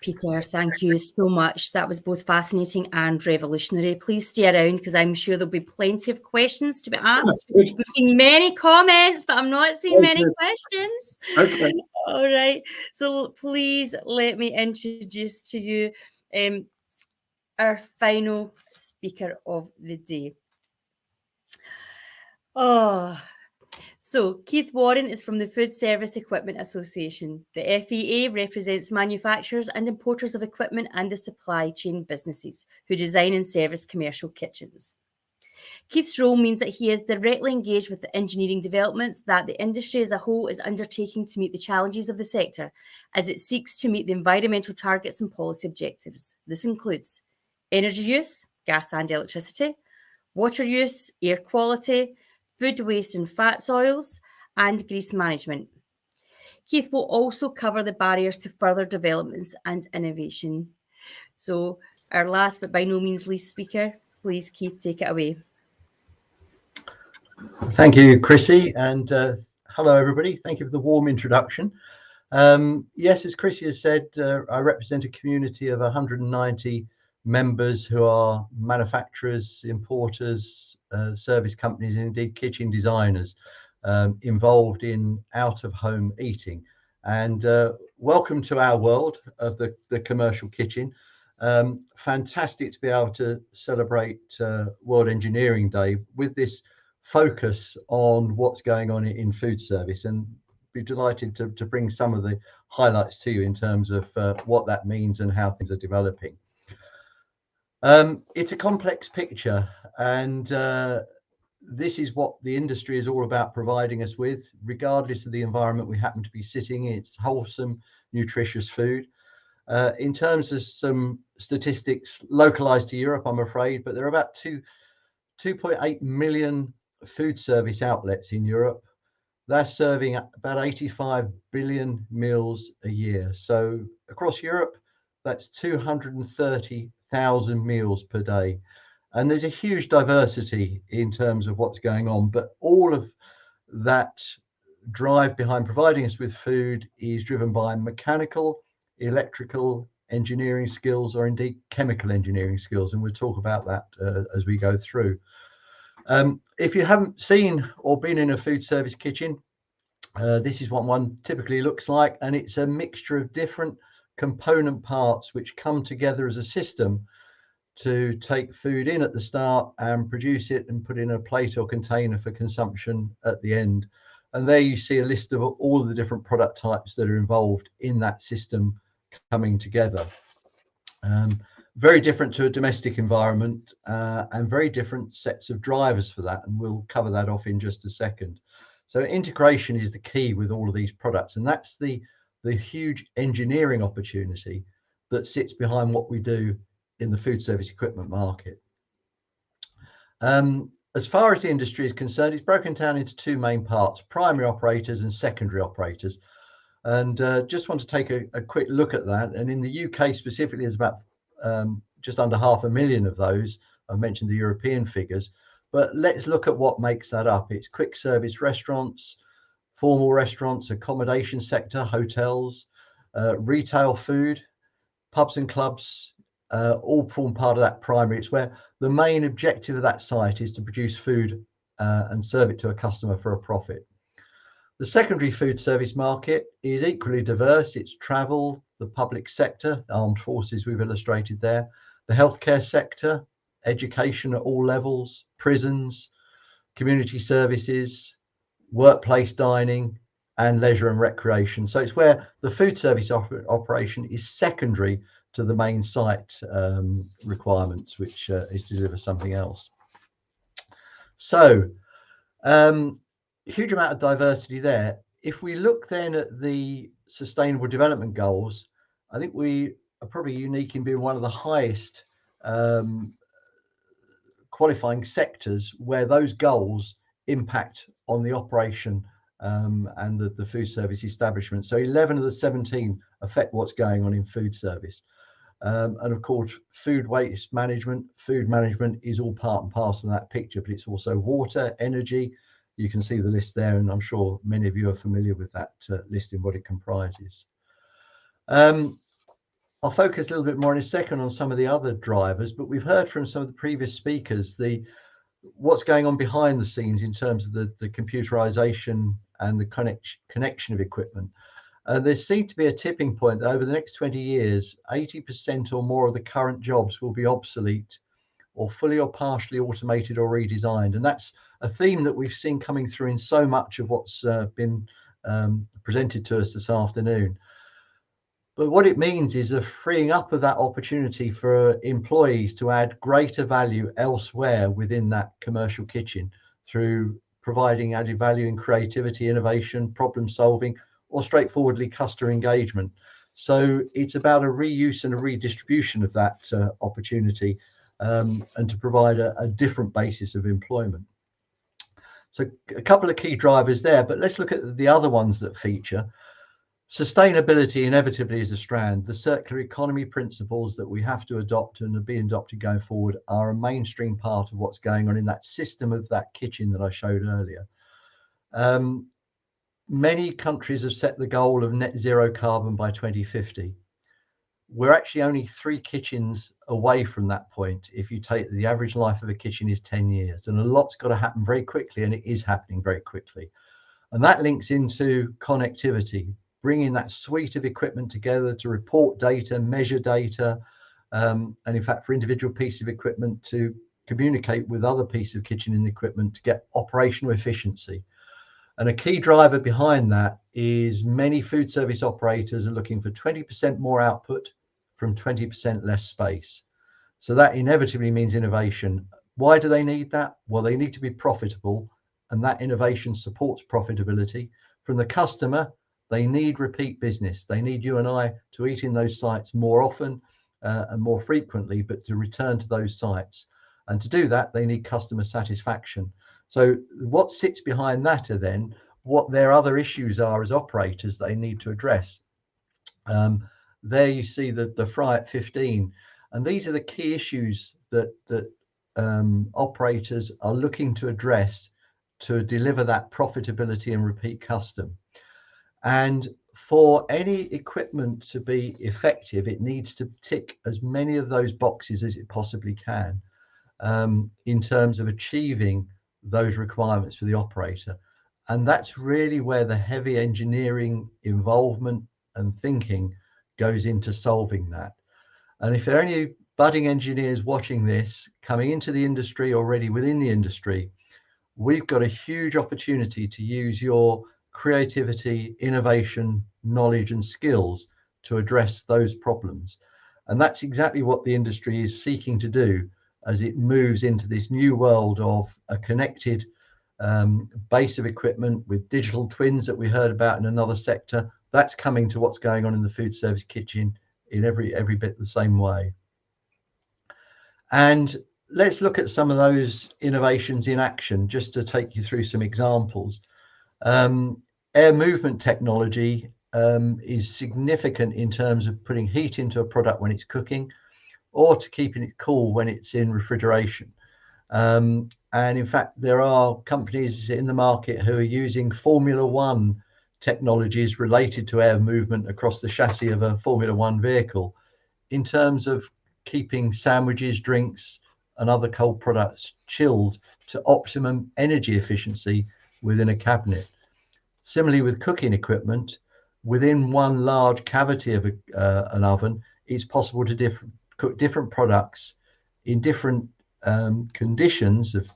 Peter, thank you so much. That was both fascinating and revolutionary. Please stay around because I'm sure there'll be plenty of questions to be asked. I'm seeing many comments, but I'm not seeing many questions. Okay. All right. So please let me introduce to you our final speaker of the day. So Keith Warren is from the Food Service Equipment Association. The FEA represents manufacturers and importers of equipment and the supply chain businesses who design and service commercial kitchens. Keith's role means that he is directly engaged with the engineering developments that the industry as a whole is undertaking to meet the challenges of the sector as it seeks to meet the environmental targets and policy objectives. This includes energy use, gas and electricity, water use, air quality, food waste and fats oils, and grease management. Keith will also cover the barriers to further developments and innovation. So our last but by no means least speaker, please Keith, take it away. Thank you, Chrissy, and hello everybody. Thank you for the warm introduction. Yes, as Chrissy has said, I represent a community of 190 members who are manufacturers, importers, service companies, and indeed kitchen designers involved in out-of-home eating. And welcome to our world of the commercial kitchen. Fantastic to be able to celebrate World Engineering Day with this focus on what's going on in food service, and be delighted to bring some of the highlights to you in terms of what that means and how things are developing. It's a complex picture, and this is what the industry is all about providing us with, regardless of the environment we happen to be sitting in. It's wholesome, nutritious food. In terms of some statistics localized to Europe, I'm afraid, but there are about 2.8 million food service outlets in Europe. They're serving about 85 billion meals a year. So across Europe, that's 230,000 meals per day. And there's a huge diversity in terms of what's going on, but all of that drive behind providing us with food is driven by mechanical, electrical engineering skills, or indeed chemical engineering skills. And we'll talk about that as we go through. If you haven't seen or been in a food service kitchen, this is what one typically looks like, and it's a mixture of different component parts which come together as a system to take food in at the start and produce it and put in a plate or container for consumption at the end. And there you see a list of all of the different product types that are involved in that system coming together. Very different to a domestic environment, and very different sets of drivers for that, and we'll cover that off in just a second. So integration is the key with all of these products, and that's the huge engineering opportunity that sits behind what we do in the food service equipment market. As far as the industry is concerned, it's broken down into two main parts: primary operators and secondary operators. And just want to take a quick look at that. And in the UK specifically, there's about just under 500,000 of those. I mentioned the European figures, but let's look at what makes that up. It's quick service restaurants, formal restaurants, accommodation sector, hotels, retail food, pubs and clubs, all form part of that primary. It's where the main objective of that site is to produce food and serve it to a customer for a profit. The secondary food service market is equally diverse. It's travel, the public sector, armed forces we've illustrated there, the healthcare sector, education at all levels, prisons, community services, workplace dining, and leisure and recreation. So it's where the food service operation is secondary to the main site requirements, which is to deliver something else. So huge amount of diversity there. If we look then at the Sustainable Development Goals, I think we are probably unique in being one of the highest qualifying sectors where those goals impact on the operation and the food service establishment. So 11 of the 17 affect what's going on in food service. And of course, food waste management. Food management is all part and parcel of that picture, but it's also water, energy. You can see the list there, and I'm sure many of you are familiar with that list and what it comprises. I'll focus a little bit more in a second on some of the other drivers, but we've heard from some of the previous speakers what's going on behind the scenes in terms of the computerization and the connection of equipment. There seems to be a tipping point that over the next 20 years, 80% or more of the current jobs will be obsolete or fully or partially automated or redesigned. And that's a theme that we've seen coming through in so much of what's been presented to us this afternoon. But what it means is a freeing up of that opportunity for employees to add greater value elsewhere within that commercial kitchen through providing added value in creativity, innovation, problem solving, or straightforwardly customer engagement. So it's about a reuse and a redistribution of that opportunity and to provide a different basis of employment. So a couple of key drivers there, but let's look at the other ones that feature. Sustainability inevitably is a strand. The circular economy principles that we have to adopt and are being adopted going forward are a mainstream part of what's going on in that system of that kitchen that I showed earlier. Many countries have set the goal of net zero carbon by 2050. We're actually only 3 kitchens away from that point. If you take the average life of a kitchen is 10 years, and a lot's got to happen very quickly, and it is happening very quickly. And that links into connectivity, bringing that suite of equipment together to report data, measure data, and in fact, for individual pieces of equipment to communicate with other pieces of kitchen equipment to get operational efficiency. And a key driver behind that is many food service operators are looking for 20% more output from 20% less space. So that inevitably means innovation. Why do they need that? Well, they need to be profitable, and that innovation supports profitability. From the customer, they need repeat business. They need you and I to eat in those sites more often and more frequently, but to return to those sites. And to do that, they need customer satisfaction. So what sits behind that are then what their other issues are as operators they need to address. There you see the fry at 15, and these are the key issues that operators are looking to address to deliver that profitability and repeat custom. And for any equipment to be effective, it needs to tick as many of those boxes as it possibly can in terms of achieving those requirements for the operator. And that's really where the heavy engineering involvement and thinking goes into solving that. And if there are any budding engineers watching this, coming into the industry, already within the industry, we've got a huge opportunity to use your creativity, innovation, knowledge and skills to address those problems. And that's exactly what the industry is seeking to do as it moves into this new world of a connected base of equipment with digital twins that we heard about in another sector. That's coming to what's going on in the food service kitchen in every bit the same way. And let's look at some of those innovations in action, just to take you through some examples. Air movement technology is significant in terms of putting heat into a product when it's cooking, or to keeping it cool when it's in refrigeration. And in fact, there are companies in the market who are using Formula One technologies related to air movement across the chassis of a Formula One vehicle in terms of keeping sandwiches, drinks, and other cold products chilled to optimum energy efficiency within a cabinet. Similarly, with cooking equipment, within one large cavity of an oven, it's possible to cook different products in different conditions of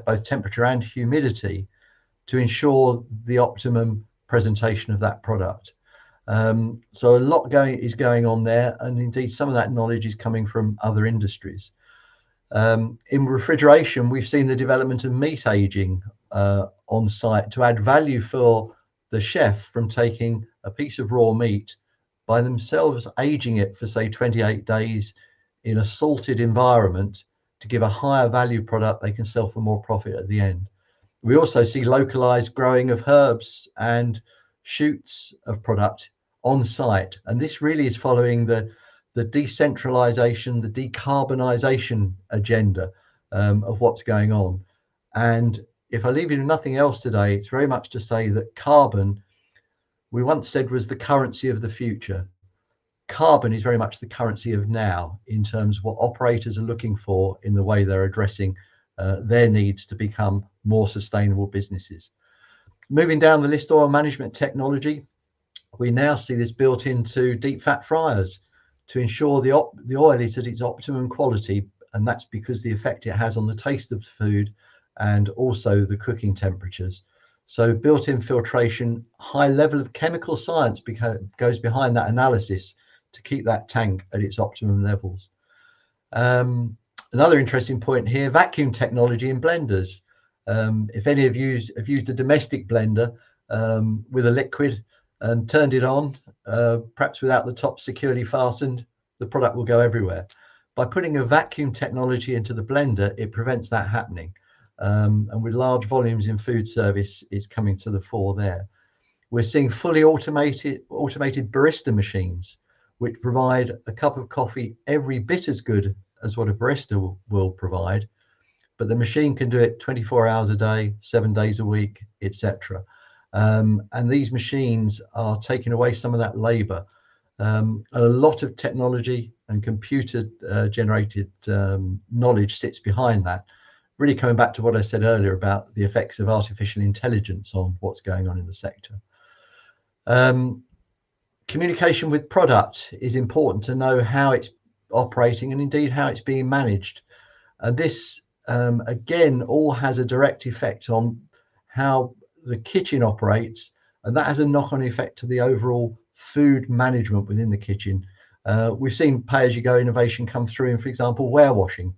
both temperature and humidity to ensure the optimum presentation of that product. So a lot is going on there, and indeed some of that knowledge is coming from other industries. In refrigeration, we've seen the development of meat aging on site to add value for the chef from taking a piece of raw meat, by themselves aging it for say 28 days in a salted environment to give a higher value product they can sell for more profit at the end. We also see localized growing of herbs and shoots of product on site, and this really is following the the decentralization, the decarbonisation agenda of what's going on. And if I leave you with nothing else today, it's very much to say that carbon, we once said, was the currency of the future. Carbon is very much the currency of now in terms of what operators are looking for in the way they're addressing their needs to become more sustainable businesses. Moving down the list, oil management technology, we now see this built into deep fat fryers to ensure the oil is at its optimum quality, and that's because the effect it has on the taste of the food and also the cooking temperatures. So built-in filtration, high level of chemical science goes behind that analysis to keep that tank at its optimum levels. Another interesting point here, vacuum technology in blenders. If any of you have used a domestic blender with a liquid and turned it on, perhaps without the top securely fastened, the product will go everywhere. By putting a vacuum technology into the blender, it prevents that happening. And with large volumes in food service, it's coming to the fore there. We're seeing fully automated barista machines, which provide a cup of coffee every bit as good as what a barista will provide, but the machine can do it 24 hours a day, 7 days a week, etc. And these machines are taking away some of that labor. A lot of technology and computer generated knowledge sits behind that, really coming back to what I said earlier about the effects of artificial intelligence on what's going on in the sector. Communication with product is important to know how it's operating and indeed how it's being managed. And this, again, all has a direct effect on how the kitchen operates, and that has a knock-on effect to the overall food management within the kitchen. We've seen pay-as-you-go innovation come through in, for example, warewashing,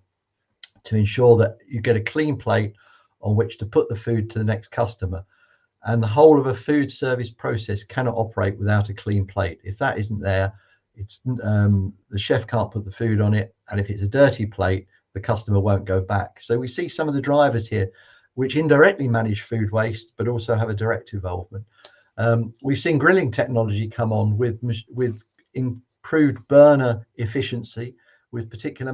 to ensure that you get a clean plate on which to put the food to the next customer. And the whole of a food service process cannot operate without a clean plate. If that isn't there, it's the chef can't put the food on it, and if it's a dirty plate, the customer won't go back. So we see some of the drivers here which indirectly manage food waste but also have a direct involvement. We've seen grilling technology come on with improved burner efficiency, with particular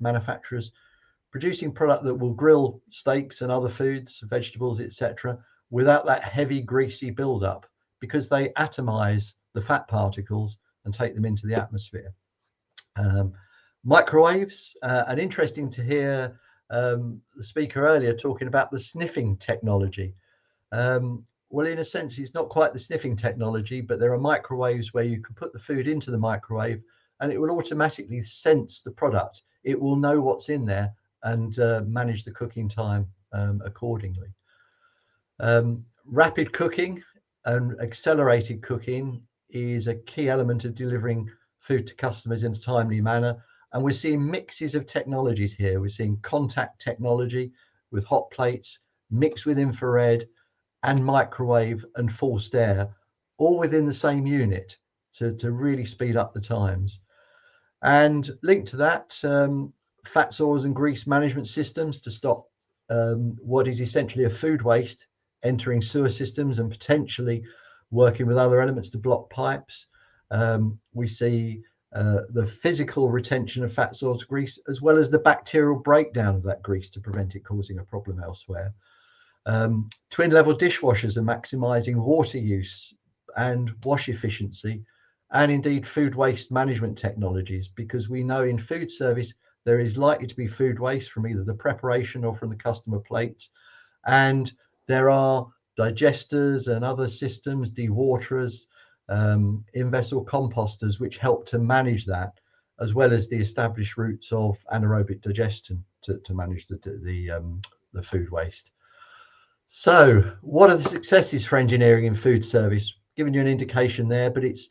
manufacturers producing product that will grill steaks and other foods, vegetables, etc., without that heavy greasy buildup, because they atomize the fat particles and take them into the atmosphere. Microwaves, and interesting to hear the speaker earlier talking about the sniffing technology. Well, in a sense, it's not quite the sniffing technology, but there are microwaves where you can put the food into the microwave and it will automatically sense the product. It will know what's in there and manage the cooking time accordingly. Rapid cooking and accelerated cooking is a key element of delivering food to customers in a timely manner. And we're seeing mixes of technologies here. We're seeing contact technology with hot plates, mixed with infrared and microwave and forced air, all within the same unit to really speed up the times. And linked to that, fats, oils and grease management systems to stop what is essentially a food waste entering sewer systems and potentially working with other elements to block pipes. We see the physical retention of fats, oils, grease, as well as the bacterial breakdown of that grease to prevent it causing a problem elsewhere. Twin level dishwashers are maximizing water use and wash efficiency, and indeed food waste management technologies, because we know in food service there is likely to be food waste from either the preparation or from the customer plates, and there are digesters and other systems, dewaterers, in-vessel composters, which help to manage that, as well as the established routes of anaerobic digestion to manage the food waste. So what are the successes for engineering in food service? Giving you an indication there, but it's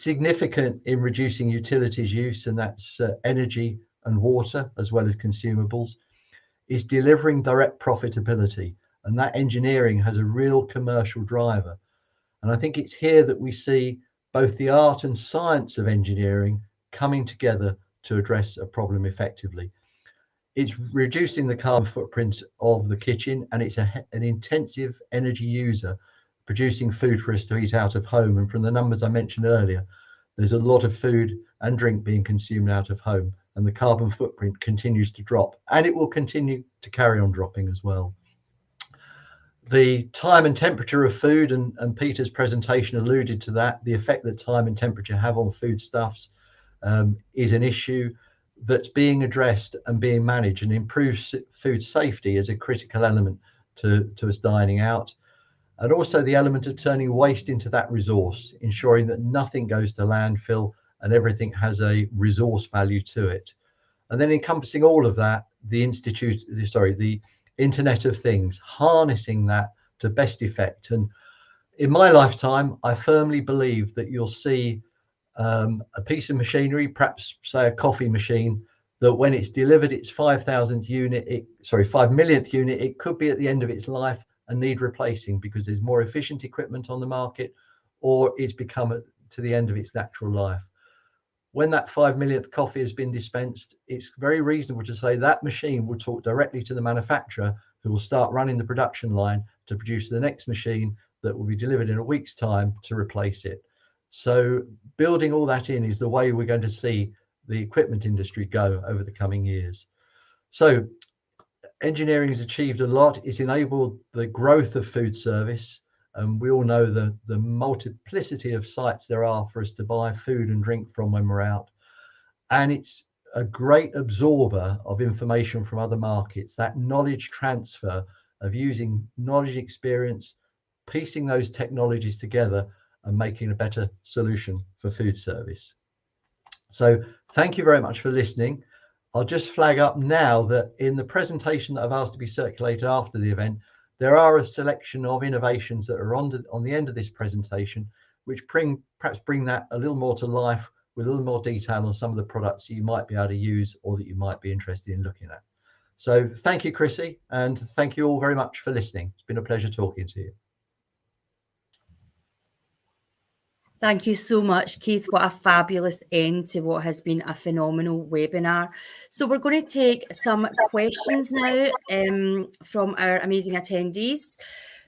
significant in reducing utilities use, and that's energy and water as well as consumables. It's delivering direct profitability, and that engineering has a real commercial driver. And I think it's here that we see both the art and science of engineering coming together to address a problem effectively. It's reducing the carbon footprint of the kitchen, and it's an intensive energy user, producing food for us to eat out of home. And from the numbers I mentioned earlier, there's a lot of food and drink being consumed out of home, and the carbon footprint continues to drop, and it will continue to carry on dropping as well. The time and temperature of food, and Peter's presentation alluded to that, the effect that time and temperature have on foodstuffs is an issue that's being addressed and being managed, and improved food safety is a critical element to us dining out. And also the element of turning waste into that resource, ensuring that nothing goes to landfill and everything has a resource value to it. And then encompassing all of that, the Internet of Things, harnessing that to best effect. And in my lifetime, I firmly believe that you'll see a piece of machinery, perhaps say a coffee machine, that when it's delivered its 5 millionth unit, it could be at the end of its life and need replacing because there's more efficient equipment on the market, or it's become to the end of its natural life. When that 5 millionth coffee has been dispensed, it's very reasonable to say that machine will talk directly to the manufacturer, who will start running the production line to produce the next machine that will be delivered in a week's time to replace it. So building all that in is the way we're going to see the equipment industry go over the coming years. So engineering has achieved a lot. It's enabled the growth of food service. We all know the multiplicity of sites there are for us to buy food and drink from when we're out. And it's a great absorber of information from other markets, that knowledge transfer of using knowledge experience, piecing those technologies together and making a better solution for food service. So thank you very much for listening. I'll just flag up now that in the presentation that I've asked to be circulated after the event, there are a selection of innovations that are on the end of this presentation, which perhaps bring that a little more to life with a little more detail on some of the products that you might be able to use or that you might be interested in looking at. So thank you, Chrissy, and thank you all very much for listening. It's been a pleasure talking to you. Thank you so much, Keith. What a fabulous end to what has been a phenomenal webinar. So we're going to take some questions now from our amazing attendees.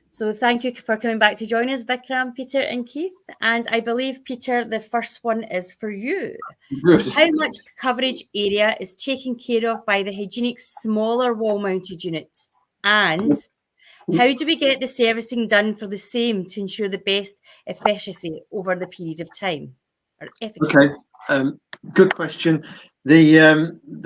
So thank you for coming back to join us, Vikram, Peter and Keith. And I believe, Peter, the first one is for you. Good. How much coverage area is taken care of by the hygienic smaller wall-mounted unit? And how do we get the servicing done for the same to ensure the best efficiency over the period of time? Or efficacy? Okay, good question. The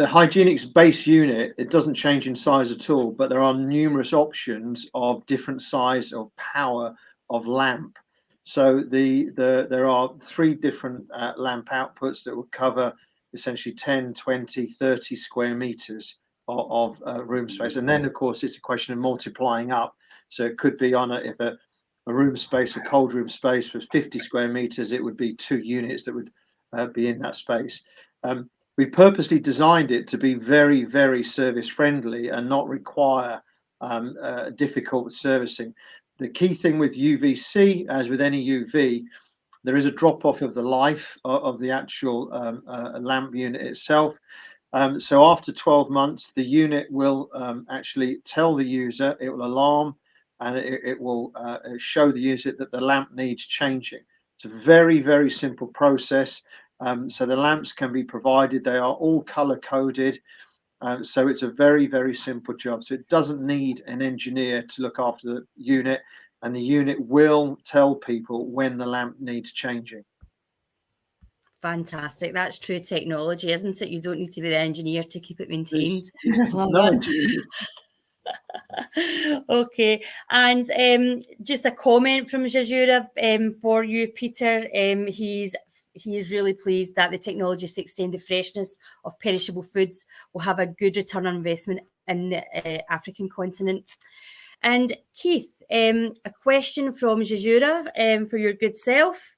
hygienics base unit, it doesn't change in size at all, but there are numerous options of different size or power of lamp. So there are 3 different lamp outputs that will cover essentially 10, 20, 30 square meters of room space. And then, of course, it's a question of multiplying up. So it could be on if a room space, a cold room space was 50 square meters, it would be 2 units that would be in that space. We purposely designed it to be very, very service friendly and not require difficult servicing. The key thing with UVC, as with any UV, there is a drop off of the life of the actual lamp unit itself. So after 12 months, the unit will actually tell the user, it will alarm, and it will show the user that the lamp needs changing. It's a very, very simple process. So the lamps can be provided. They are all color coded. So it's a very, very simple job. So it doesn't need an engineer to look after the unit, and the unit will tell people when the lamp needs changing. Fantastic. That's true technology, isn't it? You don't need to be the engineer to keep it maintained. No, Okay, and just a comment from Jazura for you, Peter. He is really pleased that the technologies to extend the freshness of perishable foods will have a good return on investment in the African continent. And Keith, a question from Jazura for your good self.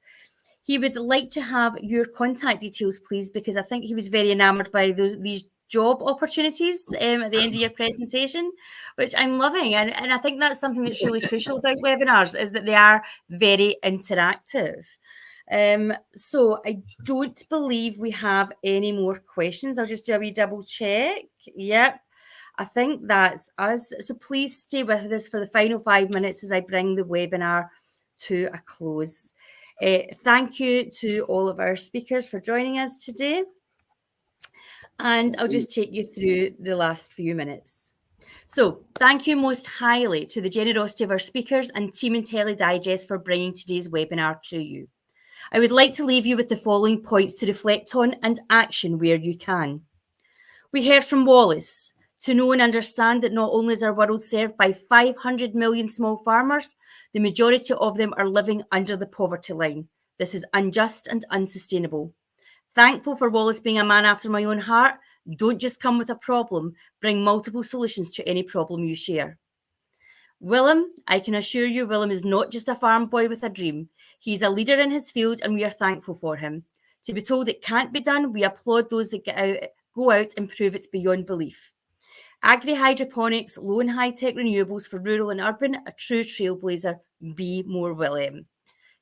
He would like to have your contact details, please, because I think he was very enamoured by these job opportunities at the end of your presentation, which I'm loving. And I think that's something that's really crucial about webinars, is that they are very interactive. So I don't believe we have any more questions. I'll just do a wee double check. Yep. I think that's us. So please stay with us for the final 5 minutes as I bring the webinar to a close. Thank you to all of our speakers for joining us today. And I'll just take you through the last few minutes. So thank you most highly to the generosity of our speakers and team in TeleDigest for bringing today's webinar to you. I would like to leave you with the following points to reflect on and action where you can. We heard from Wallace. To know and understand that not only is our world served by 500 million small farmers, the majority of them are living under the poverty line. This is unjust and unsustainable. Thankful for Wallace being a man after my own heart. Don't just come with a problem, bring multiple solutions to any problem you share. Willem, I can assure you, Willem is not just a farm boy with a dream. He's a leader in his field and we are thankful for him. To be told it can't be done, we applaud those that go out and prove it beyond belief. Agri-hydroponics, low and high-tech renewables for rural and urban, a true trailblazer. Be more William.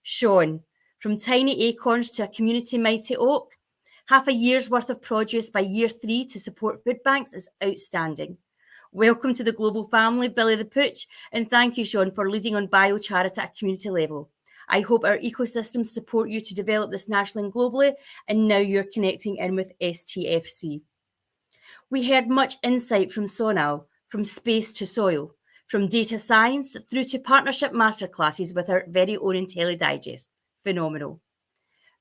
Sean, from tiny acorns to a community mighty oak, half a year's worth of produce by year 3 to support food banks is outstanding. Welcome to the global family, Billy the Pooch, and thank you, Sean, for leading on biocharity at a community level. I hope our ecosystems support you to develop this nationally and globally, and now you're connecting in with STFC. We heard much insight from Sonal, from space to soil, from data science through to partnership masterclasses with our very own IntelliDigest. Phenomenal.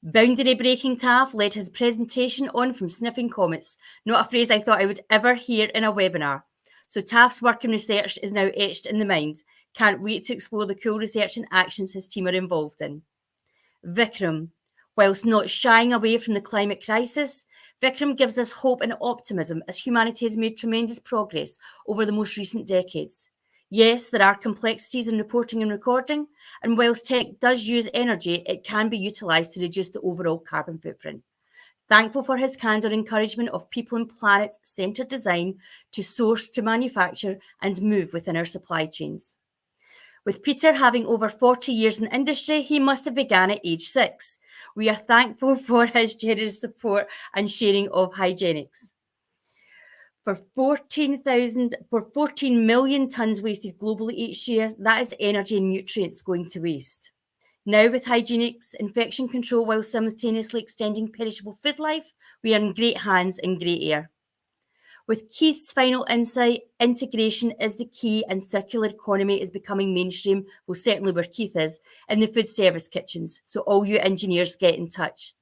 Boundary breaking Taff led his presentation on from sniffing comets, not a phrase I thought I would ever hear in a webinar. So Taff's work and research is now etched in the mind. Can't wait to explore the cool research and actions his team are involved in. Vikram, whilst not shying away from the climate crisis, Vikram gives us hope and optimism as humanity has made tremendous progress over the most recent decades. Yes, there are complexities in reporting and recording, and whilst tech does use energy, it can be utilised to reduce the overall carbon footprint. Thankful for his candour encouragement of people and planet-centred design to source, to manufacture and move within our supply chains. With Peter having over 40 years in industry, he must have begun at age 6. We are thankful for his generous support and sharing of hygienics. For 14 million tonnes wasted globally each year, that is energy and nutrients going to waste. Now with hygienics, infection control while simultaneously extending perishable food life, we are in great hands and great air. With Keith's final insight, integration is the key and circular economy is becoming mainstream, well certainly where Keith is, in the food service kitchens, so all you engineers get in touch.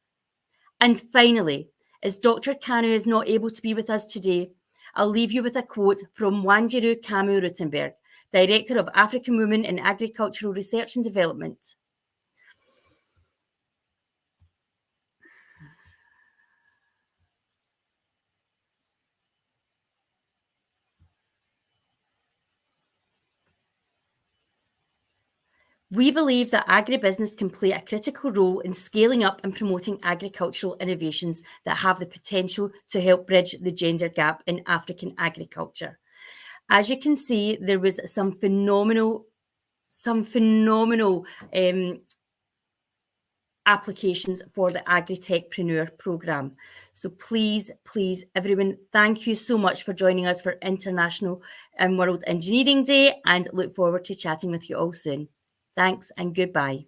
And finally, as Dr. Kanu is not able to be with us today, I'll leave you with a quote from Wanjiru Kamu-Rutenberg, Director of African Women in Agricultural Research and Development. We believe that agribusiness can play a critical role in scaling up and promoting agricultural innovations that have the potential to help bridge the gender gap in African agriculture. As you can see, there was some phenomenal applications for the Agri-Techpreneur programme. So please, everyone, thank you so much for joining us for International and World Engineering Day, and look forward to chatting with you all soon. Thanks and goodbye.